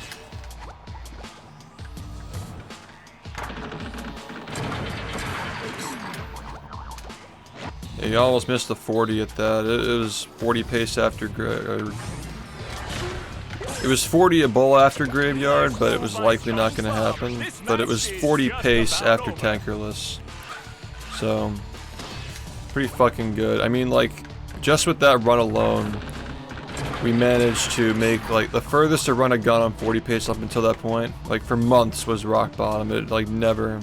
Yeah, you almost missed the 40 at that. It was 40 pace after it was 40 a bull after graveyard, but it was likely not going to happen. But it was 40 pace after tankerless. So, pretty fucking good. I mean, like, just with that run alone, we managed to make, like, the furthest to run a gun on 40 pace up until that point, like, for months was rock bottom. It, like, never...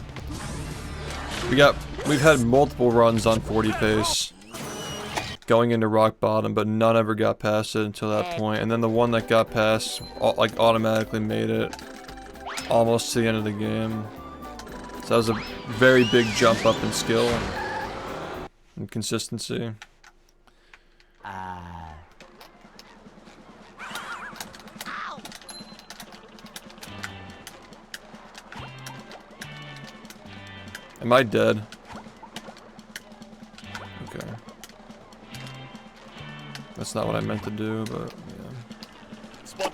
We've had multiple runs on 40 pace going into rock bottom, but none ever got past it until that point. And then the one that got past, like, automatically made it almost to the end of the game. So that was a very big jump up in skill and consistency. Am I dead? Okay. That's not what I meant to do, but yeah. Spot.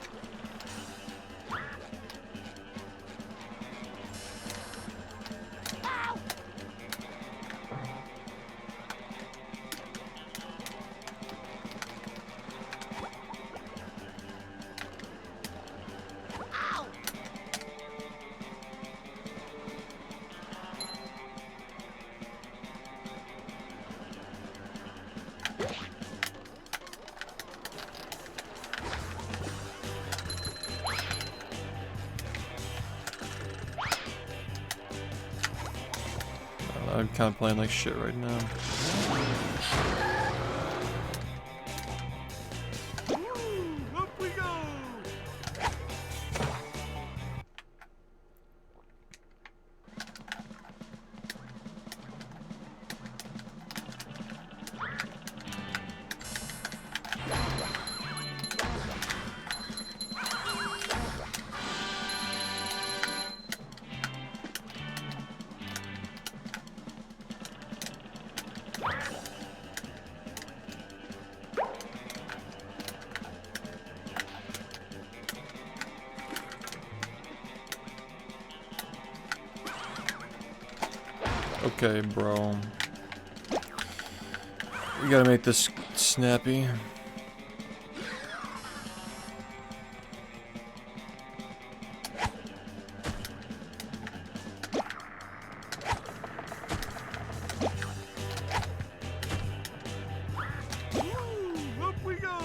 I'm kind of playing like shit right now. Up we go. Okay, bro. We gotta make this snappy. Up we go.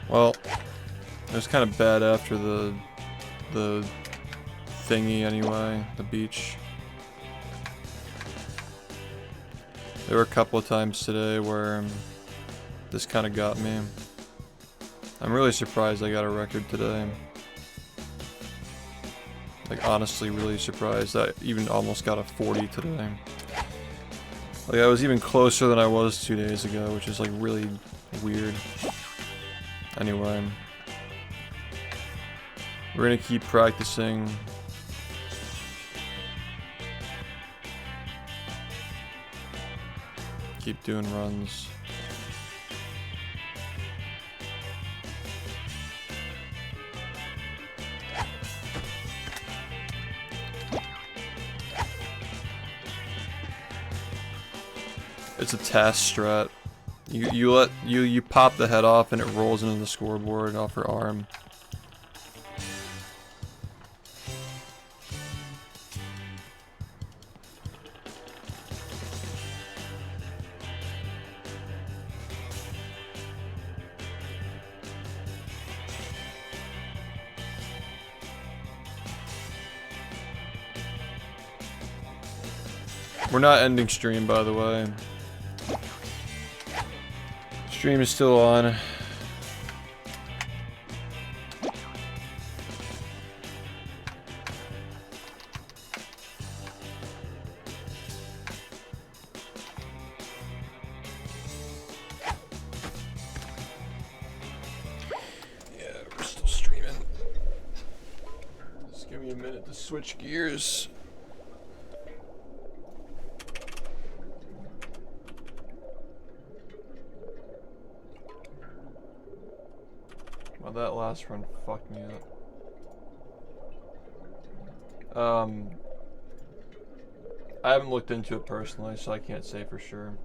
Well, it was kind of bad after the thingy anyway, the beach. There were a couple of times today where this kind of got me. I'm really surprised I got a record today. Like, honestly really surprised. I even almost got a 40 today. Like, I was even closer than I was 2 days ago, which is like really weird. Anyway, we're gonna keep practicing. Keep doing runs. It's a task strat. You pop the head off and it rolls into the scoreboard off her arm. We're not ending stream, by the way. Stream is still on. Yeah, we're still streaming. Just give me a minute to switch gears. Well, that last run fucked me up. I haven't looked into it personally, so I can't say for sure.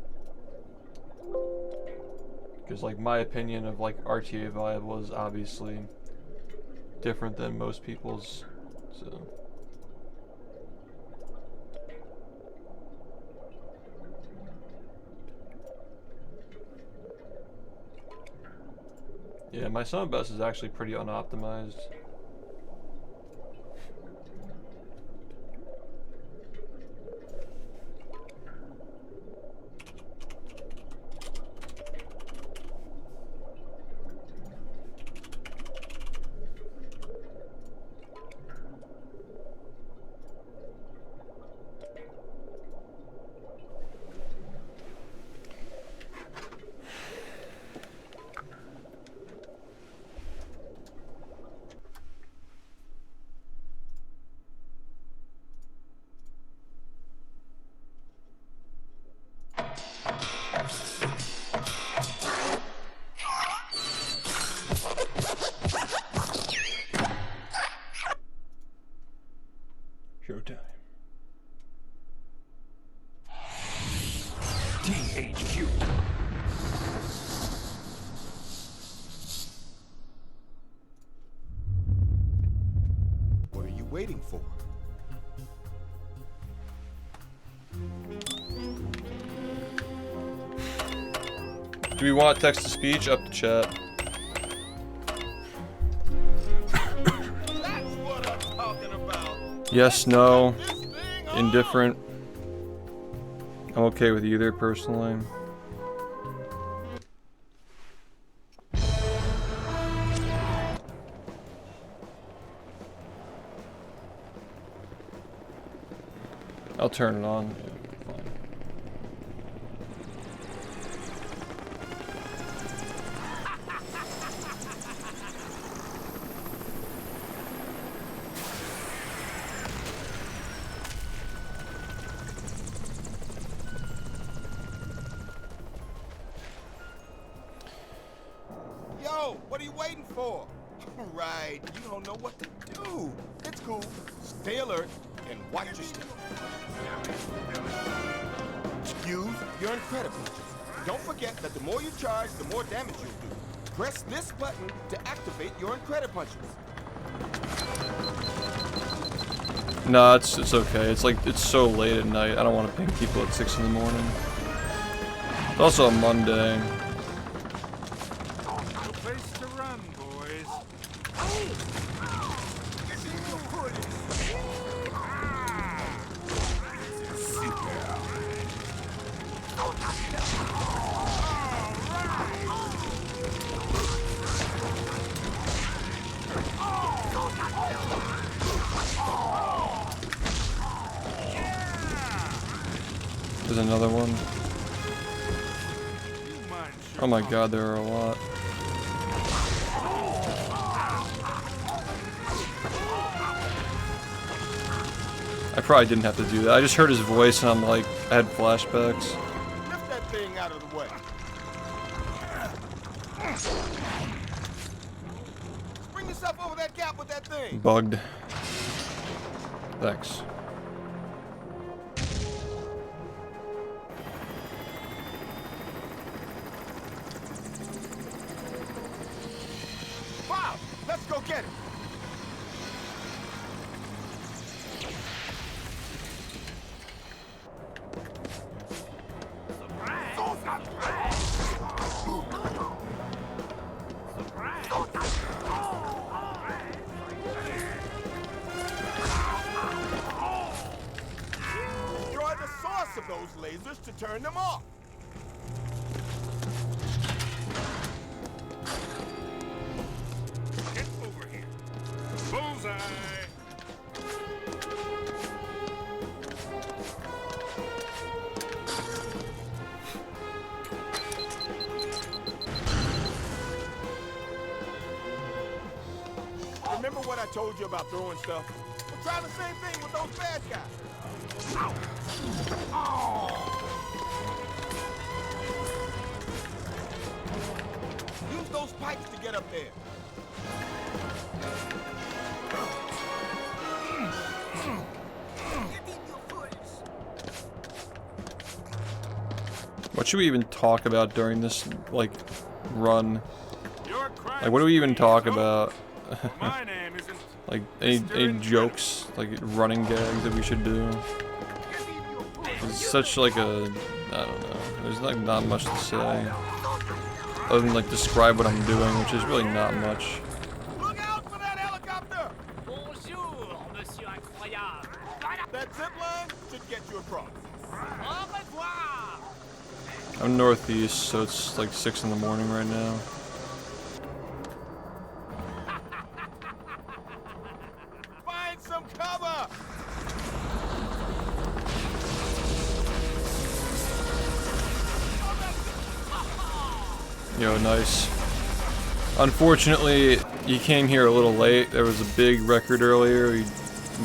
Because, like, my opinion of, like, RTA Viable is obviously different than most people's, so... Yeah, my summit best is actually pretty unoptimized. waiting for? Do we want text to speech? Up to chat. That's what I'm talking about. Yes, no, This thing on. indifferent. I'm okay with either personally. I'll turn it on. Yeah, fine. Yo, what are you waiting for? Right, you don't know what to do. It's cool. Stay alert and watch your step. Use your incredible. Don't forget that the more you charge, the more damage you'll do. Press this button to activate your incredible punches. Nah, it's okay. It's like it's so late at night. I don't want to ping people at 6 in the morning. It's also a Monday. No place to run, boys. There's another one. Oh my god, there are a lot. I probably didn't have to do that. I just heard his voice and I'm like, I had flashbacks. Lift that thing out of the way. Spring yourself over that gap with that thing. Bugged. Thanks. Wow, let's go get it. Destroy the source of those lasers to turn them off. Get over here. Bullseye. Remember what I told you about throwing stuff? We'll try the same thing with those bad guys. Ow. Oh. Use those pipes to get up there. What should we even talk about during this, like, run? Your crime Like, what do we even spree talk is over. about? My name isn't. Like, any jokes, like, running gags that we should do? It's such, like, a... I don't know. There's, like, not much to say. Other than, like, describe what I'm doing, which is really not much. Look out for that helicopter! Bonjour, monsieur incroyable. That zip line should get you across. Au revoir. I'm northeast, so it's, like, 6 in the morning right now. Find some cover! Yo, nice. Unfortunately, you came here a little late. There was a big record earlier. You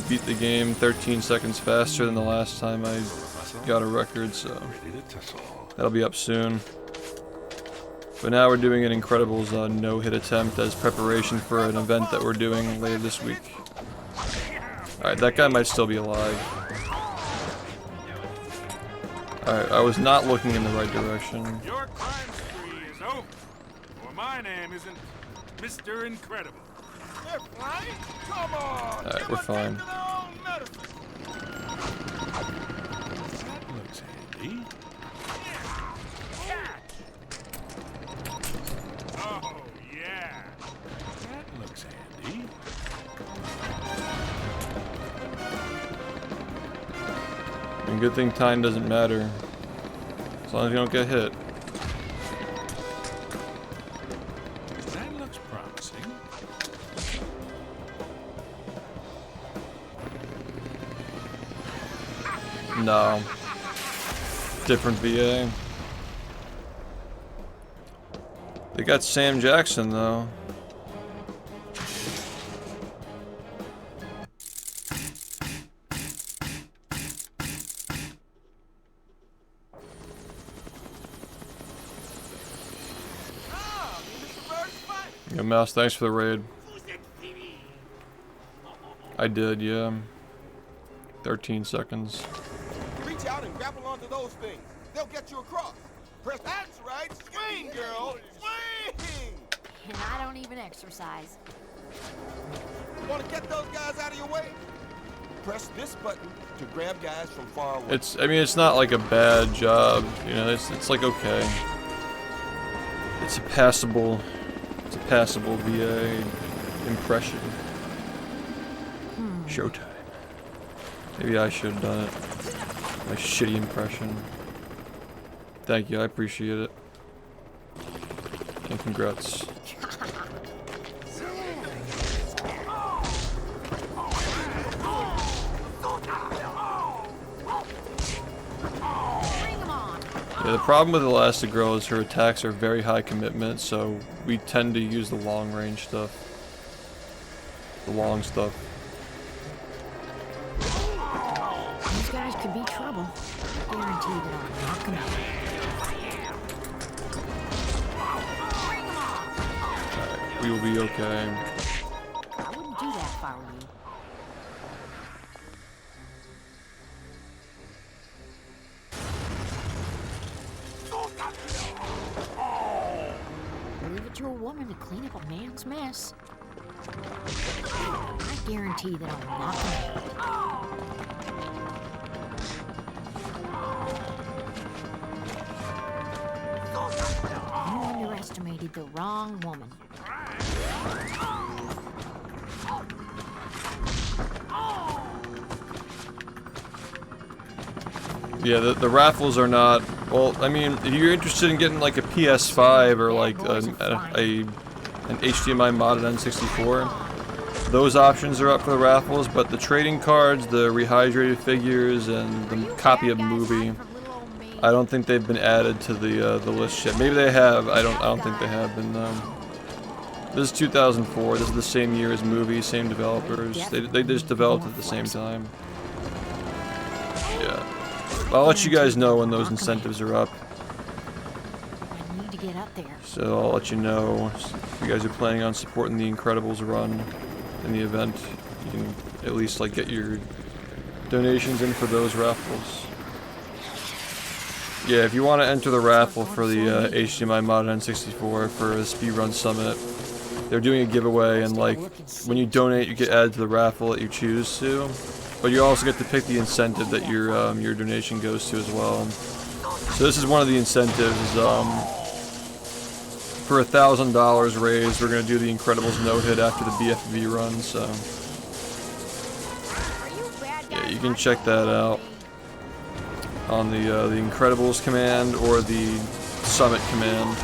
beat the game 13 seconds faster than the last time I got a record, so that'll be up soon. But now we're doing an Incredibles no-hit attempt as preparation for an event that we're doing later this week. Alright, that guy might still be alive. Alright, I was not looking in the right direction. Your crime spree is over. For my name isn't Mr. Incredible. They're flying? Come on! Alright, we're fine. That looks handy. Oh, yeah. That looks handy. And good thing time doesn't matter. As long as you don't get hit. That looks promising. No. Different VA. They got Sam Jackson though. Yeah, Mouse, thanks for the raid. I did, yeah. 13 seconds. Reach out and grapple onto those things. They'll get you across. Press that's right. Swing, girl. Swing! And I don't even exercise. Want to get those guys out of your way? Press this button to grab guys from far away. I mean, it's not like a bad job, you know, it's like okay. It's a passable VA impression. Showtime. Maybe I should have done it. My shitty impression. Thank you, I appreciate it. And congrats. Yeah, the problem with Elastigirl is her attacks are very high commitment, so we tend to use the long range stuff. The long stuff. These guys could be trouble. Guarantee that I'll knock them out. Alright, we will be okay. I wouldn't do that if I were you. Leave it to a woman to clean up a man's mess. I guarantee that I'll knock him out. You underestimated the wrong woman. Yeah, the raffles are not. Well, I mean, if you're interested in getting like a PS5 or like an HDMI modded N64, those options are up for the raffles. But the trading cards, the rehydrated figures, and the copy of movie, I don't think they've been added to the list yet. Maybe they have. I don't think they have been. This is 2004. This is the same year as movie, same developers. They just developed at the same time. Yeah. I'll let you guys know when those incentives are up. I need to get up there. So I'll let you know if you guys are planning on supporting the Incredibles run in the event. You can at least like get your donations in for those raffles. Yeah, if you want to enter the raffle for the HDMI Mod N64 for the Speedrun Summit, they're doing a giveaway, and like when you donate, you get added to the raffle that you choose to. But you also get to pick the incentive that your donation goes to as well. So this is one of the incentives. For $1,000 raised, we're gonna do the Incredibles no-hit after the bfbb run. So yeah, you can check that out on the Incredibles command or the Summit command.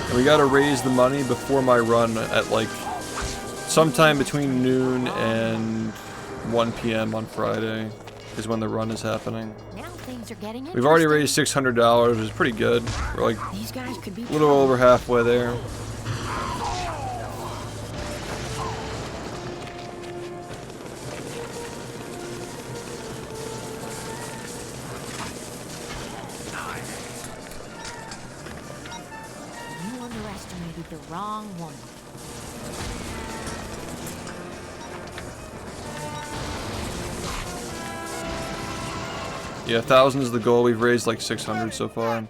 And we gotta raise the money before my run at like sometime between noon and 1 p.m. on Friday is when the run is happening. Now things are getting We've already raised $600, which is pretty good. We're like These guys could be a little over halfway there. You underestimated the wrong woman. Yeah, 1,000 is the goal. We've raised like 600 so far.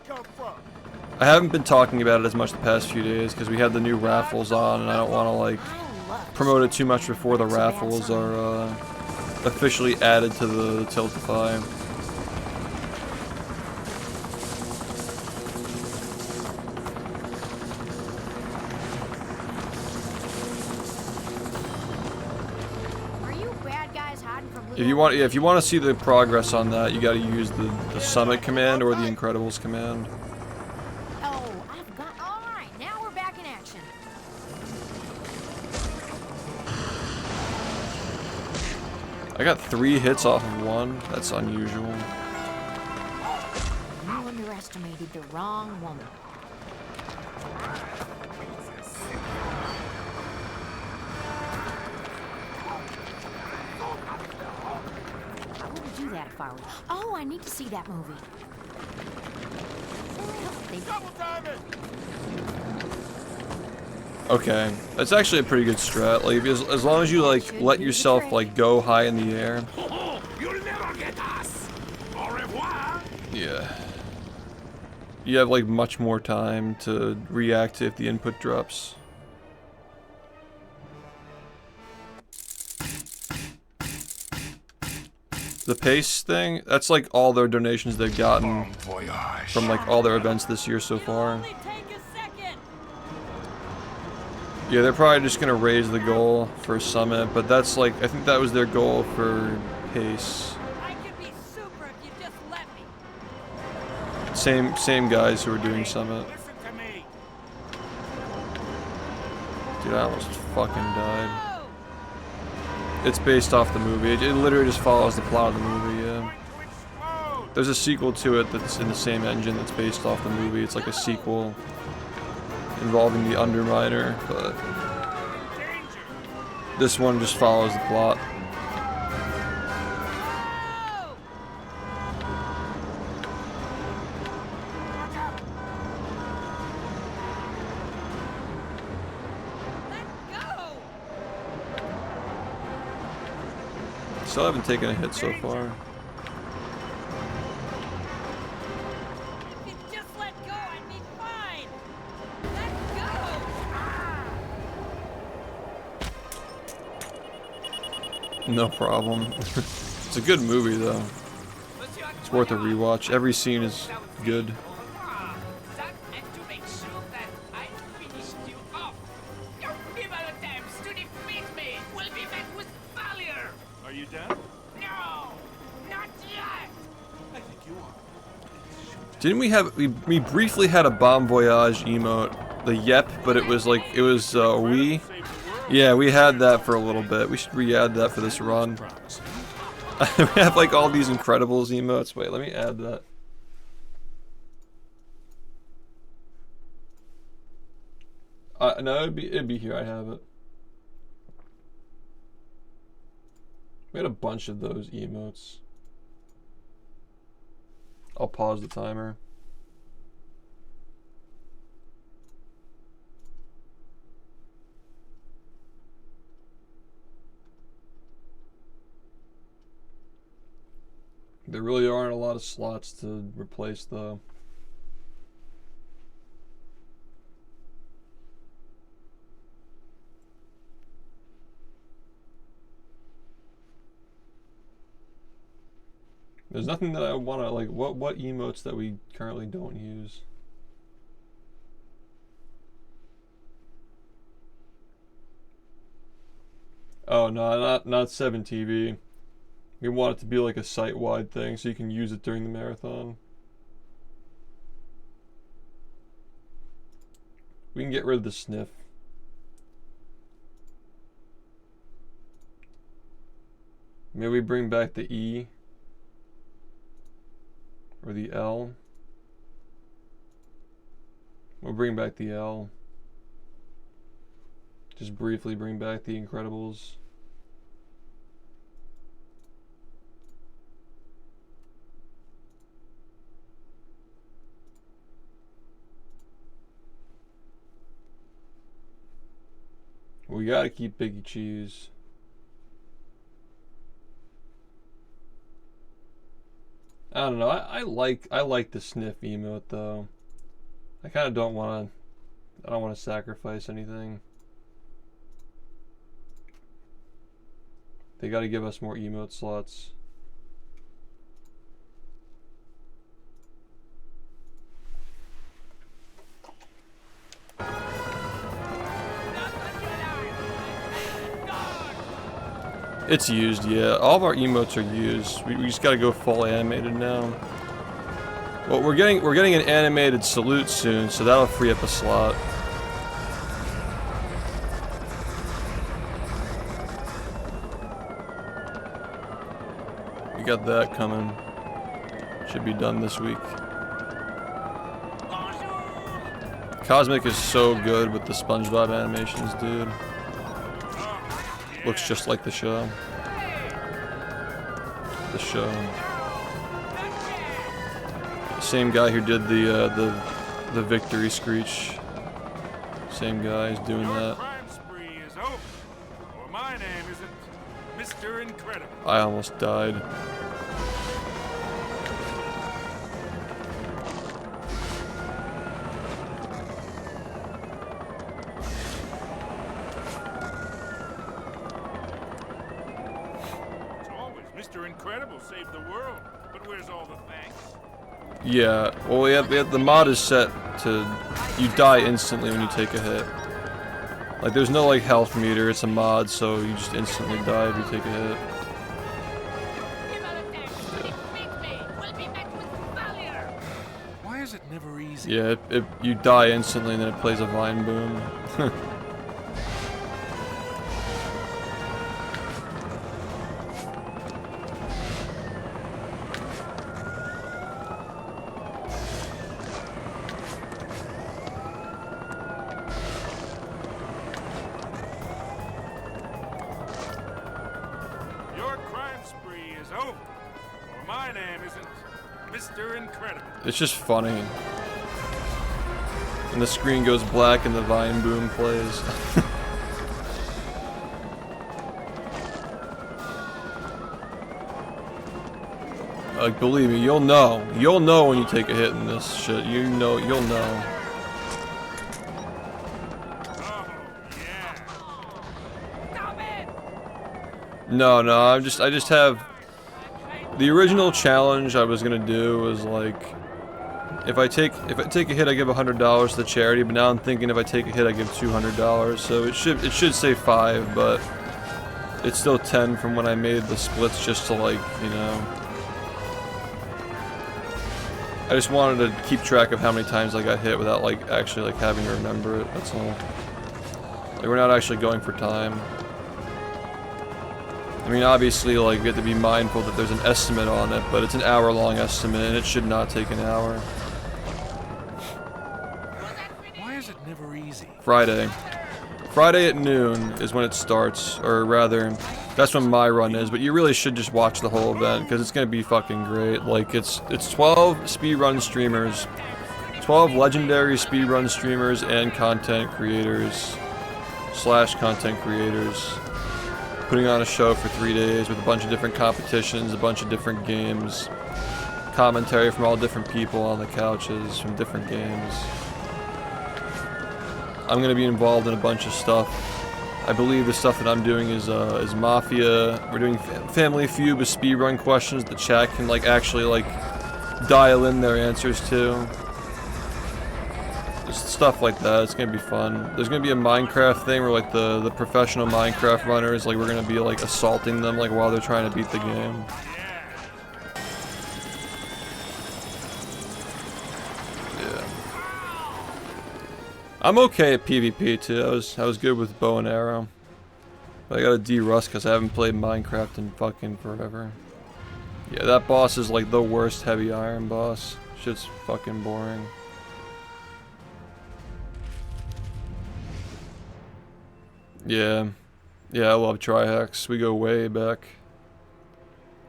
I haven't been talking about it as much the past few days because we had the new raffles on, and I don't want to like. I love promote it too much before the raffles are officially added to the Tiltify. If you want to see the progress on that, you got to use the Summit command or the Incredibles command. Oh, I've got. All right, now we're back in action. I got 3 hits off of 1. That's unusual. You underestimated the wrong woman. I wouldn't do that if I were. Oh, I need to see that movie. Double time it! Okay, that's actually a pretty good strat. Like, as long as you like let yourself like go high in the air. You'll never get us. Au revoir. Yeah. You have like much more time to react if the input drops. The pace thing, that's like all their donations they've gotten from like all their events this year so far. Yeah, they're probably just gonna raise the goal for Summit, but that's like, I think that was their goal for pace. I could be super if you just let me. Same guys who are doing Summit. Listen to me. Dude, I almost fucking died. It's based off the movie. It literally just follows the plot of the movie, yeah. There's a sequel to it that's in the same engine that's based off the movie. It's like a sequel involving the Underminer, but this one just follows the plot. Still haven't taken a hit so far. Just let go and be fine. Let go. No problem. It's a good movie though. It's worth a rewatch. Every scene is good. Are you dead? No, not yet. I think you are. Didn't we have, we briefly had a Bon Voyage emote, the Yep, but it was like, it was we. Yeah, we had that for a little bit. We should re-add that for this run. We have like all these Incredibles emotes. Wait, let me add that. No, it'd be here. I have it. We had a bunch of those emotes. I'll pause the timer. There really aren't a lot of slots to replace though. There's nothing that I want to, like, what emotes that we currently don't use? Oh, no, not 7TV. We want it to be like a site-wide thing so you can use it during the marathon. We can get rid of the sniff. Maybe we bring back the E. Or the L. We'll bring back the L. Just briefly bring back the Incredibles. We gotta keep Biggie Cheese. I don't know. I like the sniff emote though. I kind of don't want to. I don't want to sacrifice anything. They gotta give us more emote slots. It's used, yeah. All of our emotes are used. We just gotta go full animated now. Well, we're getting an animated salute soon, so that'll free up a slot. We got that coming. Should be done this week. Cosmic is so good with the SpongeBob animations, dude. Looks just like the show. The show. Same guy who did the victory screech. Same guy is doing that. Crime spree is over. Or my name isn't Mr. Incredible. I almost died. It's always Mr. Incredible saved the world. But where's all the thanks? Yeah, well, the mod is set to you die instantly when you take a hit. Like, there's no like health meter. It's a mod, so you just instantly die if you take a hit. Why is it never easy? Yeah, you die instantly and then it plays a vine boom. Your crime spree is over. Or my name isn't Mr. Incredible. It's just funny. And the screen goes black and the vine boom plays. Like, believe me, you'll know. You'll know when you take a hit in this shit. You know, you'll know. Oh, yeah. No, I just have the original challenge I was gonna do was like if I take a hit I give $100 to the charity, but now I'm thinking if I take a hit I give $200, so it should say 5, but it's still 10 from when I made the splits just to like, you know, I just wanted to keep track of how many times I got hit without like actually like having to remember it, that's all. Like, we're not actually going for time. I mean, obviously, like, we have to be mindful that there's an estimate on it, but it's an hour-long estimate, and it should not take an hour. Why is it never easy? Friday. Friday at noon is when it starts, or rather, that's when my run is, but you really should just watch the whole event, because it's gonna be fucking great. Like, it's 12 speedrun streamers, 12 legendary speedrun streamers and content creators, / content creators, putting on a show for 3 days with a bunch of different competitions, a bunch of different games, commentary from all different people on the couches from different games. I'm gonna be involved in a bunch of stuff. I believe the stuff that I'm doing is Mafia. We're doing Family Feud with speedrun questions the chat can like actually like dial in their answers to. Just stuff like that. It's gonna be fun. There's gonna be a Minecraft thing where like the professional Minecraft runners, like we're gonna be like assaulting them like while they're trying to beat the game. Yeah. I'm okay at PvP too. I was good with bow and arrow. But I gotta de-rust because I haven't played Minecraft in fucking forever. Yeah, that boss is like the worst heavy iron boss. Shit's fucking boring. Yeah, I love Trihex. We go way back.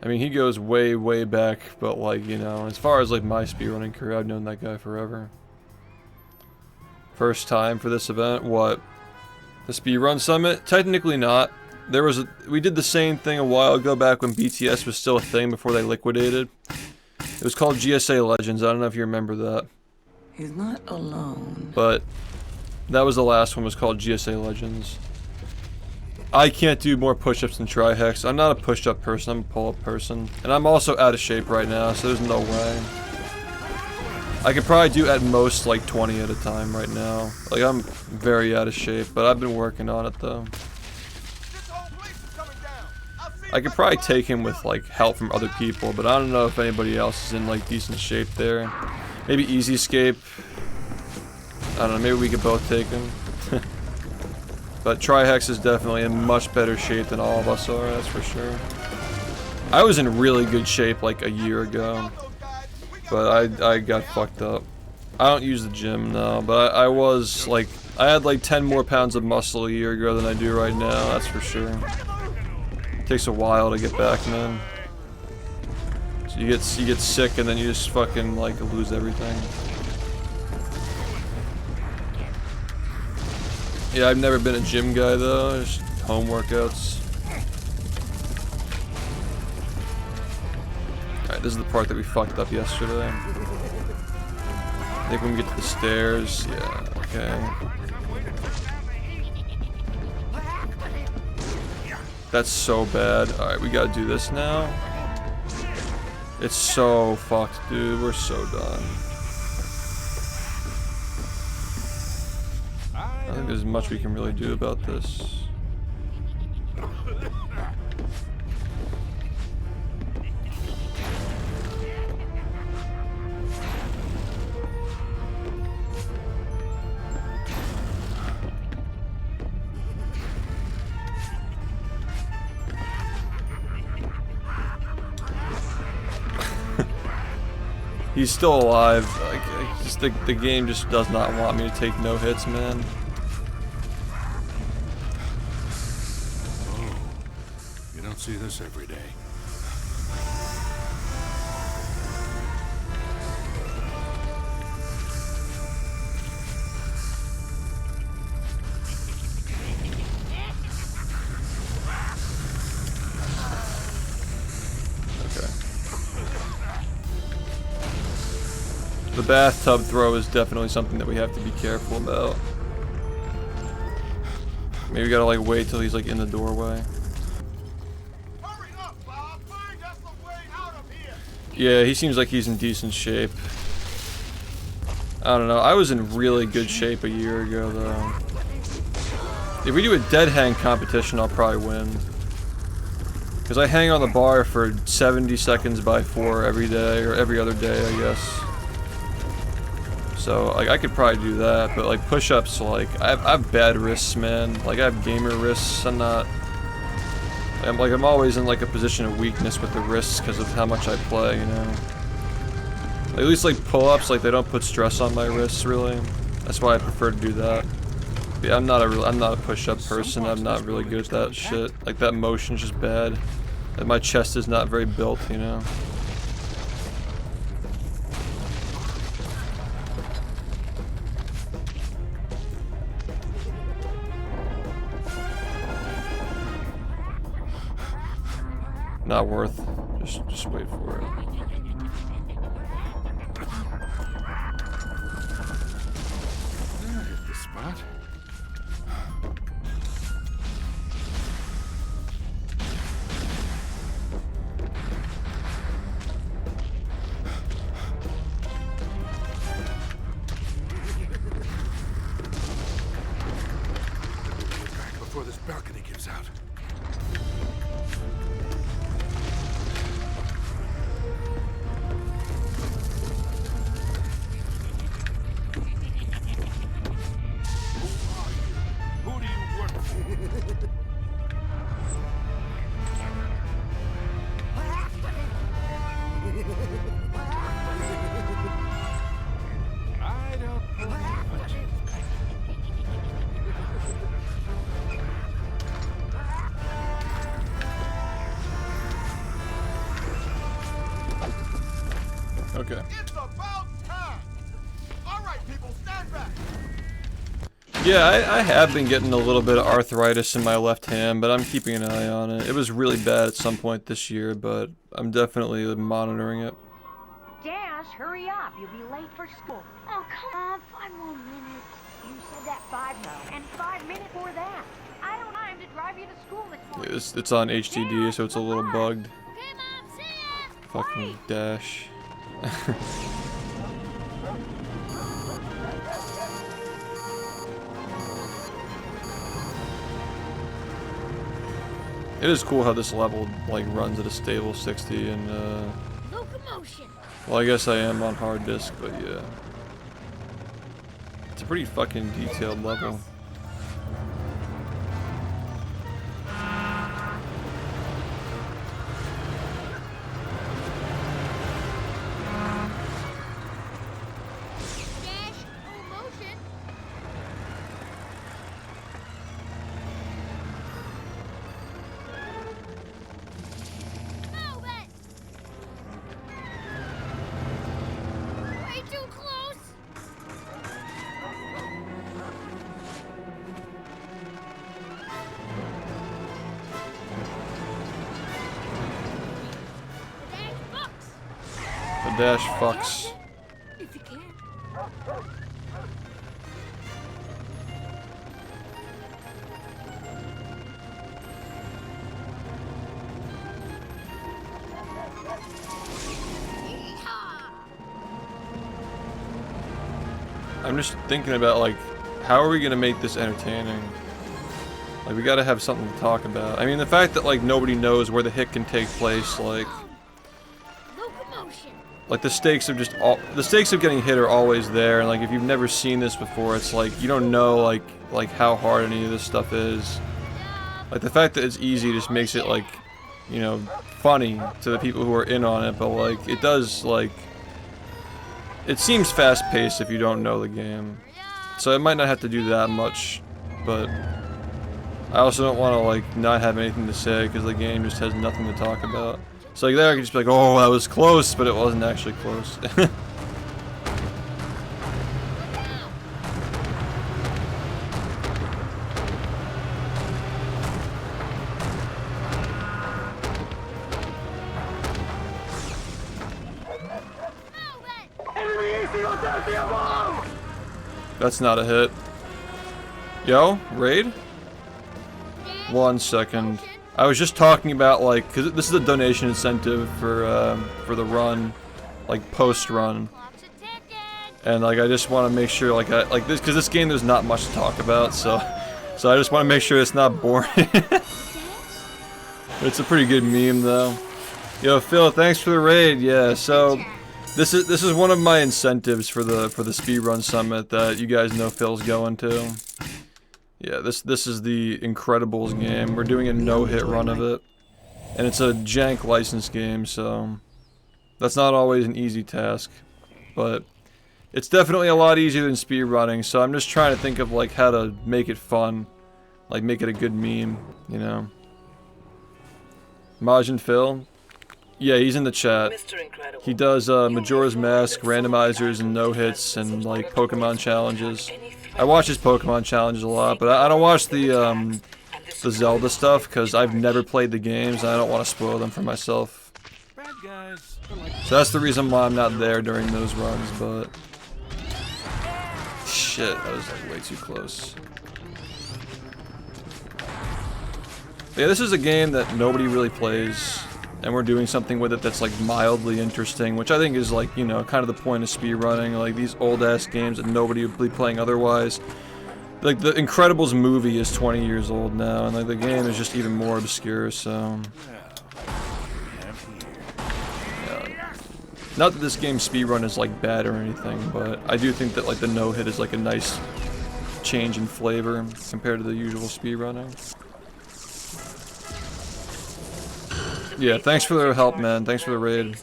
I mean, he goes way, way back, but like, you know, as far as like my speedrunning career, I've known that guy forever. First time for this event, what? The speedrun summit? Technically not. We did the same thing a while ago back when BTS was still a thing before they liquidated. It was called GSA Legends. I don't know if you remember that. He's not alone. But that was the last one, was called GSA Legends. I can't do more push-ups than TriHex. I'm not a push-up person, I'm a pull-up person. And I'm also out of shape right now, so there's no way. I could probably do at most like 20 at a time right now. Like, I'm very out of shape, but I've been working on it though. I could probably take him with like help from other people, but I don't know if anybody else is in like decent shape there. Maybe Easy Escape. I don't know, maybe we could both take him. But TriHex is definitely in much better shape than all of us are, that's for sure. I was in really good shape like a year ago, but I got fucked up. I don't use the gym now, but I was like, I had like 10 more pounds of muscle a year ago than I do right now, that's for sure. It takes a while to get back, man. So you get sick and then you just fucking like lose everything. Yeah, I've never been a gym guy though, just home workouts. Alright, this is the part that we fucked up yesterday. I think when we get to the stairs, yeah, okay. That's so bad. Alright, we gotta do this now. It's so fucked, dude. We're so done. I think there's much we can really do about this. He's still alive. Like, just the game just does not want me to take no hits, man. Oh, you don't see this every day. The bathtub throw is definitely something that we have to be careful about. Maybe we gotta like wait till he's like in the doorway. Hurry up, Bob! Find us a way out of here! Yeah, he seems like he's in decent shape. I don't know, I was in really good shape a year ago though. If we do a dead hang competition, I'll probably win. Because I hang on the bar for 70 seconds by 4 every day, or every other day, I guess. So, like, I could probably do that, but, like, push-ups, like, I have bad wrists, man. Like, I have gamer wrists. I'm always in, like, a position of weakness with the wrists because of how much I play, you know? Like, at least, like, pull-ups, like, they don't put stress on my wrists, really. That's why I prefer to do that. But yeah, I'm not a push-up person. I'm not really good at that shit. Like, that motion's just bad. And my chest is not very built, you know? Not worth. Just wait for it. There's the spot. Back before this balcony gives out. Okay. It's about time! Alright, people, stand back! Yeah, I have been getting a little bit of arthritis in my left hand, but I'm keeping an eye on it. It was really bad at some point this year, but I'm definitely monitoring it. Dash, hurry up. You'll be late for school. Oh, come on. 5 more minutes. You said that 5 now, and 5 minutes for that. I don't have time to drive you to school this morning. It's on HDD, so it's a little bugged. Okay, Mom, see ya! Fucking dash. It is cool how this level like runs at a stable 60 and Locomotion. well, I guess I am on hard disk, but yeah. It's a pretty fucking detailed level. Dash, oh, motion. Move it. Way too close. The dash The dash fucks. fucks. If you can. I'm just thinking about like, how are we gonna make this entertaining? Like, we gotta have something to talk about. I mean, the fact that like nobody knows where the hit can take place, like the stakes of the stakes of getting hit are always there, and like if you've never seen this before, it's like you don't know like how hard any of this stuff is. Like the fact that it's easy just makes it like, you know, funny to the people who are in on it, but like it does like it seems fast-paced if you don't know the game. So it might not have to do that much, but I also don't want to like not have anything to say because the game just has nothing to talk about. So like there I could just be like, oh, that was close, but it wasn't actually close. That's not a hit. Yo, raid? 1 second. I was just talking about like, cause this is a donation incentive for the run, like post run, and like I just want to make sure like this, cause this game there's not much to talk about, so I just want to make sure it's not boring. It's a pretty good meme though. Yo, Phil, thanks for the raid. Yeah, so this is one of my incentives for the speedrun summit that you guys know Phil's going to. Yeah, this is the Incredibles game. We're doing a no-hit run of it. And it's a jank licensed game, so that's not always an easy task. But it's definitely a lot easier than speedrunning, so I'm just trying to think of like how to make it fun. Like make it a good meme, you know. Majin Phil? Yeah, he's in the chat. He does Majora's Mask, randomizers, and no-hits, and like Pokemon challenges. I watch his Pokemon challenges a lot, but I don't watch the Zelda stuff because I've never played the games and I don't want to spoil them for myself. So that's the reason why I'm not there during those runs, but shit, that was like way too close. But yeah, this is a game that nobody really plays, and we're doing something with it that's like mildly interesting, which I think is like, you know, kind of the point of speedrunning, like these old ass games that nobody would be playing otherwise. Like the Incredibles movie is 20 years old now, and like the game is just even more obscure, so yeah. Not that this game's speedrun is like bad or anything, but I do think that like the no-hit is like a nice change in flavor compared to the usual speedrunning. Yeah, thanks for the help, man. Thanks for the raid.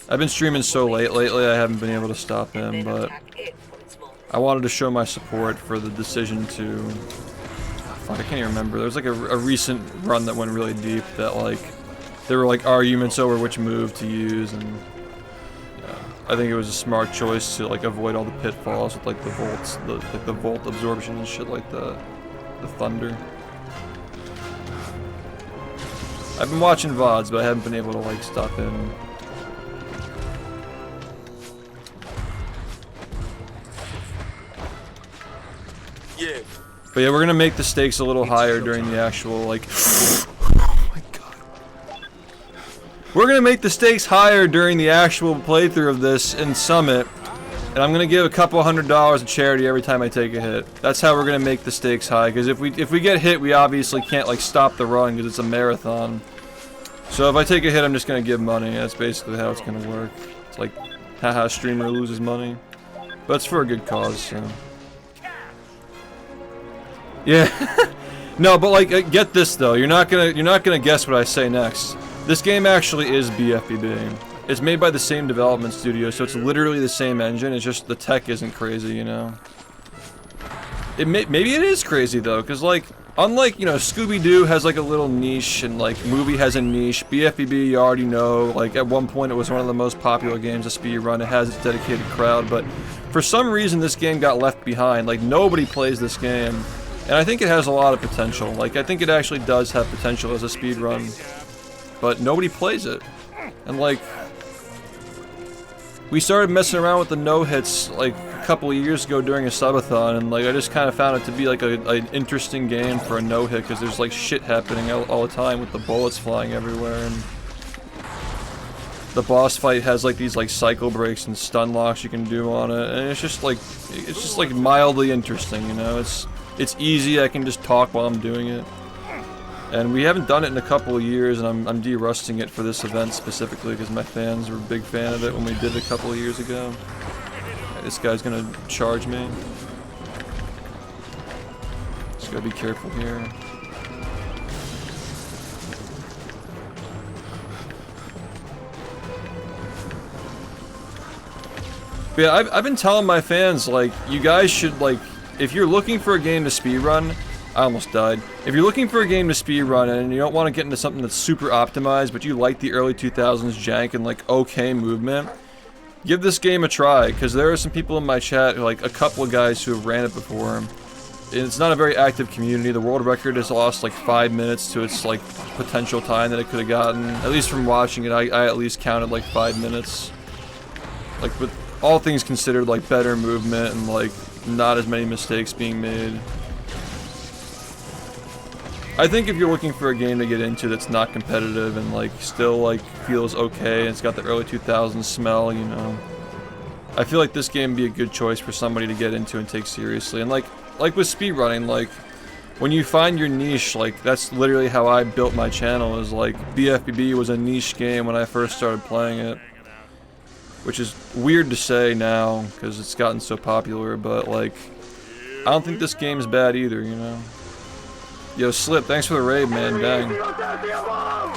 I've been streaming so late lately, I haven't been able to stop him, but I wanted to show my support for the decision to... Fuck, I can't even remember. There was like a recent run that went really deep that like... There were like arguments over which move to use, and... Yeah, I think it was a smart choice to like avoid all the pitfalls with like the volts, like the volt absorption and shit like that. The thunder. I've been watching VODs, but I haven't been able to like stop in. Yeah. But But yeah, we're gonna make the stakes a little higher during the actual, like... Oh my god. We're gonna make the stakes higher during the actual playthrough of this in Summit. And I'm gonna give a couple $100 to charity every time I take a hit. That's how we're gonna make the stakes high, because if we get hit, we obviously can't, like, stop the run, because it's a marathon. So if I take a hit, I'm just gonna give money. That's basically how it's gonna work. It's like, haha, streamer loses money. But it's for a good cause, so... Yeah. No, but like, get this though. You're not gonna guess what I say next. This game actually is bfbb. It's made by the same development studio, so it's literally the same engine. It's just the tech isn't crazy, you know. Maybe it is crazy though, because like, unlike, you know, Scooby-Doo has like a little niche, and like Movie has a niche. bfbb, you already know. Like at one point, it was one of the most popular games to speedrun. It has its dedicated crowd, but for some reason, this game got left behind. Like nobody plays this game. And I think it has a lot of potential. Like, I think it actually does have potential as a speedrun. But nobody plays it. And like... We started messing around with the no-hits, like, a couple of years ago during a subathon, and like, I just kind of found it to be like an interesting game for a no-hit, because there's like shit happening all the time with the bullets flying everywhere, and... The boss fight has like these like cycle breaks and stun locks you can do on it, and it's just like mildly interesting, you know? It's easy, I can just talk while I'm doing it. And we haven't done it in a couple of years, and I'm de-rusting it for this event specifically because my fans were a big fan of it when we did it a couple of years ago. This guy's gonna charge me. Just gotta be careful here. But yeah, I've been telling my fans, like, you guys should, like, if you're looking for a game to speedrun, I almost died. If you're looking for a game to speedrun and you don't want to get into something that's super optimized, but you like the early 2000s jank and like okay movement, give this game a try, because there are some people in my chat, like a couple of guys who have ran it before. And it's not a very active community. The world record has lost like 5 minutes to its like potential time that it could have gotten. At least from watching it, I at least counted like 5 minutes. Like with all things considered, like better movement and like not as many mistakes being made. I think if you're looking for a game to get into that's not competitive and like still like feels okay and it's got the early 2000s smell, you know, I feel like this game would be a good choice for somebody to get into and take seriously. And like with speedrunning, like when you find your niche, like that's literally how I built my channel. Is like bfbb was a niche game when I first started playing it. Which is weird to say now, because it's gotten so popular, but like, I don't think this game's bad either, you know? Yo, Slip, thanks for the raid, man, dang.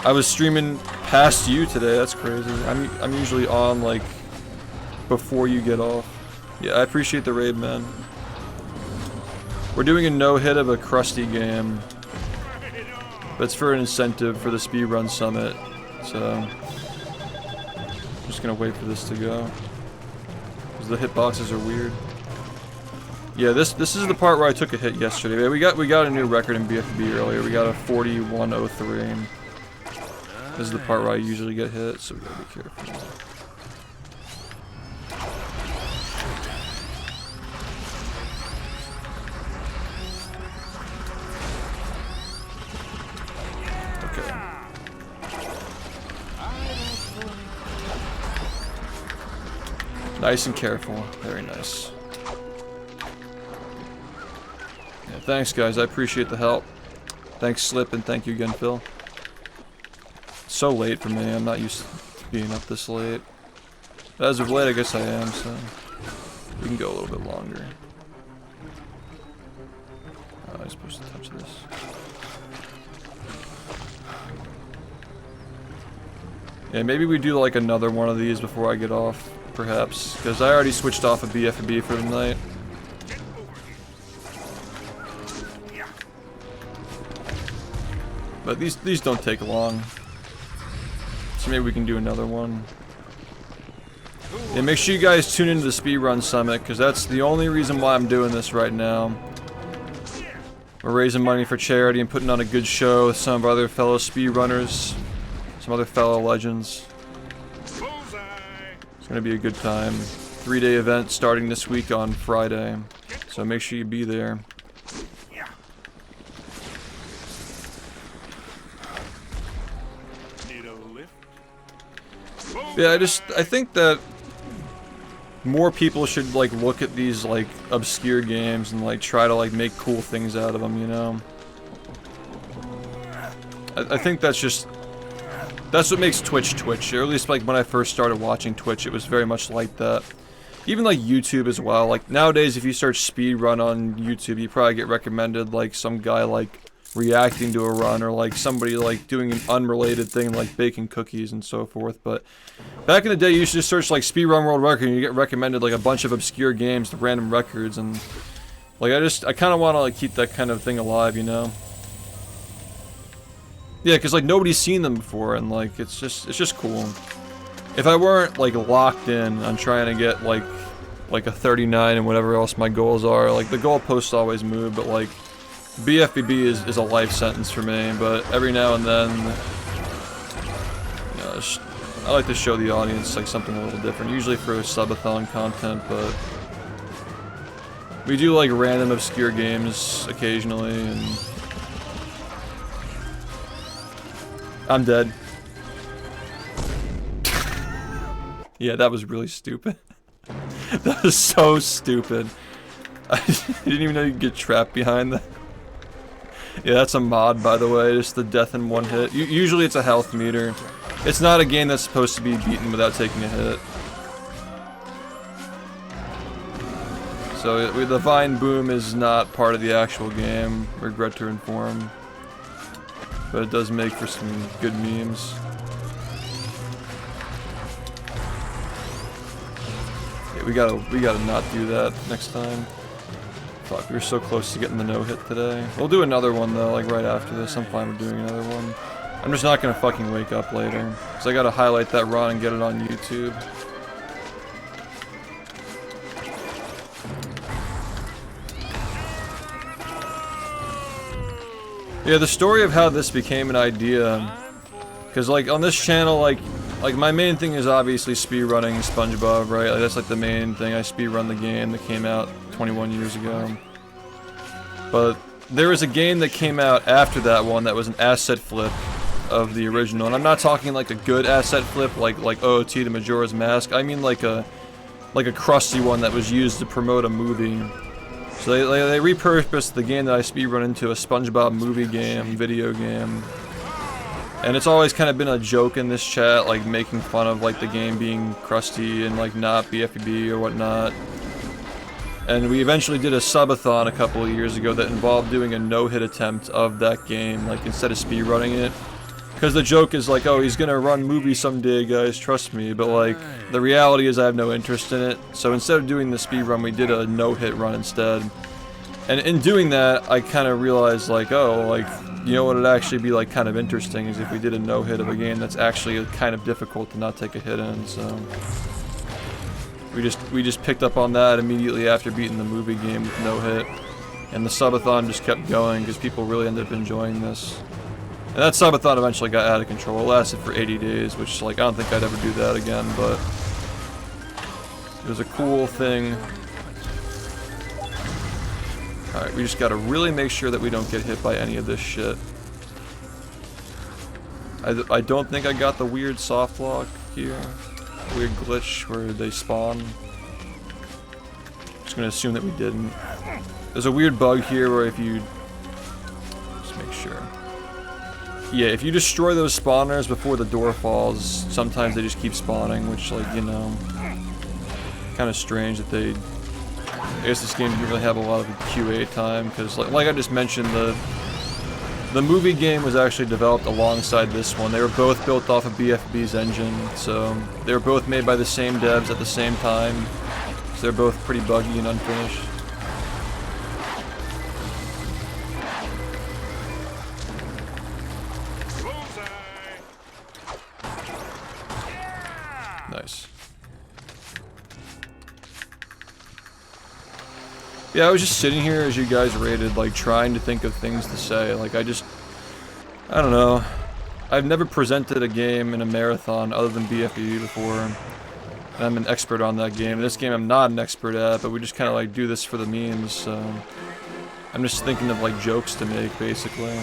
I was streaming past you today, that's crazy. I'm usually on, like, before you get off. Yeah, I appreciate the raid, man. We're doing a no-hit of a crusty game. But it's for an incentive for the Speedrun Summit, so... I'm just gonna wait for this to go, because the hitboxes are weird. Yeah, this is the part where I took a hit yesterday. We got a new record in BFB earlier. We got a 41:03. This is the part where I usually get hit, so we gotta be careful. Nice and careful. Very nice. Yeah, thanks guys, I appreciate the help. Thanks Slip, and thank you again Phil. It's so late for me, I'm not used to being up this late. But as of late I guess I am, so we can go a little bit longer. Oh, I'm supposed to touch this. Yeah, maybe we do like another one of these before I get off. Perhaps, because I already switched off of BFB for the night. But these don't take long. So maybe we can do another one. Yeah, make sure you guys tune into the Speedrun Summit, because that's the only reason why I'm doing this right now. We're raising money for charity and putting on a good show with some of our other fellow speedrunners, some other fellow legends. It's gonna be a good time. 3-day event starting this week on Friday, so make sure you be there. Yeah, I think that more people should like look at these like obscure games and like try to like make cool things out of them, you know? I think that's what makes Twitch Twitch, or at least like when I first started watching Twitch, it was very much like that. Even like YouTube as well, like nowadays if you search speedrun on YouTube, you probably get recommended like some guy like reacting to a run, or like somebody like doing an unrelated thing like baking cookies and so forth. But back in the day, you used to just search like speedrun world record and you get recommended like a bunch of obscure games to random records, and like I kind of want to like keep that kind of thing alive, you know? Yeah, because like nobody's seen them before, and like it's just cool. If I weren't like locked in on trying to get like a 39 and whatever else my goals are, like the goalposts always move, but like bfbb is a life sentence for me. But every now and then, you know, I like to show the audience like something a little different, usually for subathon content, but we do like random obscure games occasionally, and I'm dead. Yeah, that was really stupid. That was so stupid. I didn't even know you could get trapped behind that. Yeah, that's a mod, by the way, just the death in one hit. Usually it's a health meter. It's not a game that's supposed to be beaten without taking a hit. So the Vine Boom is not part of the actual game, regret to inform. But it does make for some good memes. Yeah, we gotta not do that next time. Fuck, we were so close to getting the no-hit today. We'll do another one though, like right after this. I'm fine with doing another one. I'm just not gonna fucking wake up later. So I gotta highlight that run and get it on YouTube. Yeah, the story of how this became an idea, because like on this channel, like my main thing is obviously speedrunning SpongeBob, right? Like, that's like the main thing. I speedrun the game that came out 21 years ago. But there was a game that came out after that one that was an asset flip of the original, and I'm not talking like a good asset flip like OOT to Majora's Mask. I mean like a crusty one that was used to promote a movie. So they repurposed the game that I speedrun into a SpongeBob movie game, video game. And it's always kind of been a joke in this chat, like making fun of like the game being crusty and like not BFB or whatnot. And we eventually did a subathon a couple of years ago that involved doing a no-hit attempt of that game, like instead of speedrunning it. Because the joke is like, oh, he's gonna run movie someday, guys, trust me. But like, the reality is I have no interest in it. So instead of doing the speedrun, we did a no-hit run instead. And in doing that, I kind of realized like, oh, like, you know what would actually be like kind of interesting is if we did a no-hit of a game that's actually kind of difficult to not take a hit in, so... We just picked up on that immediately after beating the movie game with no hit. And the subathon just kept going because people really ended up enjoying this. And that subathon eventually got out of control. It lasted for 80 days, which like I don't think I'd ever do that again, but it was a cool thing. Alright, we just gotta really make sure that we don't get hit by any of this shit. I don't think I got the weird soft lock here. Weird glitch where they spawn. Just gonna assume that we didn't. There's a weird bug here where if you... Just make sure. Yeah, if you destroy those spawners before the door falls, sometimes they just keep spawning, which, like, you know... kind of strange that they... I guess this game didn't really have a lot of QA time, because, like I just mentioned, the movie game was actually developed alongside this one. They were both built off of BFB's engine, so they were both made by the same devs at the same time. So they're both pretty buggy and unfinished. Nice. Yeah, I was just sitting here as you guys raided, like, trying to think of things to say. Like, I don't know. I've never presented a game in a marathon other than BFB before. And I'm an expert on that game. This game I'm not an expert at, but we just kind of, like, do this for the memes, so... I'm just thinking of, like, jokes to make, basically.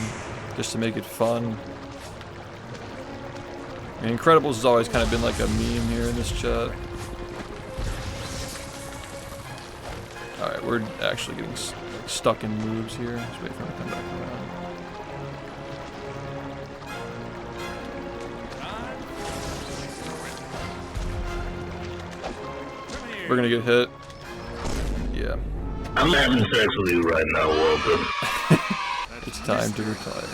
Just to make it fun. I mean, Incredibles has always kind of been like a meme here in this chat. Alright, we're actually getting stuck in moves here. Just wait for him to come back around. We're gonna get hit. Yeah. I'm having sex with you right now, Walter. It's time to retire.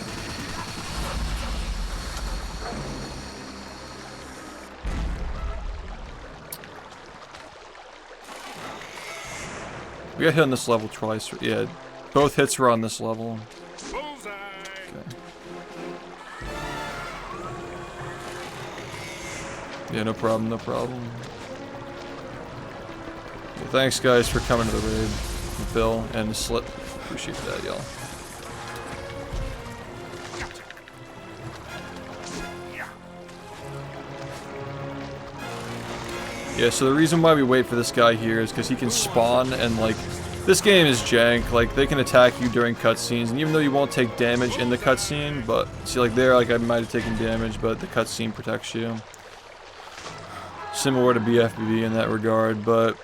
We got hit on this level twice. Yeah, both hits were on this level. Bullseye. Okay. Yeah, no problem, no problem. Yeah, thanks guys for coming to the raid. Bill and Slip. Appreciate that, y'all. Yeah, so the reason why we wait for this guy here is because he can spawn and like, this game is jank, like they can attack you during cutscenes, and even though you won't take damage in the cutscene, but see like there, like I might have taken damage, but the cutscene protects you. Similar to bfbb in that regard, but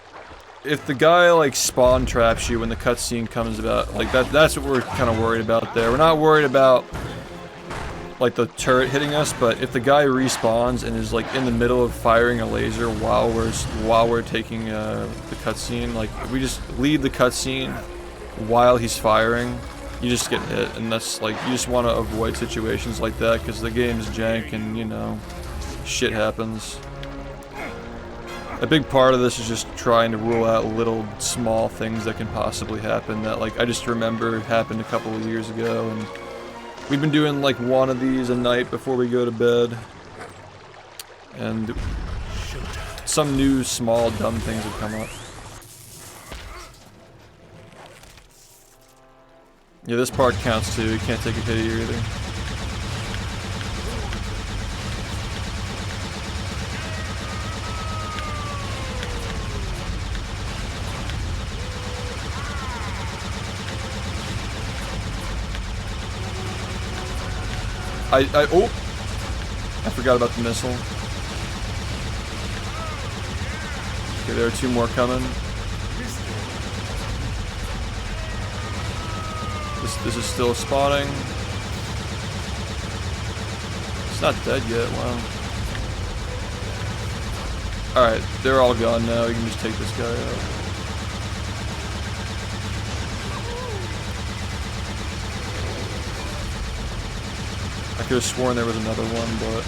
if the guy like spawn traps you when the cutscene comes about, like that's what we're kind of worried about there. We're not worried about like the turret hitting us, but if the guy respawns and is like in the middle of firing a laser while we're taking the cutscene, like if we just leave the cutscene while he's firing, you just get hit, and that's like you just want to avoid situations like that because the game is jank and you know shit happens. A big part of this is just trying to rule out little small things that can possibly happen that like I just remember happened a couple of years ago, and we've been doing like one of these a night before we go to bed, and some new small dumb things have come up. Yeah, this part counts too, you can't take a hit here either. Oh! I forgot about the missile. Okay, there are two more coming. This is still spawning. It's not dead yet, wow. Alright, they're all gone now, we can just take this guy out. I could have sworn there was another one, but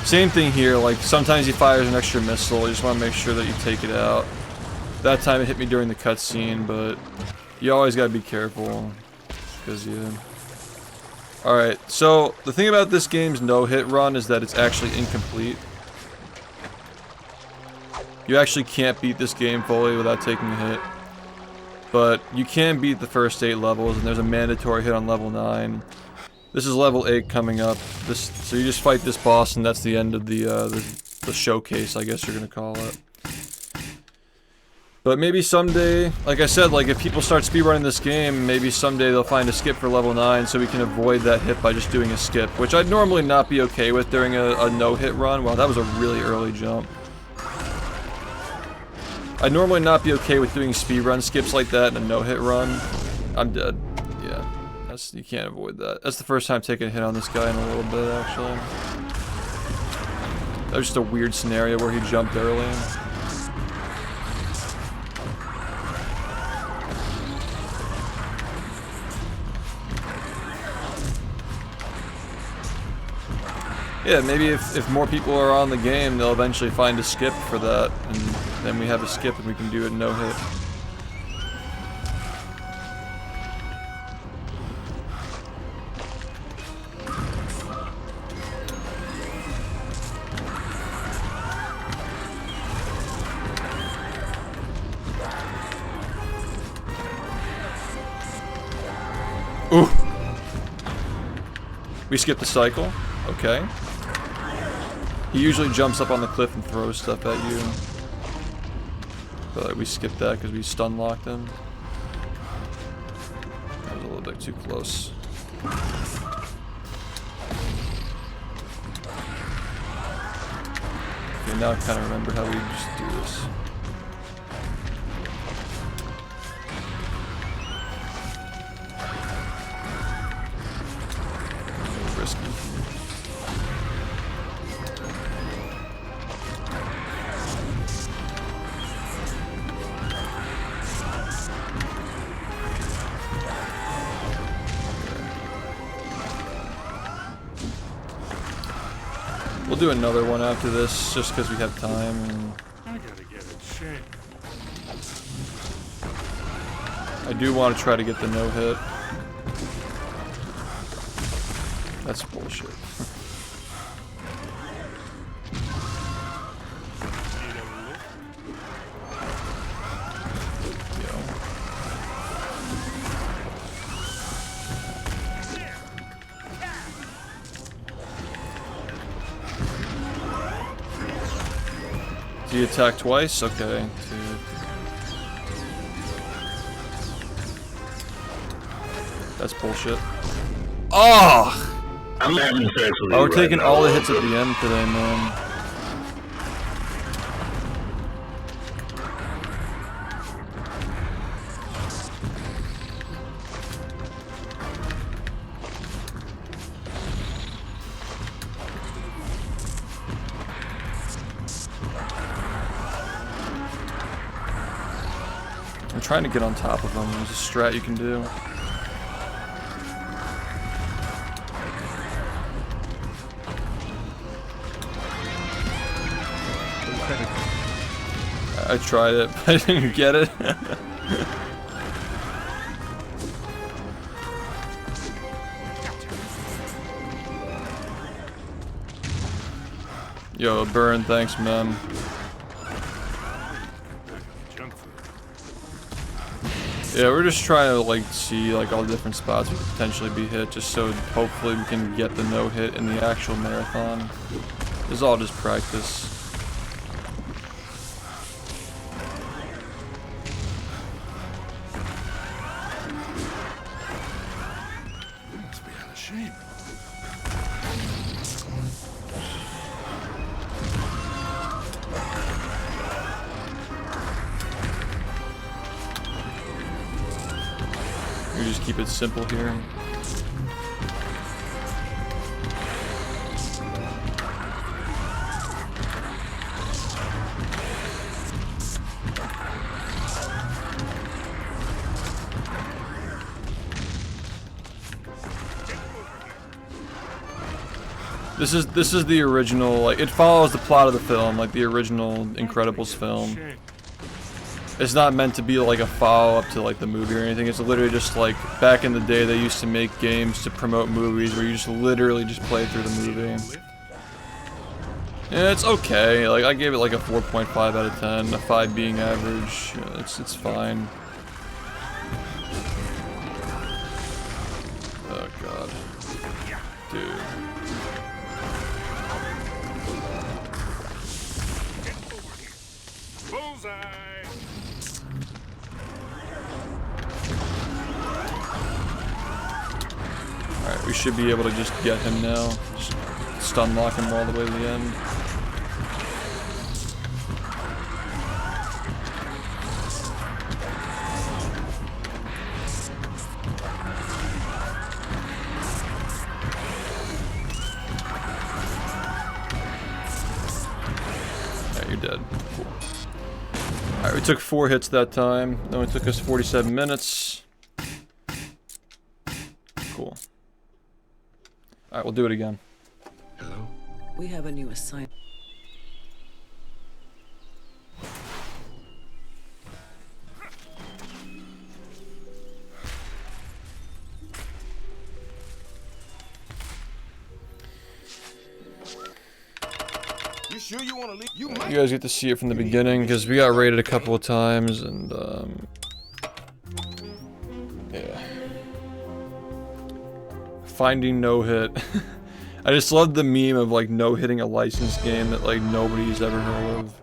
same thing here, like sometimes he fires an extra missile, you just want to make sure that you take it out. That time it hit me during the cutscene, but you always gotta be careful, because yeah. Alright, so the thing about this game's no-hit run is that it's actually incomplete. You actually can't beat this game fully without taking a hit. But you can beat the first 8 levels, and there's a mandatory hit on level 9. This is level 8 coming up. So you just fight this boss, and that's the end of the showcase, I guess you're gonna call it. But maybe someday, like I said, like if people start speedrunning this game, maybe someday they'll find a skip for level 9, so we can avoid that hit by just doing a skip, which I'd normally not be okay with during a no-hit run. Wow, that was a really early jump. I'd normally not be okay with doing speedrun skips like that in a no-hit run. I'm dead. Yeah. You can't avoid that. That's the first time taking a hit on this guy in a little bit, actually. That was just a weird scenario where he jumped early. Yeah, maybe if more people are on the game, they'll eventually find a skip for that, and then we have a skip and we can do it no hit. Ooh! We skipped the cycle. Okay. He usually jumps up on the cliff and throws stuff at you. But we skipped that because we stun locked him. That was a little bit too close. now kind of remember how we just do this. Risky. We'll do another one after this, just because we have time. And I gotta get in shape. I do want to try to get the no hit. That's bullshit. Do you attack twice? Okay. That's bullshit. Oh! I'm having sex with you. Oh, we're taking all the hits at the end today, man. I'm trying to get on top of them. There's a strat you can do. I tried it, but I didn't get it. Yo, Burn, thanks, man. Yeah, we're just trying to like see like all the different spots we could potentially be hit, just so hopefully we can get the no hit in the actual marathon. This is all just practice. Must be out of shape. We just keep it simple here. This is the original, like, it follows the plot of the film, like the original Incredibles film. It's not meant to be like a follow-up to like the movie or anything. It's literally just like back in the day they used to make games to promote movies where you just literally just play through the movie. Yeah, it's okay. Like I gave it like a 4.5 out of 10, a 5 being average. Yeah, it's fine. Oh god. Dude. Bullseye. Alright, we should be able to just get him now. Just stun lock him all the way to the end. Yeah, you're dead. Cool. Alright, we took 4 hits that time. It only took us 47 minutes. Cool. Alright, we'll do it again. Hello? We have a new assignment. You sure you want to leave? You You guys get to see it from the beginning because we got raided a couple of times and yeah. Finding no hit. I just love the meme of like no hitting a licensed game that like nobody's ever heard of.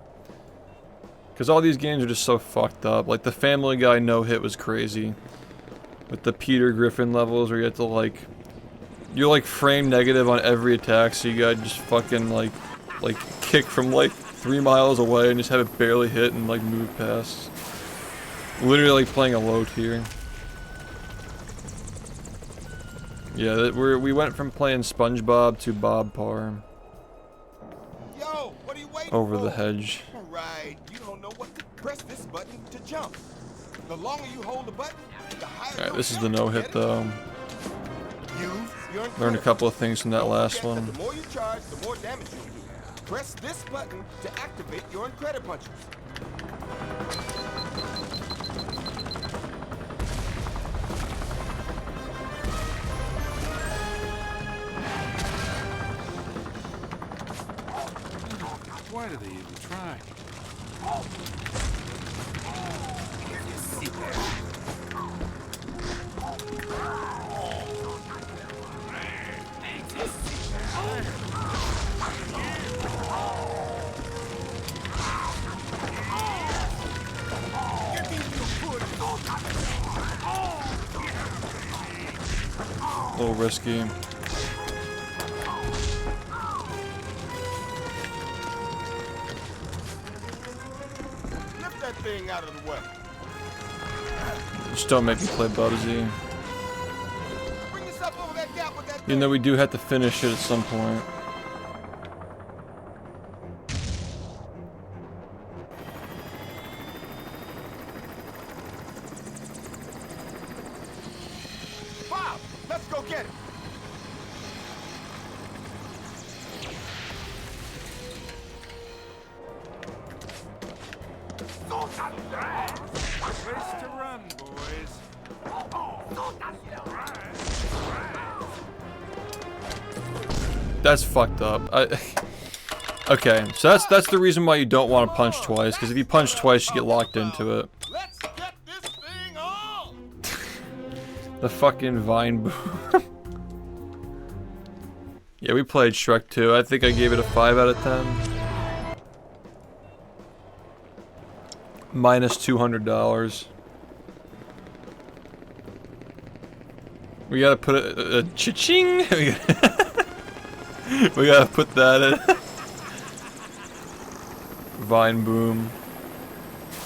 Cause all these games are just so fucked up. Like the Family Guy no hit was crazy. With the Peter Griffin levels where you have to like you're like frame negative on every attack, so you gotta just fucking like kick from like 3 miles away and just have it barely hit and like move past. Literally like playing a low tier. Yeah, we went from playing SpongeBob to Bob Parr. Yo, what are you waiting over for? the hedge. Right, you don't know what to press this button to jump. The longer you hold the button, the higher. Alright, this is the no-hit though. You're Learned a couple of things from that last one. The more you charge, the more damage you'll do. Press this button to activate your credit punches. Why do they even try? A little risky. Thing out of the way. Just don't make me play Bubsy. Even though we do have to finish it at some point. Bob, let's go get it. Place to run, boys. That's fucked up. Okay, so that's the reason why you don't want to punch twice, because if you punch twice, you get locked into it. Let's get this thing on. The fucking vine boom. Yeah, we played Shrek 2. I think I gave it a 5 out of 10. Minus $200. We gotta put a cha-ching. We gotta put that in. Vine boom.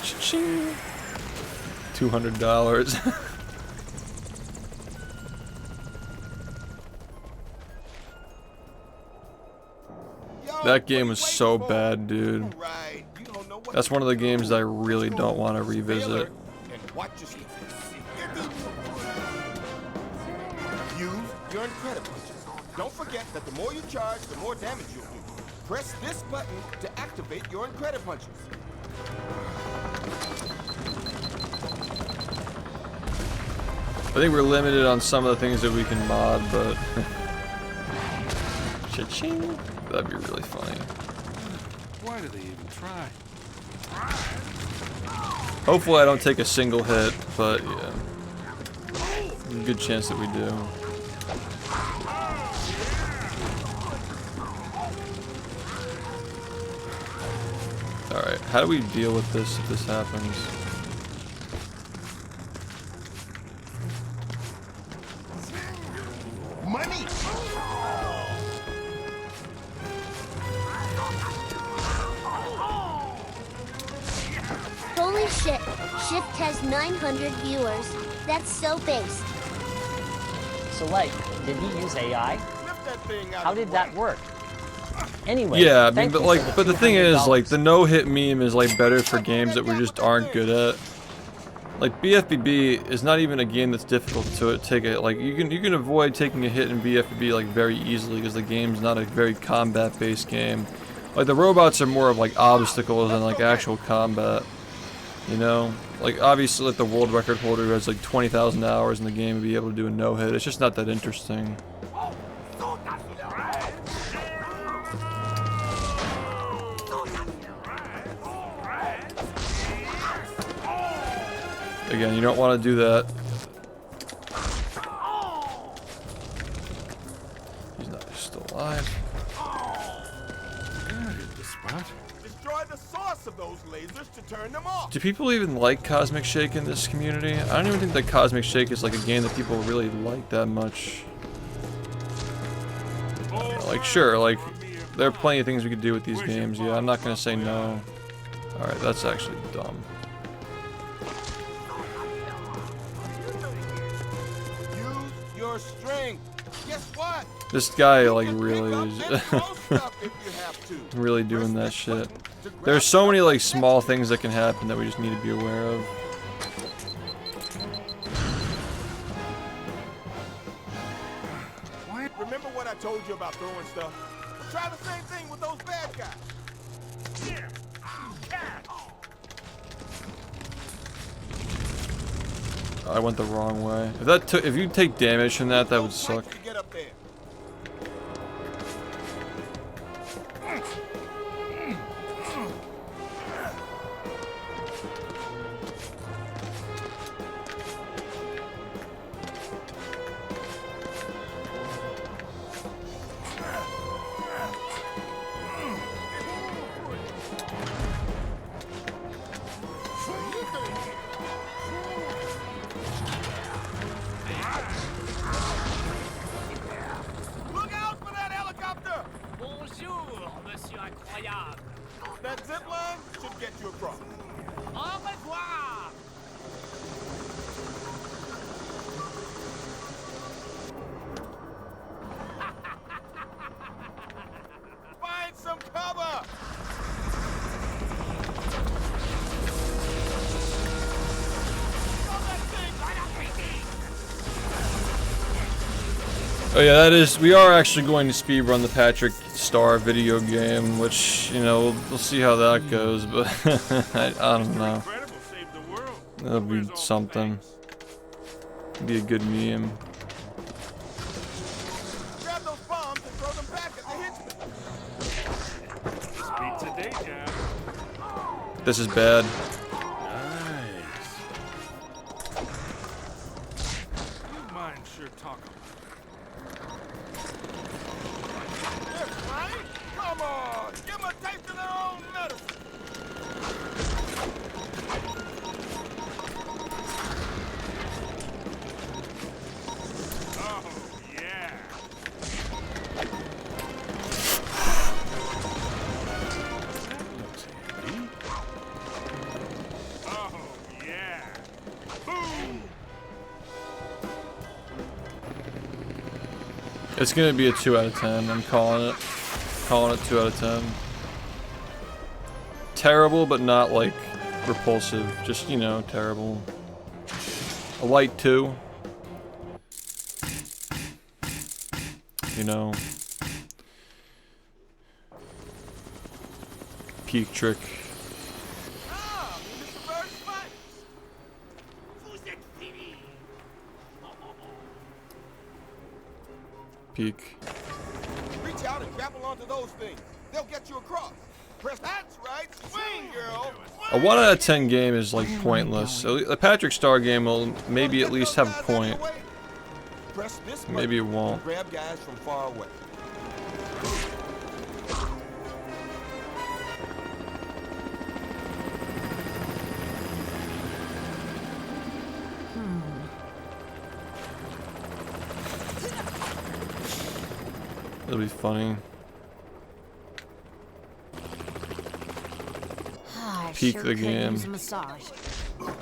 Cha-ching. $200. That game was so bad, dude. That's one of the games that I really don't want to revisit. Use your credit punches. Don't forget that the more you charge, the more damage you'll do. Press this button to activate your credit punches. I think we're limited on some of the things that we can mod, but cha-ching. That'd be really funny. Why do they even try? Hopefully I don't take a single hit, but yeah. There's a good chance that we do. Alright, how do we deal with this if this happens? Money! Holy shit, SHiFT has 900 viewers. That's so based. So like, did he use AI? How did that work? Anyway, yeah, I mean, but the thing is, like, the no-hit meme is like better for games that we just aren't good at. Like bfbb is not even a game that's difficult to take it. Like you can avoid taking a hit in bfbb like very easily because the game's not a very combat-based game. Like the robots are more of like obstacles than like actual combat. You know, like obviously like the world record holder who has like 20,000 hours in the game would be able to do a no-hit. It's just not that interesting. Again, you don't want to do that. He's not still alive. Destroy the source of those lasers to turn them off. Do people even like Cosmic Shake in this community? I don't even think that Cosmic Shake is like a game that people really like that much. Like sure, like There are plenty of things we could do with these games. Yeah, I'm not gonna say no. All right, that's actually dumb. Use your strength. Guess what? This guy like really is really doing that shit. There's so many like small things that can happen that we just need to be aware of. Remember what I told you about throwing stuff? Try the same thing with those bad guys. Yeah. I went the wrong way. If you take damage from that, that would suck. Get up there. That zip line should get you across. Au revoir! Find some cover! Oh yeah, that is. We are actually going to speedrun the Patrick Star video game, which, you know, we'll see how that goes, but I don't know. That'll be something. Be a good meme. Grab those bombs and throw them back at the hitchman. This is bad. Nice. You mind sure talking. Come on! Give them a taste of their own medicine! Oh, yeah. Oh, yeah. Boom! It's gonna be a 2 out of 10. I'm calling it. Calling it 2 out of 10. Terrible, but not like repulsive. Just, you know, terrible. A light 2. You know. Peak trick. Peak. Reach out and grapple onto those things. They'll get you across. Press. That's right. Swing, girl. A 1 out of 10 game is like pointless. The Patrick Star game will maybe at least have a point. Press this Maybe it won't. Grab guys from far away. It'll be funny. Peak the game. Use a massage. Girl,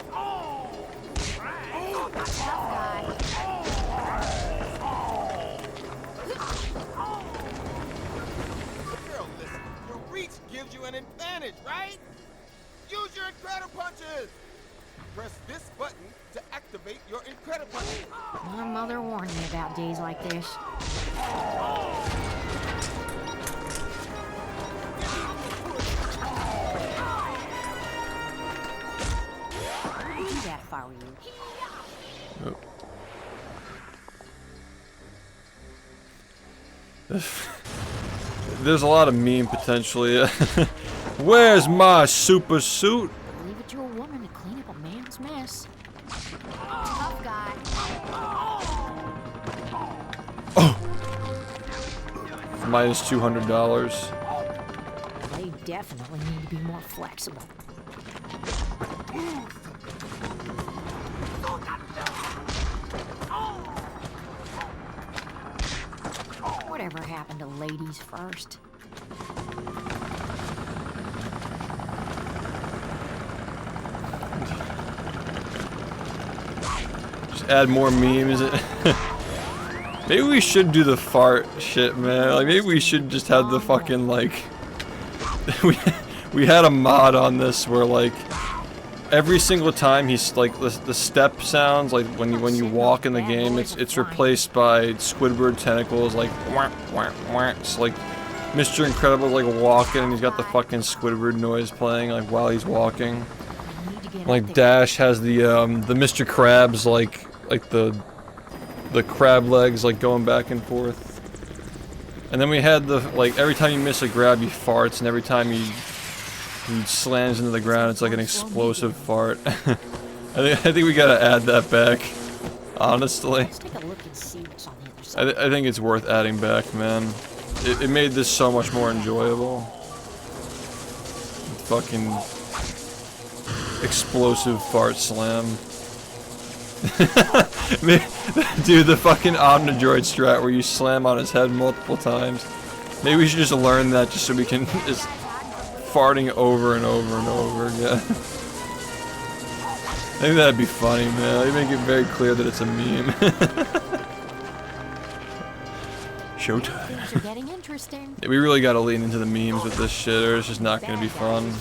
listen. Your reach gives you an advantage, right? Use your incredible punches. Press this button to activate your incredible punches. My mother warned me about days like this. I'd do that if I were you. There's a lot of meme potentially. Where's my super suit? Leave it to a woman to clean up a man's mess. Tough guy. Minus $200. They definitely need to be more flexible. Whatever happened to ladies first? Just add more memes. Maybe we should do the fart shit, man. Like, maybe we should just have the fucking, like... we had a mod on this where, like, every single time he's, like, the step sounds, like, when you walk in the game, it's replaced by Squidward tentacles, like, wah, wah, wah. It's like, Mr. Incredible's, like, walking, and he's got the fucking Squidward noise playing, like, while he's walking. Like, Dash has the Mr. Krabs, like the crab legs, like, going back and forth. And then we had the, like, every time you miss a grab, he farts, and every time he slams into the ground, it's like an explosive fart. I think we gotta add that back, honestly. I think it's worth adding back, man. It made this so much more enjoyable. Fucking explosive fart slam. Dude, the fucking Omnidroid strat where you slam on his head multiple times. Maybe we should just learn that just so we can just farting over and over and over again. I think that'd be funny, man. They make it very clear that it's a meme. Showtime. Things are getting interesting. Yeah, we really gotta lean into the memes with this shit, or it's just not gonna be fun.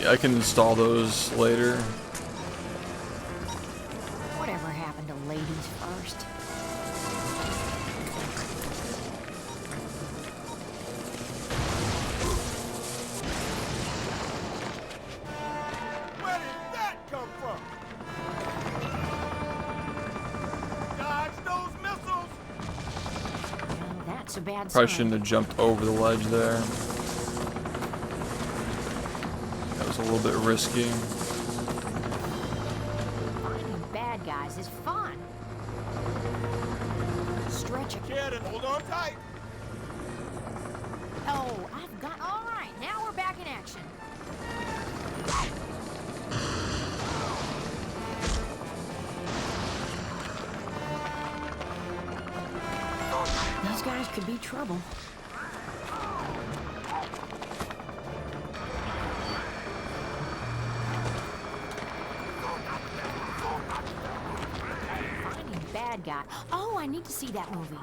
Yeah, I can install those later. Whatever happened to ladies first? Where did that come from? Dodge those missiles! Well, that's a bad Probably sign. shouldn't have jumped over the ledge there. That was a little bit risky. Finding bad guys is fun. Stretch a kid and hold on tight. Oh, I've got. All right, now we're back in action. These guys could be trouble. Finding bad guy. Oh, I need to see that movie.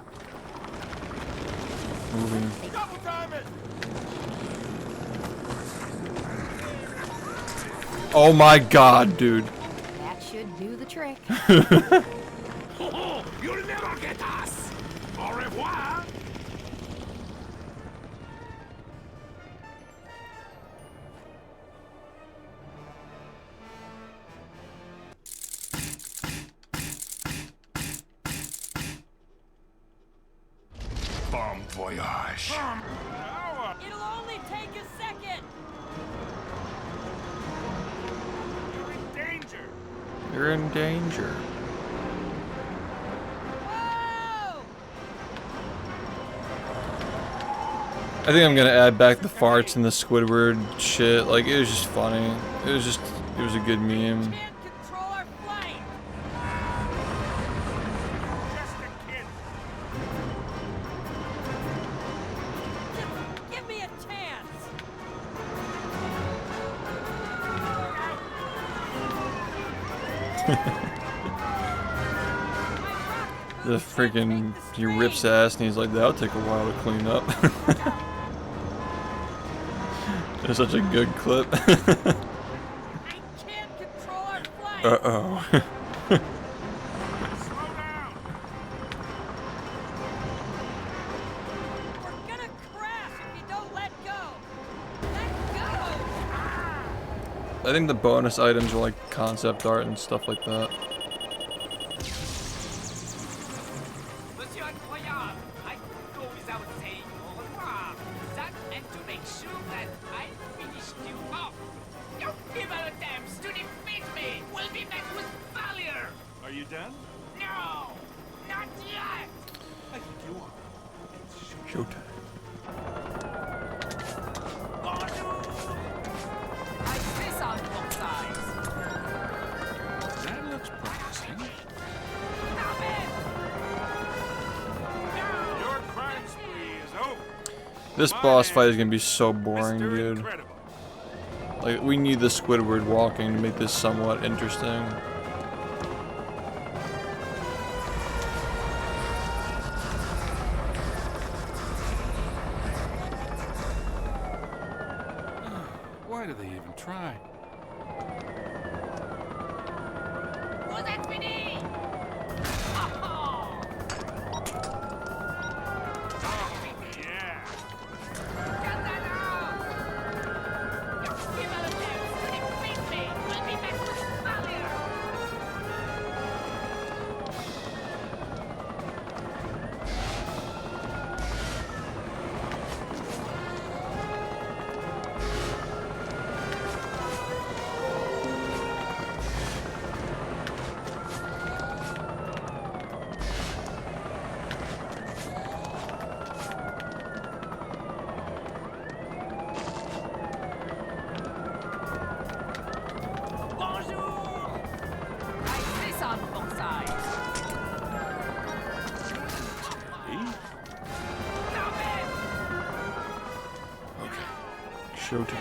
Double time it! Oh my god, dude. That should do the trick. You'll never get us! Au revoir! Bon voyage. It'll only take a second. You're in danger. You're in danger. I think I'm gonna add back the farts and the Squidward shit. Like, it was just funny. It was a good meme. Control our flight. Just a kid. Give me a chance. The freaking, he rips ass and he's like, that'll take a while to clean up. It's such a good clip. Uh-oh. I think the bonus items are like concept art and stuff like that. Are you done? No, not yet. I think you are. Showtime. I miss on both sides. That looks promising. This boss fight is gonna be so boring, dude. Like, we need the Squidward walking to make this somewhat interesting. Why do they even try? Showtime.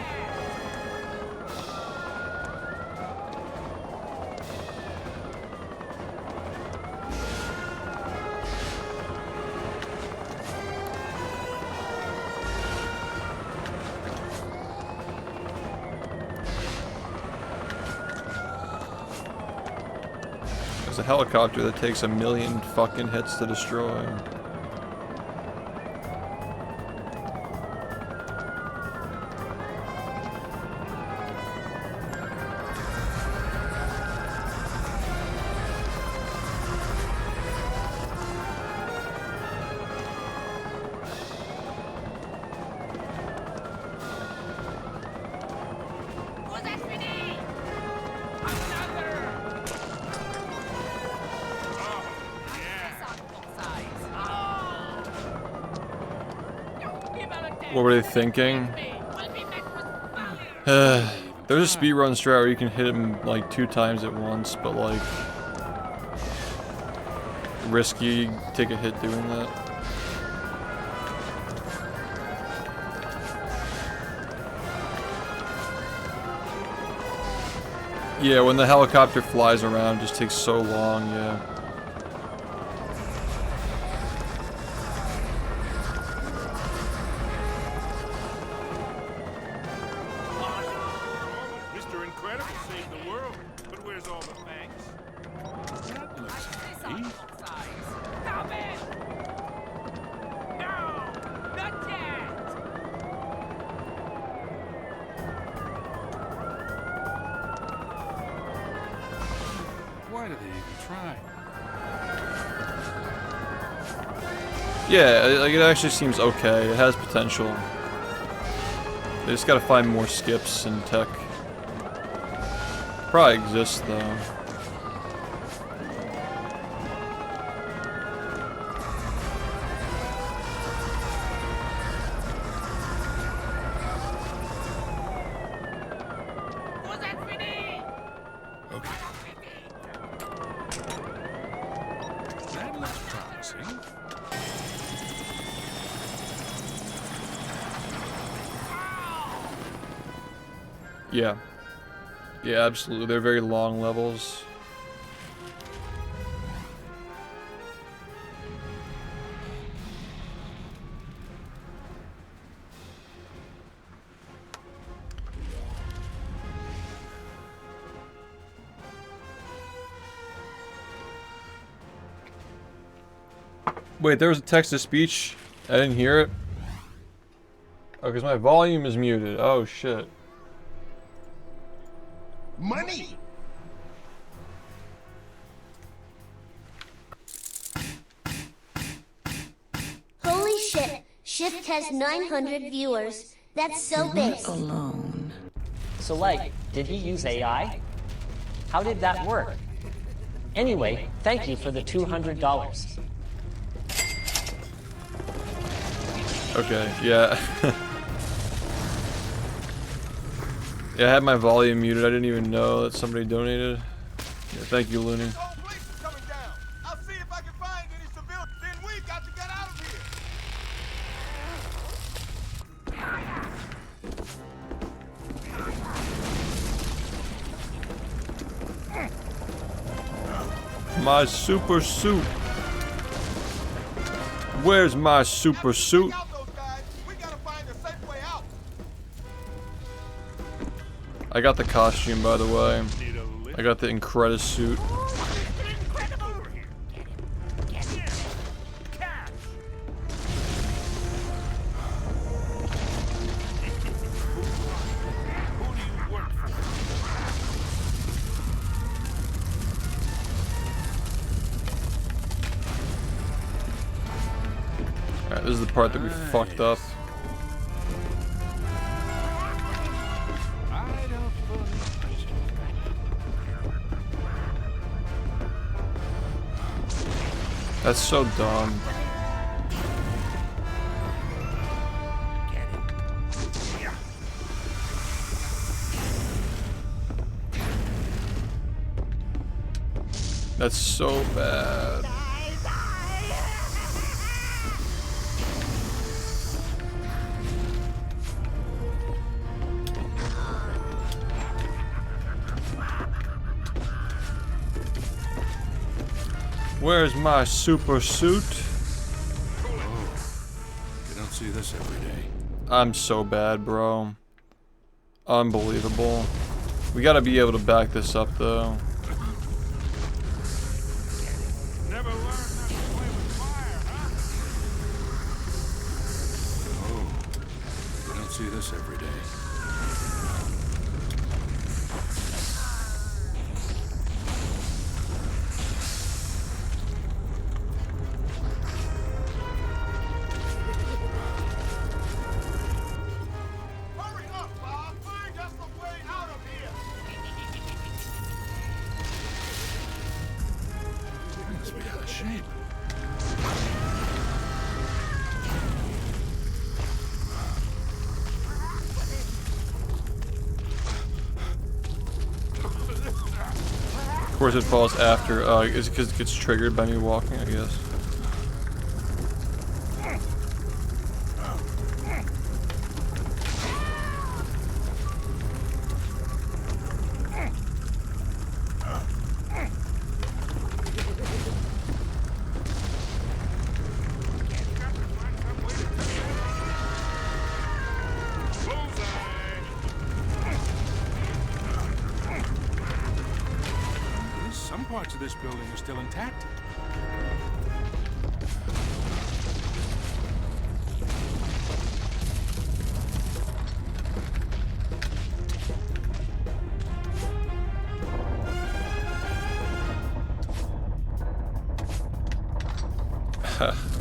There's a helicopter that takes 1,000,000 fucking hits to destroy. What were they thinking? There's a speedrun strat where you can hit him like 2 times at once, but like risky, take a hit doing that. Yeah, when the helicopter flies around, it just takes so long, yeah. Why do they even try? Yeah, like it actually seems okay. It has potential. They just gotta find more skips and tech. Probably exists though. Yeah. Yeah, absolutely. They're very long levels. Wait, there was a text-to-speech? I didn't hear it? Oh, because my volume is muted. Oh, shit. Money! Holy shit, SHiFT has 900 viewers. That's so big. Alone. So like, did he use AI? How did that work? Anyway, thank you for the $200. Okay, yeah. Yeah, I had my volume muted. I didn't even know that somebody donated. Yeah, thank you, Looney. My super suit. Where's my super suit? I got the costume, by the way. I got the Incredible suit. Alright, this is the part that we fucked up. That's so dumb. That's so bad. Where's my super suit? Oh, you don't see this every day. I'm so bad, bro. Unbelievable. We gotta be able to back this up, though. Never learned not to play with fire, huh? Oh, you don't see this every day. Of course, it falls after. Is it because it gets triggered by me walking? I guess. Some parts of this building are still intact.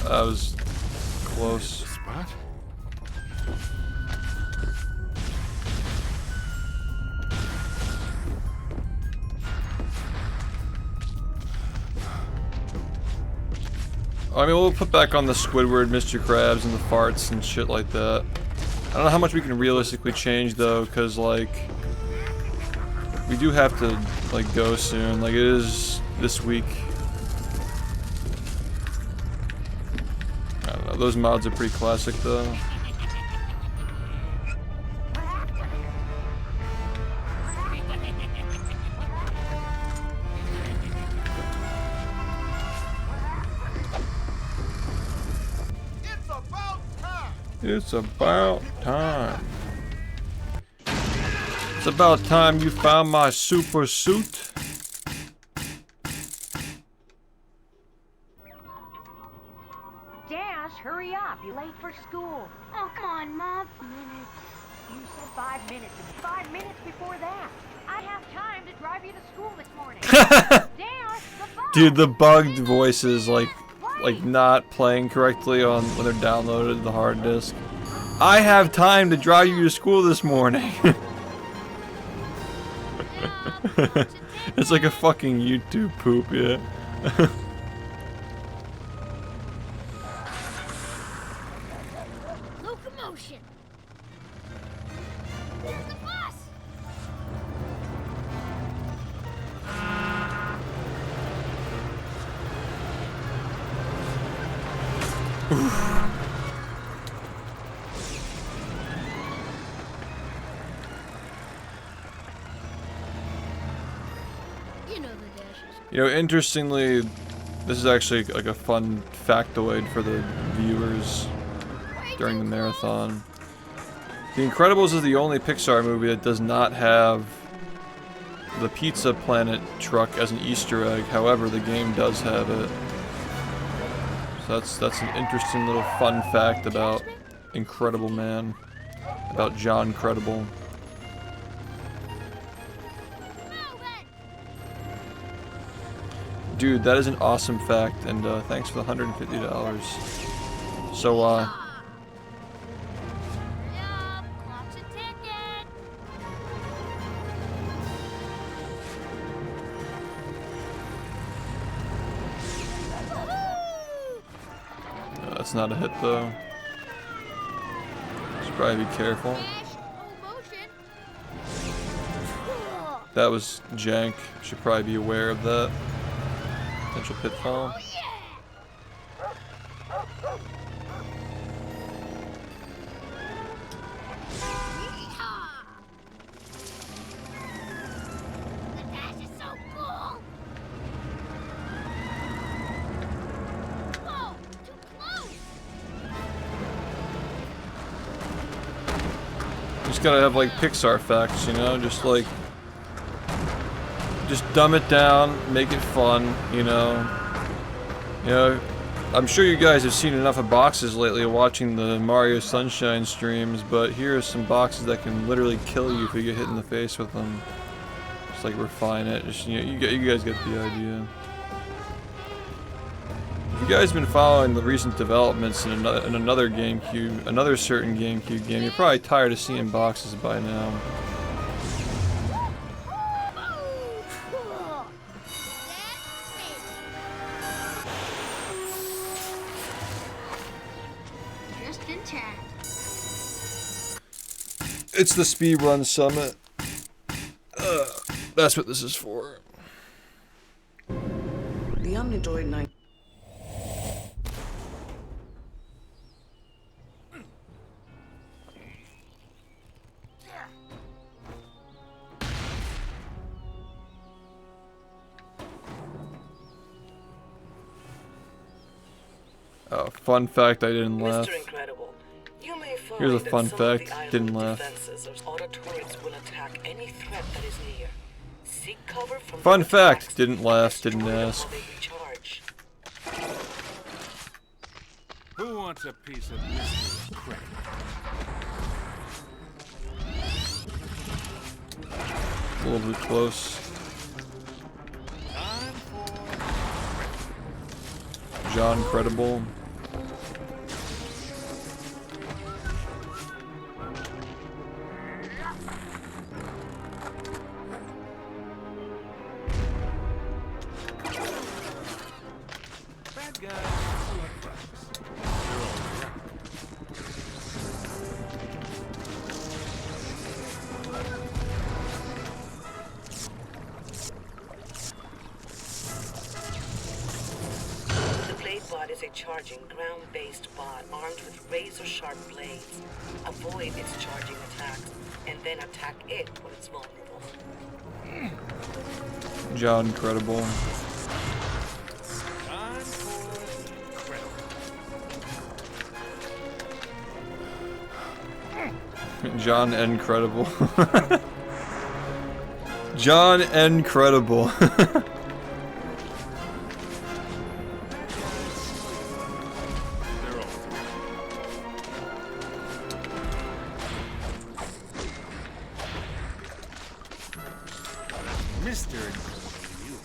That was close. Spot? I mean, we'll put back on the Squidward, Mr. Krabs, and the farts and shit like that. I don't know how much we can realistically change, though, because, like, we do have to, like, go soon. Like, it is this week. I don't know. Those mods are pretty classic, though. It's about time. It's about time you found my super suit. Dash, hurry up. You're late for school. Oh, come on, Mom. Minutes. You said 5 minutes. And 5 minutes before that. I have time to drive you to school this morning. Dash, the bug. Dude, the bugged voices, like not playing correctly on when they're downloaded to the hard disk. I have time to drive you to school this morning. It's like a fucking YouTube poop, yeah. Locomotion. Where's the bus? You know, interestingly, this is actually like a fun factoid for the viewers during the marathon. The Incredibles is the only Pixar movie that does not have the Pizza Planet truck as an Easter egg. However, the game does have it. So that's an interesting little fun fact about Incredible Man, about John Credible. Dude, that is an awesome fact, and thanks for the $150. So, that's not a hit, though. Should probably be careful. That was jank. Should probably be aware of that. Potential pitfall. Just gotta have like Pixar facts, you know, just like, just dumb it down, make it fun, you know. You know, I'm sure you guys have seen enough of boxes lately watching the Mario Sunshine streams, but here are some boxes that can literally kill you if you get hit in the face with them. Just like refine it, just, you know, you guys get the idea. If you guys have been following the recent developments in another GameCube, another certain GameCube game, you're probably tired of seeing boxes by now. It's the Speedrun Summit. That's what this is for. The Omnidroid 9. Oh, fun fact, I didn't laugh. Mr. Incredible, you may find Here's a fun that fact, some of the didn't island laugh. defenses of auto-turrets will attack any threat that is near. Seek cover from Fun the fact, attacks didn't laugh, didn't while ask. they recharge. Who wants a piece of Mr. Incredible? A little bit close. John Credible. Bad guys full of practice. They're all around. The blade bot is a charging, ground-based bot armed with razor-sharp blades. Avoid its charging attacks, and then attack it when it's vulnerable. John Credible. John Incredible. John Incredible. Mr. Incredible, you.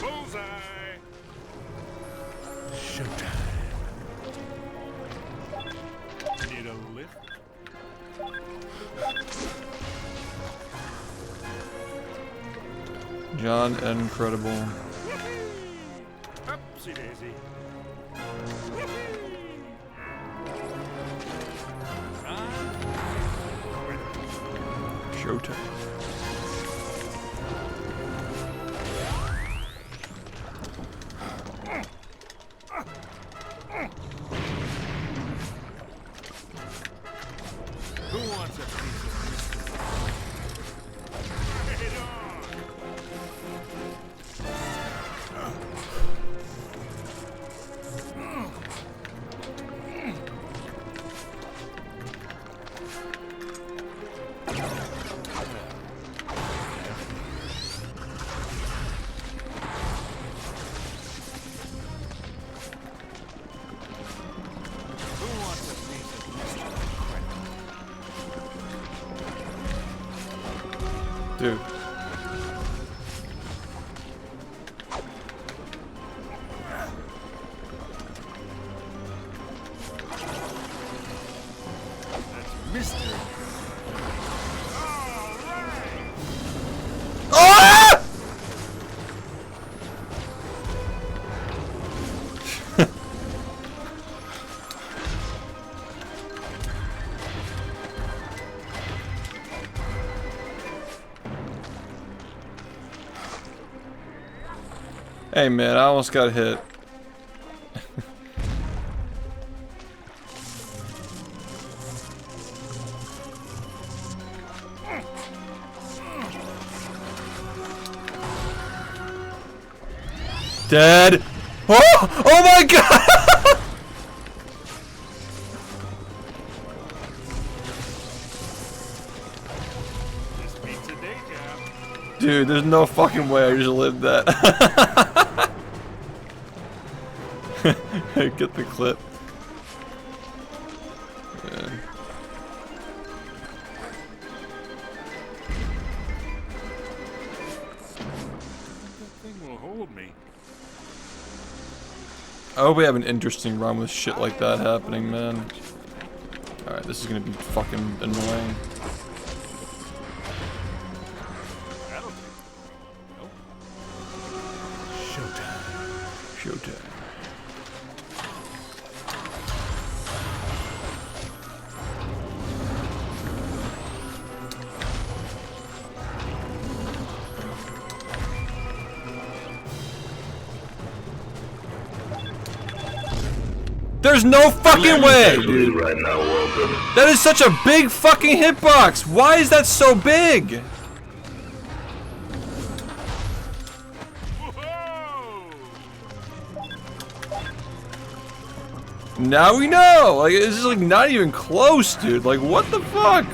Bullseye! Showtime. Need a lift? John Incredible. Upsy daisy. Showtime. Dude. Mystery. Ah! Hey man, I almost got hit. Dead. Oh! Oh my god! This beats a day job. Dude, there's no fucking way I just lived that. Get the clip. Man. That thing will hold me. I hope we have an interesting run with shit like that happening, man. Alright, this is gonna be fucking annoying. Showtime. There's no fucking way, dude. Right now, welcome. That is such a big fucking hitbox. Why is that so big? Now we know. Like, this is like not even close, dude. Like, what the fuck?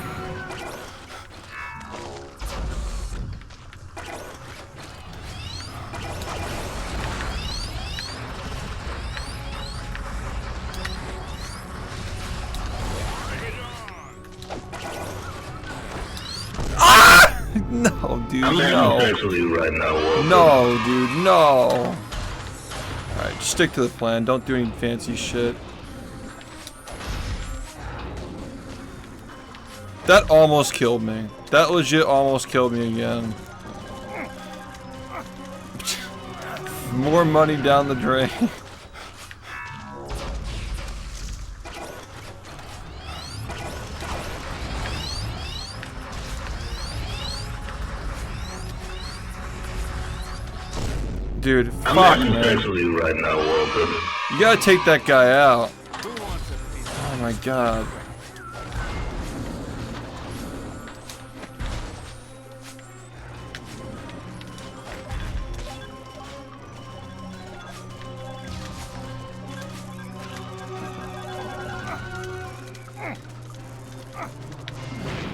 Ah! No, dude. No. Right now, welcome. No, dude. No. Alright, just stick to the plan. Don't do any fancy shit. That almost killed me. That legit almost killed me again. More money down the drain. Dude, fuck, man. Right now, welcome. You gotta take that guy out. Oh my god.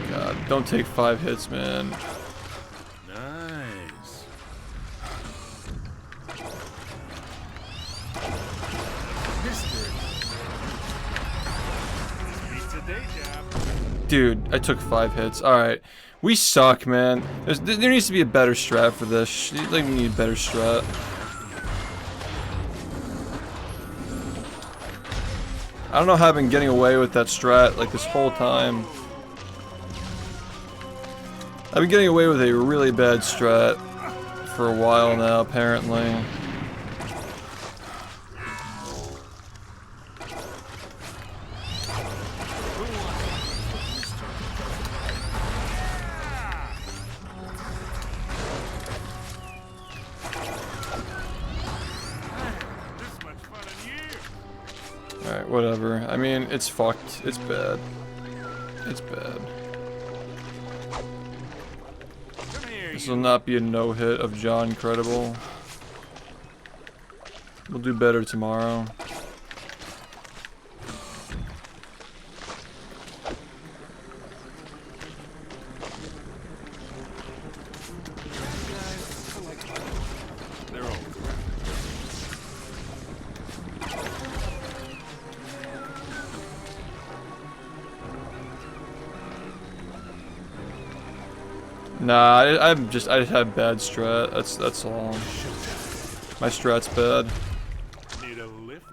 God, don't take 5 hits, man. Nice. Mystery. This beats a day job. Dude, I took 5 hits. Alright. We suck, man. There needs to be a better strat for this. Like, we need a better strat. I don't know how I've been getting away with that strat, like, this whole time. I've been getting away with a really bad strat for a while now, apparently. Alright, whatever. I mean, it's fucked. It's bad. It's bad. This will not be a no-hit of John Credible. We'll do better tomorrow. Nah, I just have bad strat. That's all. My strat's bad. Need a lift?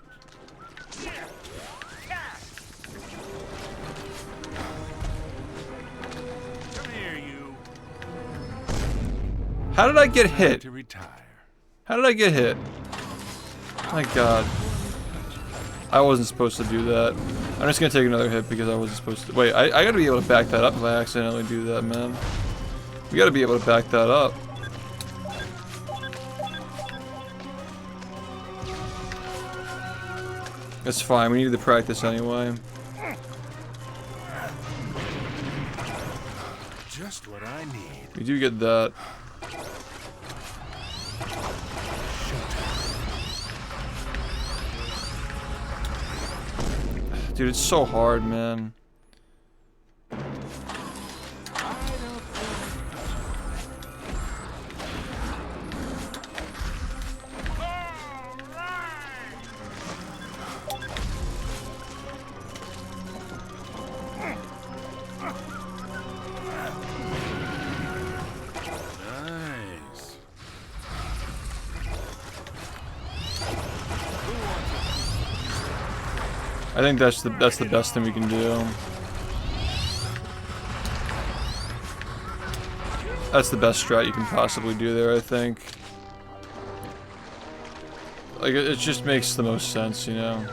Come here, you. How did I get hit? To retire. How did I get hit? My god. I wasn't supposed to do that. I'm just gonna take another hit because I wasn't supposed to. Wait, I gotta be able to back that up if I accidentally do that, man. You gotta be able to back that up. It's fine, we need to practice anyway. Just what I need. We do get that. Dude, it's so hard, man. Nice. I think that's the best thing we can do. That's the best strat you can possibly do there, I think. Like, it just makes the most sense, you know?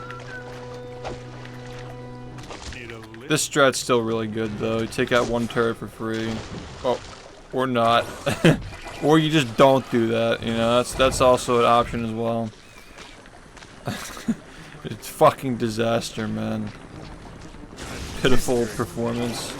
This strat's still really good, though. You take out one turret for free. Oh, or not. Or you just don't do that, you know? That's also an option as well. It's fucking disaster, man. Pitiful performance.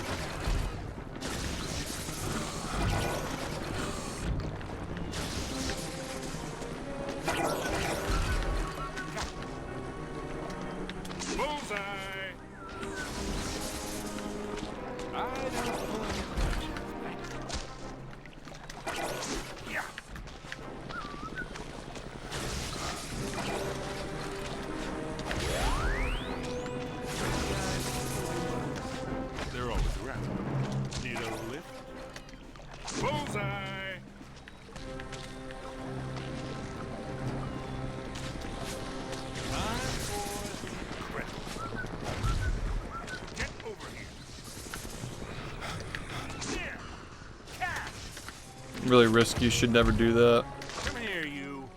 Really risky, you should never do that. Come here, you.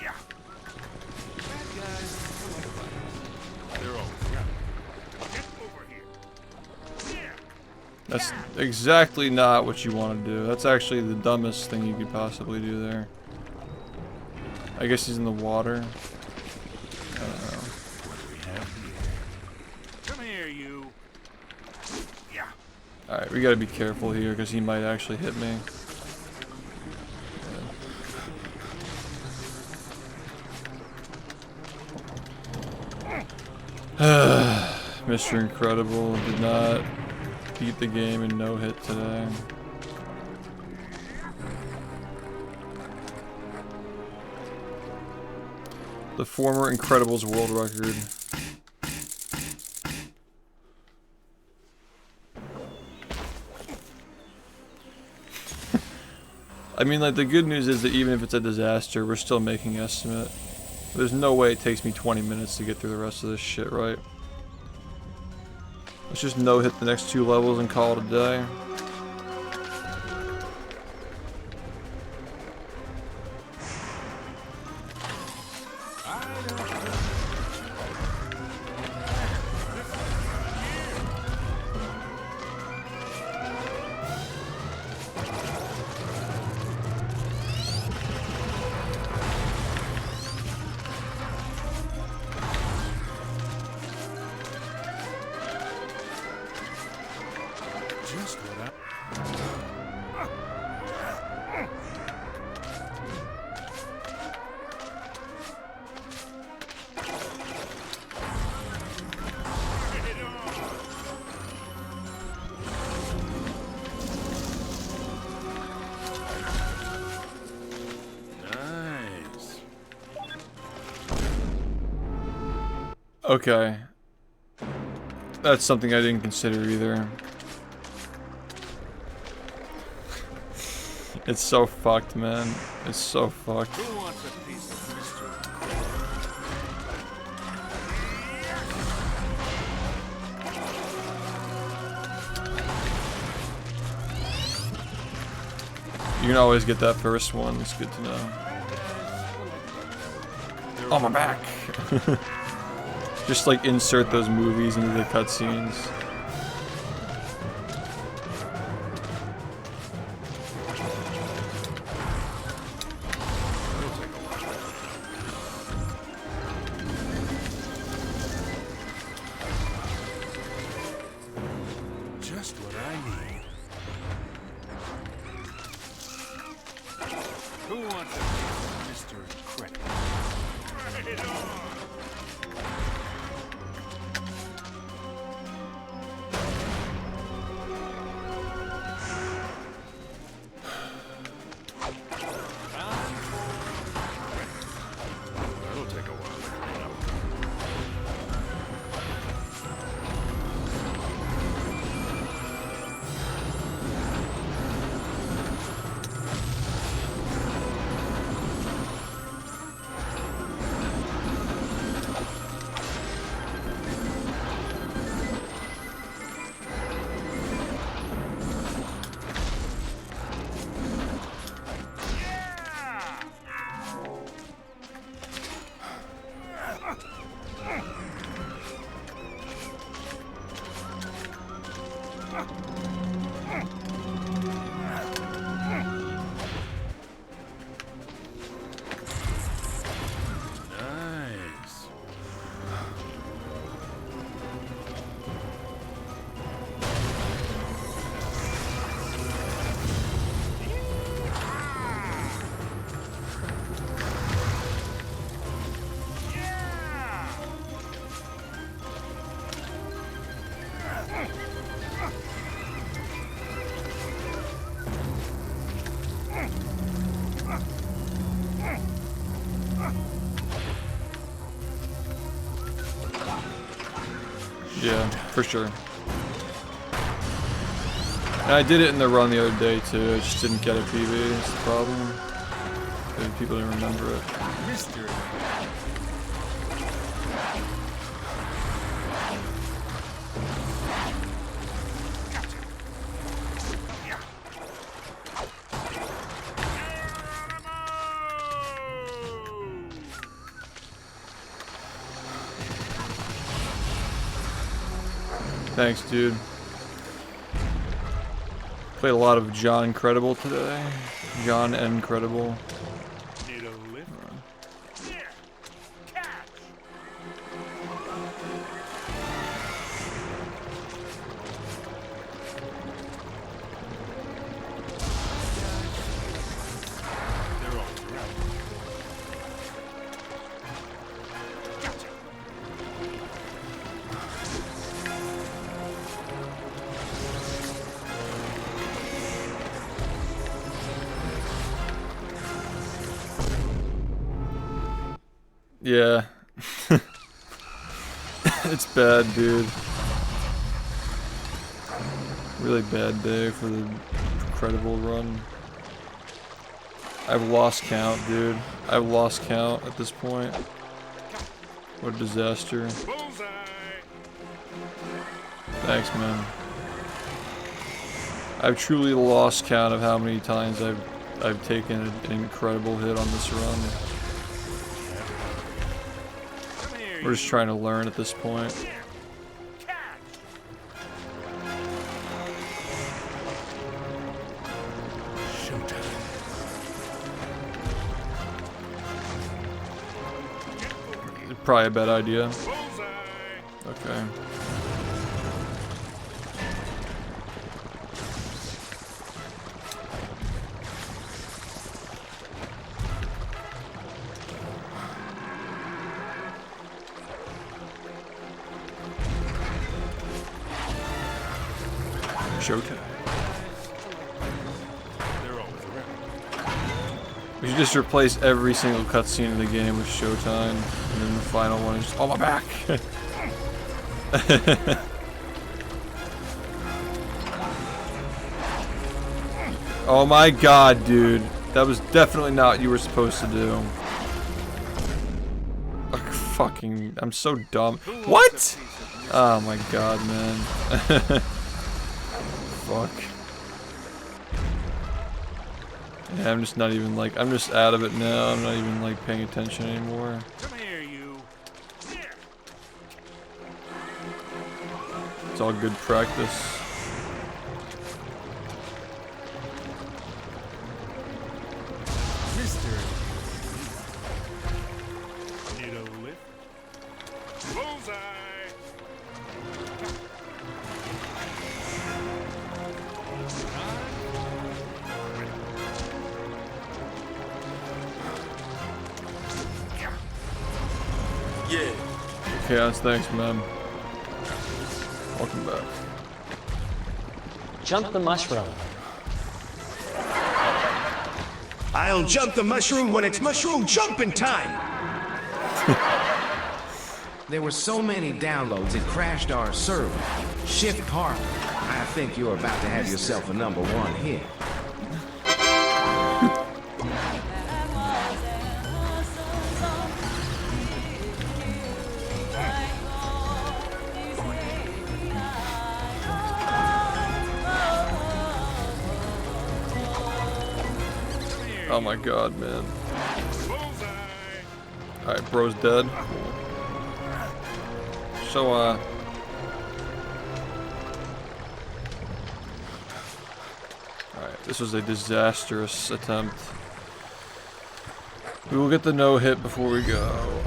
Yeah. Bad guys. They're always around. Get over here. Yeah. That's exactly not what you want to do. That's actually the dumbest thing you could possibly do there. I guess he's in the water. I don't know. What do we have here? Come here, you. Yeah. Alright, we gotta be careful here because he might actually hit me. Mr. Incredible did not beat the game in no hit today. The former Incredibles world record. I mean, like, the good news is that even if it's a disaster, we're still making estimate. There's no way it takes me 20 minutes to get through the rest of this shit, right? Let's just no-hit the next 2 levels and call it a day. Just what I... Nice. Okay. That's something I didn't consider either. It's so fucked, man. It's so fucked. Who wants a piece of mystery? You can always get that first one. It's good to know. Oh, my back. Just like insert those movies into the cutscenes. Just what I need. Who wants a piece of Mr. Incredible? Right on. That'll take a while to clean up. Nice. Yeah, for sure. And I did it in the run the other day too. I just didn't get a PB. It's the problem. Maybe people didn't remember it. Mr. Thanks, dude. Played a lot of John Incredible today. John Incredible. Need a lift? Yeah. Catch. They're all around. Gotcha. Yeah. It's bad, dude. Really bad day for the Incredible run. I've lost count, dude. I've lost count at this point. What a disaster. Bullseye. Thanks, man. I've truly lost count of how many times I've taken an incredible hit on this run. We're just trying to learn at this point. Probably a bad idea. Okay. Showtime. We should just replace every single cutscene in the game with Showtime, and then the final one is just, oh, my back! Oh my god, dude. That was definitely not what you were supposed to do. Ugh, fucking, I'm so dumb. What? Oh my god, man. Fuck. Yeah, I'm just not even like, I'm just out of it now. I'm not even like paying attention anymore. Come here, you. Here. It's all good practice. Mister. Need a lift? Bullseye. Yeah. Chaos, thanks, man. Welcome back. Jump the mushroom. I'll jump the mushroom when it's mushroom jumping time! There were so many downloads, it crashed our server. SHiFT Park. I think you're about to have yourself a #1 hit. Oh my god, man. Alright, bro's dead. So, alright, this was a disastrous attempt. We will get the no-hit before we go.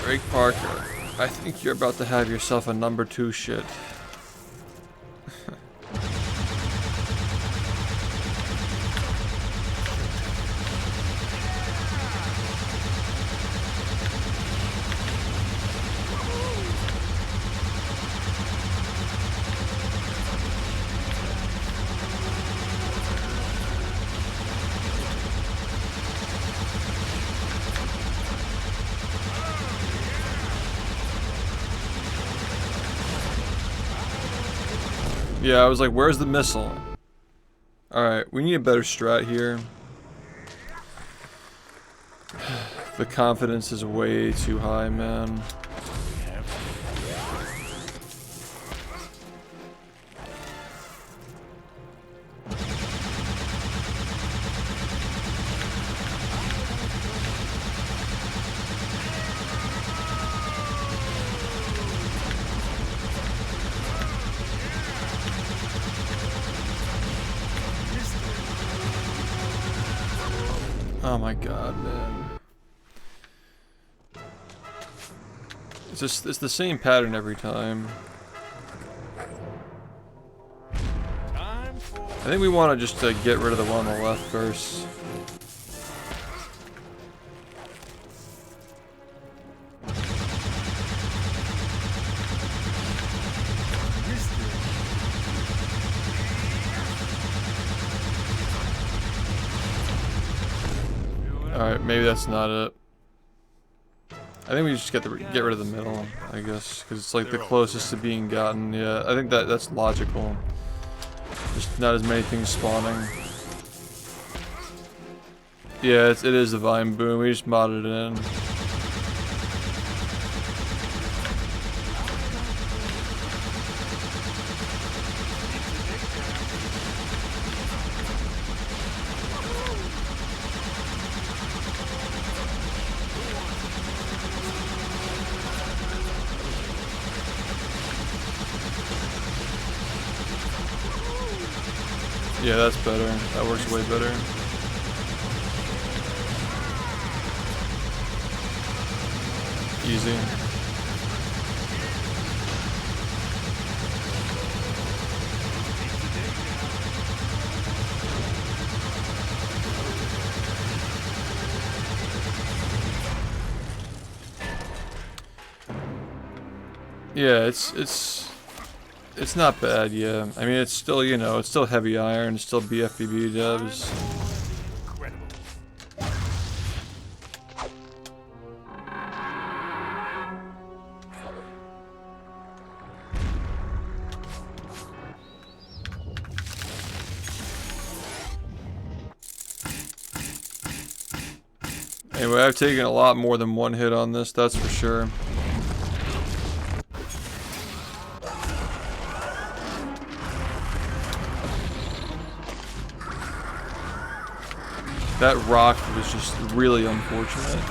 Drake Parker, I think you're about to have yourself a #2 shit. Yeah, I was like, where's the missile? Alright, we need a better strat here. The confidence is way too high, man. Oh my god, man. It's the same pattern every time. I think we want to just get rid of the one on the left first. Alright, maybe that's not it. I think we just get rid of the middle, I guess, because it's like the closest to being gotten. Yeah, I think that's logical. Just not as many things spawning. Yeah, it is the Vine Boom. We just modded it in. Yeah, that's better. That works way better. Easy. Yeah, it's not bad, yeah. I mean, it's still, you know, it's still heavy iron, it's still bfbb devs. Anyway, I've taken a lot more than one hit on this, that's for sure. That rock was just really unfortunate.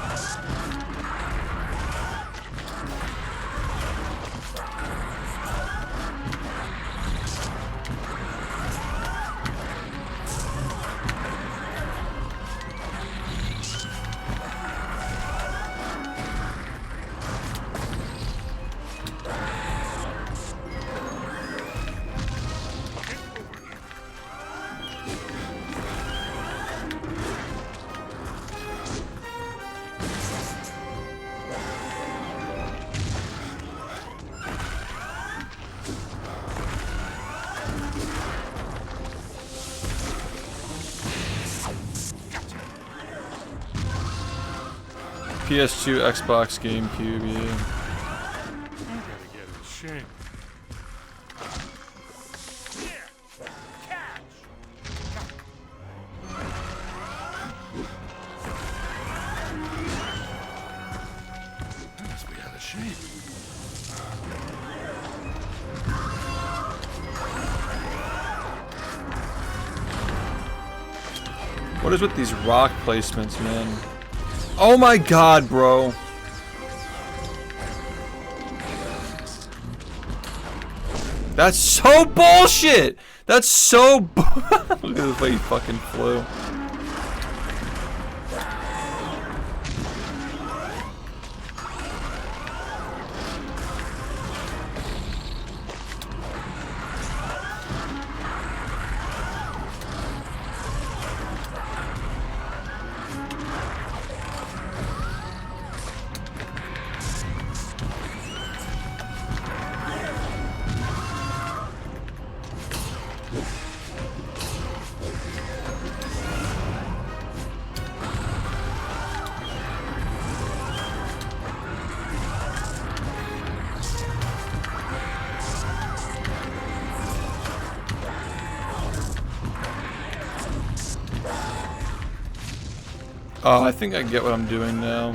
PS2, Xbox, GameCube, yeah. I gotta get in shape. I must be out of shape. What is with these rock placements, man? Oh my god, bro. That's so bullshit! That's so Look at the way he fucking flew. Oh, I think I get what I'm doing now.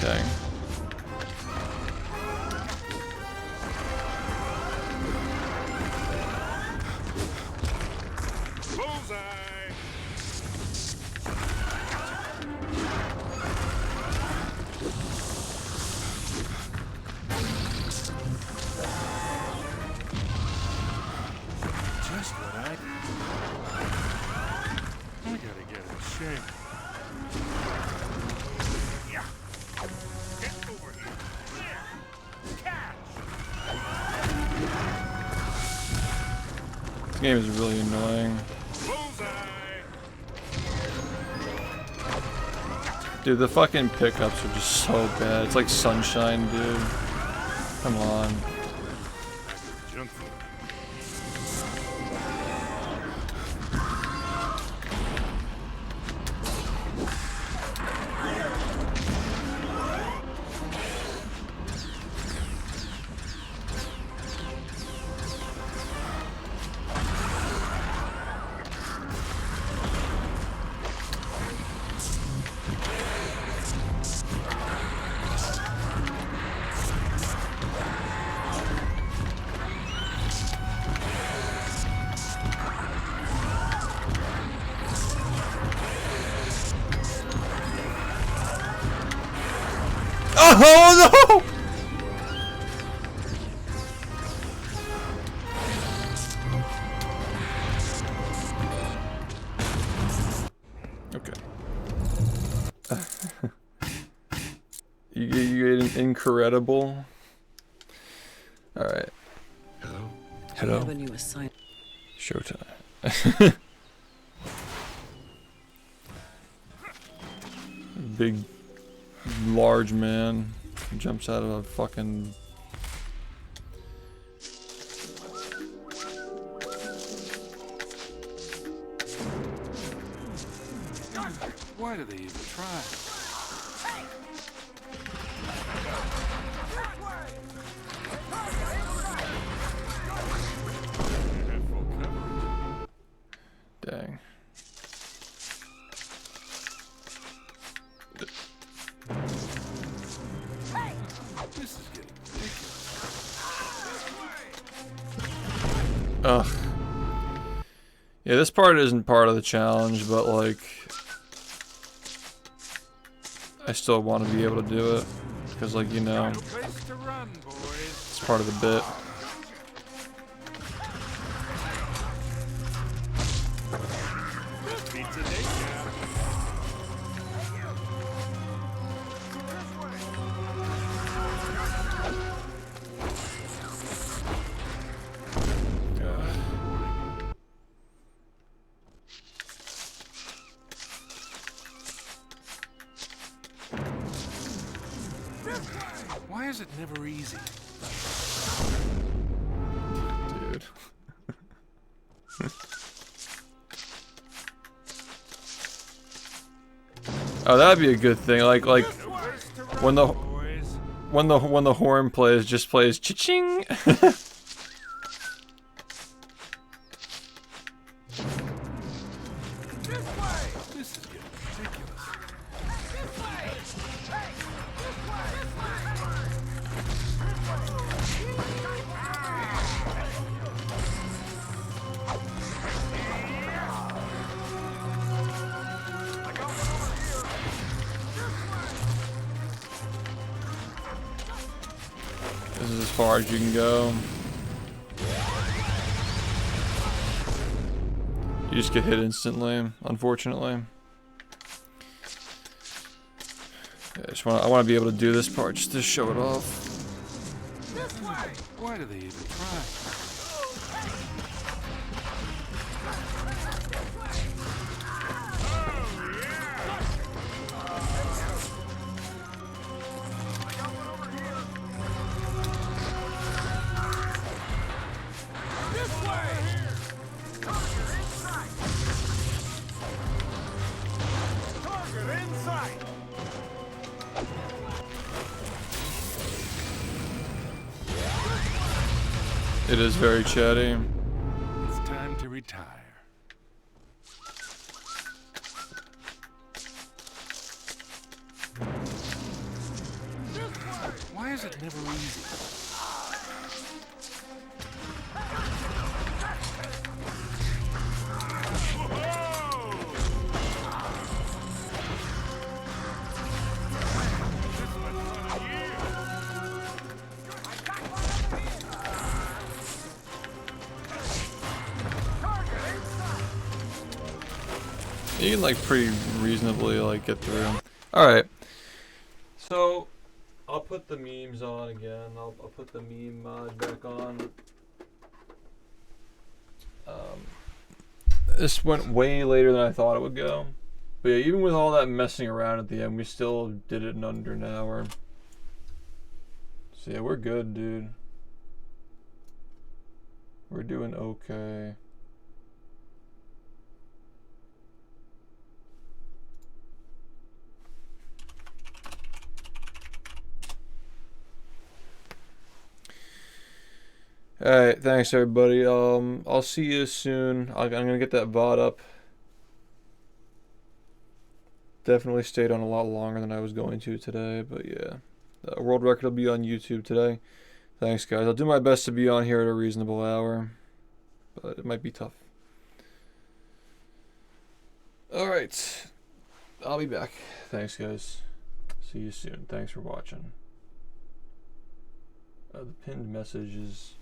Dang. Just what I gotta get in shape. Yeah. Get over here. Yeah. Catch. This game is really annoying. Dude, the fucking pickups are just so bad. It's like Sunshine, dude. Come on. Junk food. Oh no! Okay. You get an incredible. All right. Hello. Hello. When you assign. Showtime. big, large man jumps out of a fucking... Why do they even try? Dang. This is getting ridiculous. Ugh. Yeah, this part isn't part of the challenge, but like, I still want to be able to do it because, like, you know, it's part of the bit. Why is it never easy? Dude. Oh, that'd be a good thing. Like when the horn plays, just plays cha-ching. This is as far as you can go. You just get hit instantly, unfortunately. Yeah, I want to be able to do this part just to show it off. Why do they even try? It is very chatty. It's time to retire. Why is it never easy? You can like pretty reasonably like get through. Alright. So I'll put the memes on again. I'll put the meme mod back on. This went way later than I thought it would go. But yeah, even with all that messing around at the end, we still did it in under an hour. So yeah, we're good, dude. We're doing okay. Alright, thanks everybody. I'll see you soon. I'm gonna get that VOD up. Definitely stayed on a lot longer than I was going to today, but yeah. The world record will be on YouTube today. Thanks guys. I'll do my best to be on here at a reasonable hour, but it might be tough. Alright. I'll be back. Thanks guys. See you soon. Thanks for watching. The pinned message is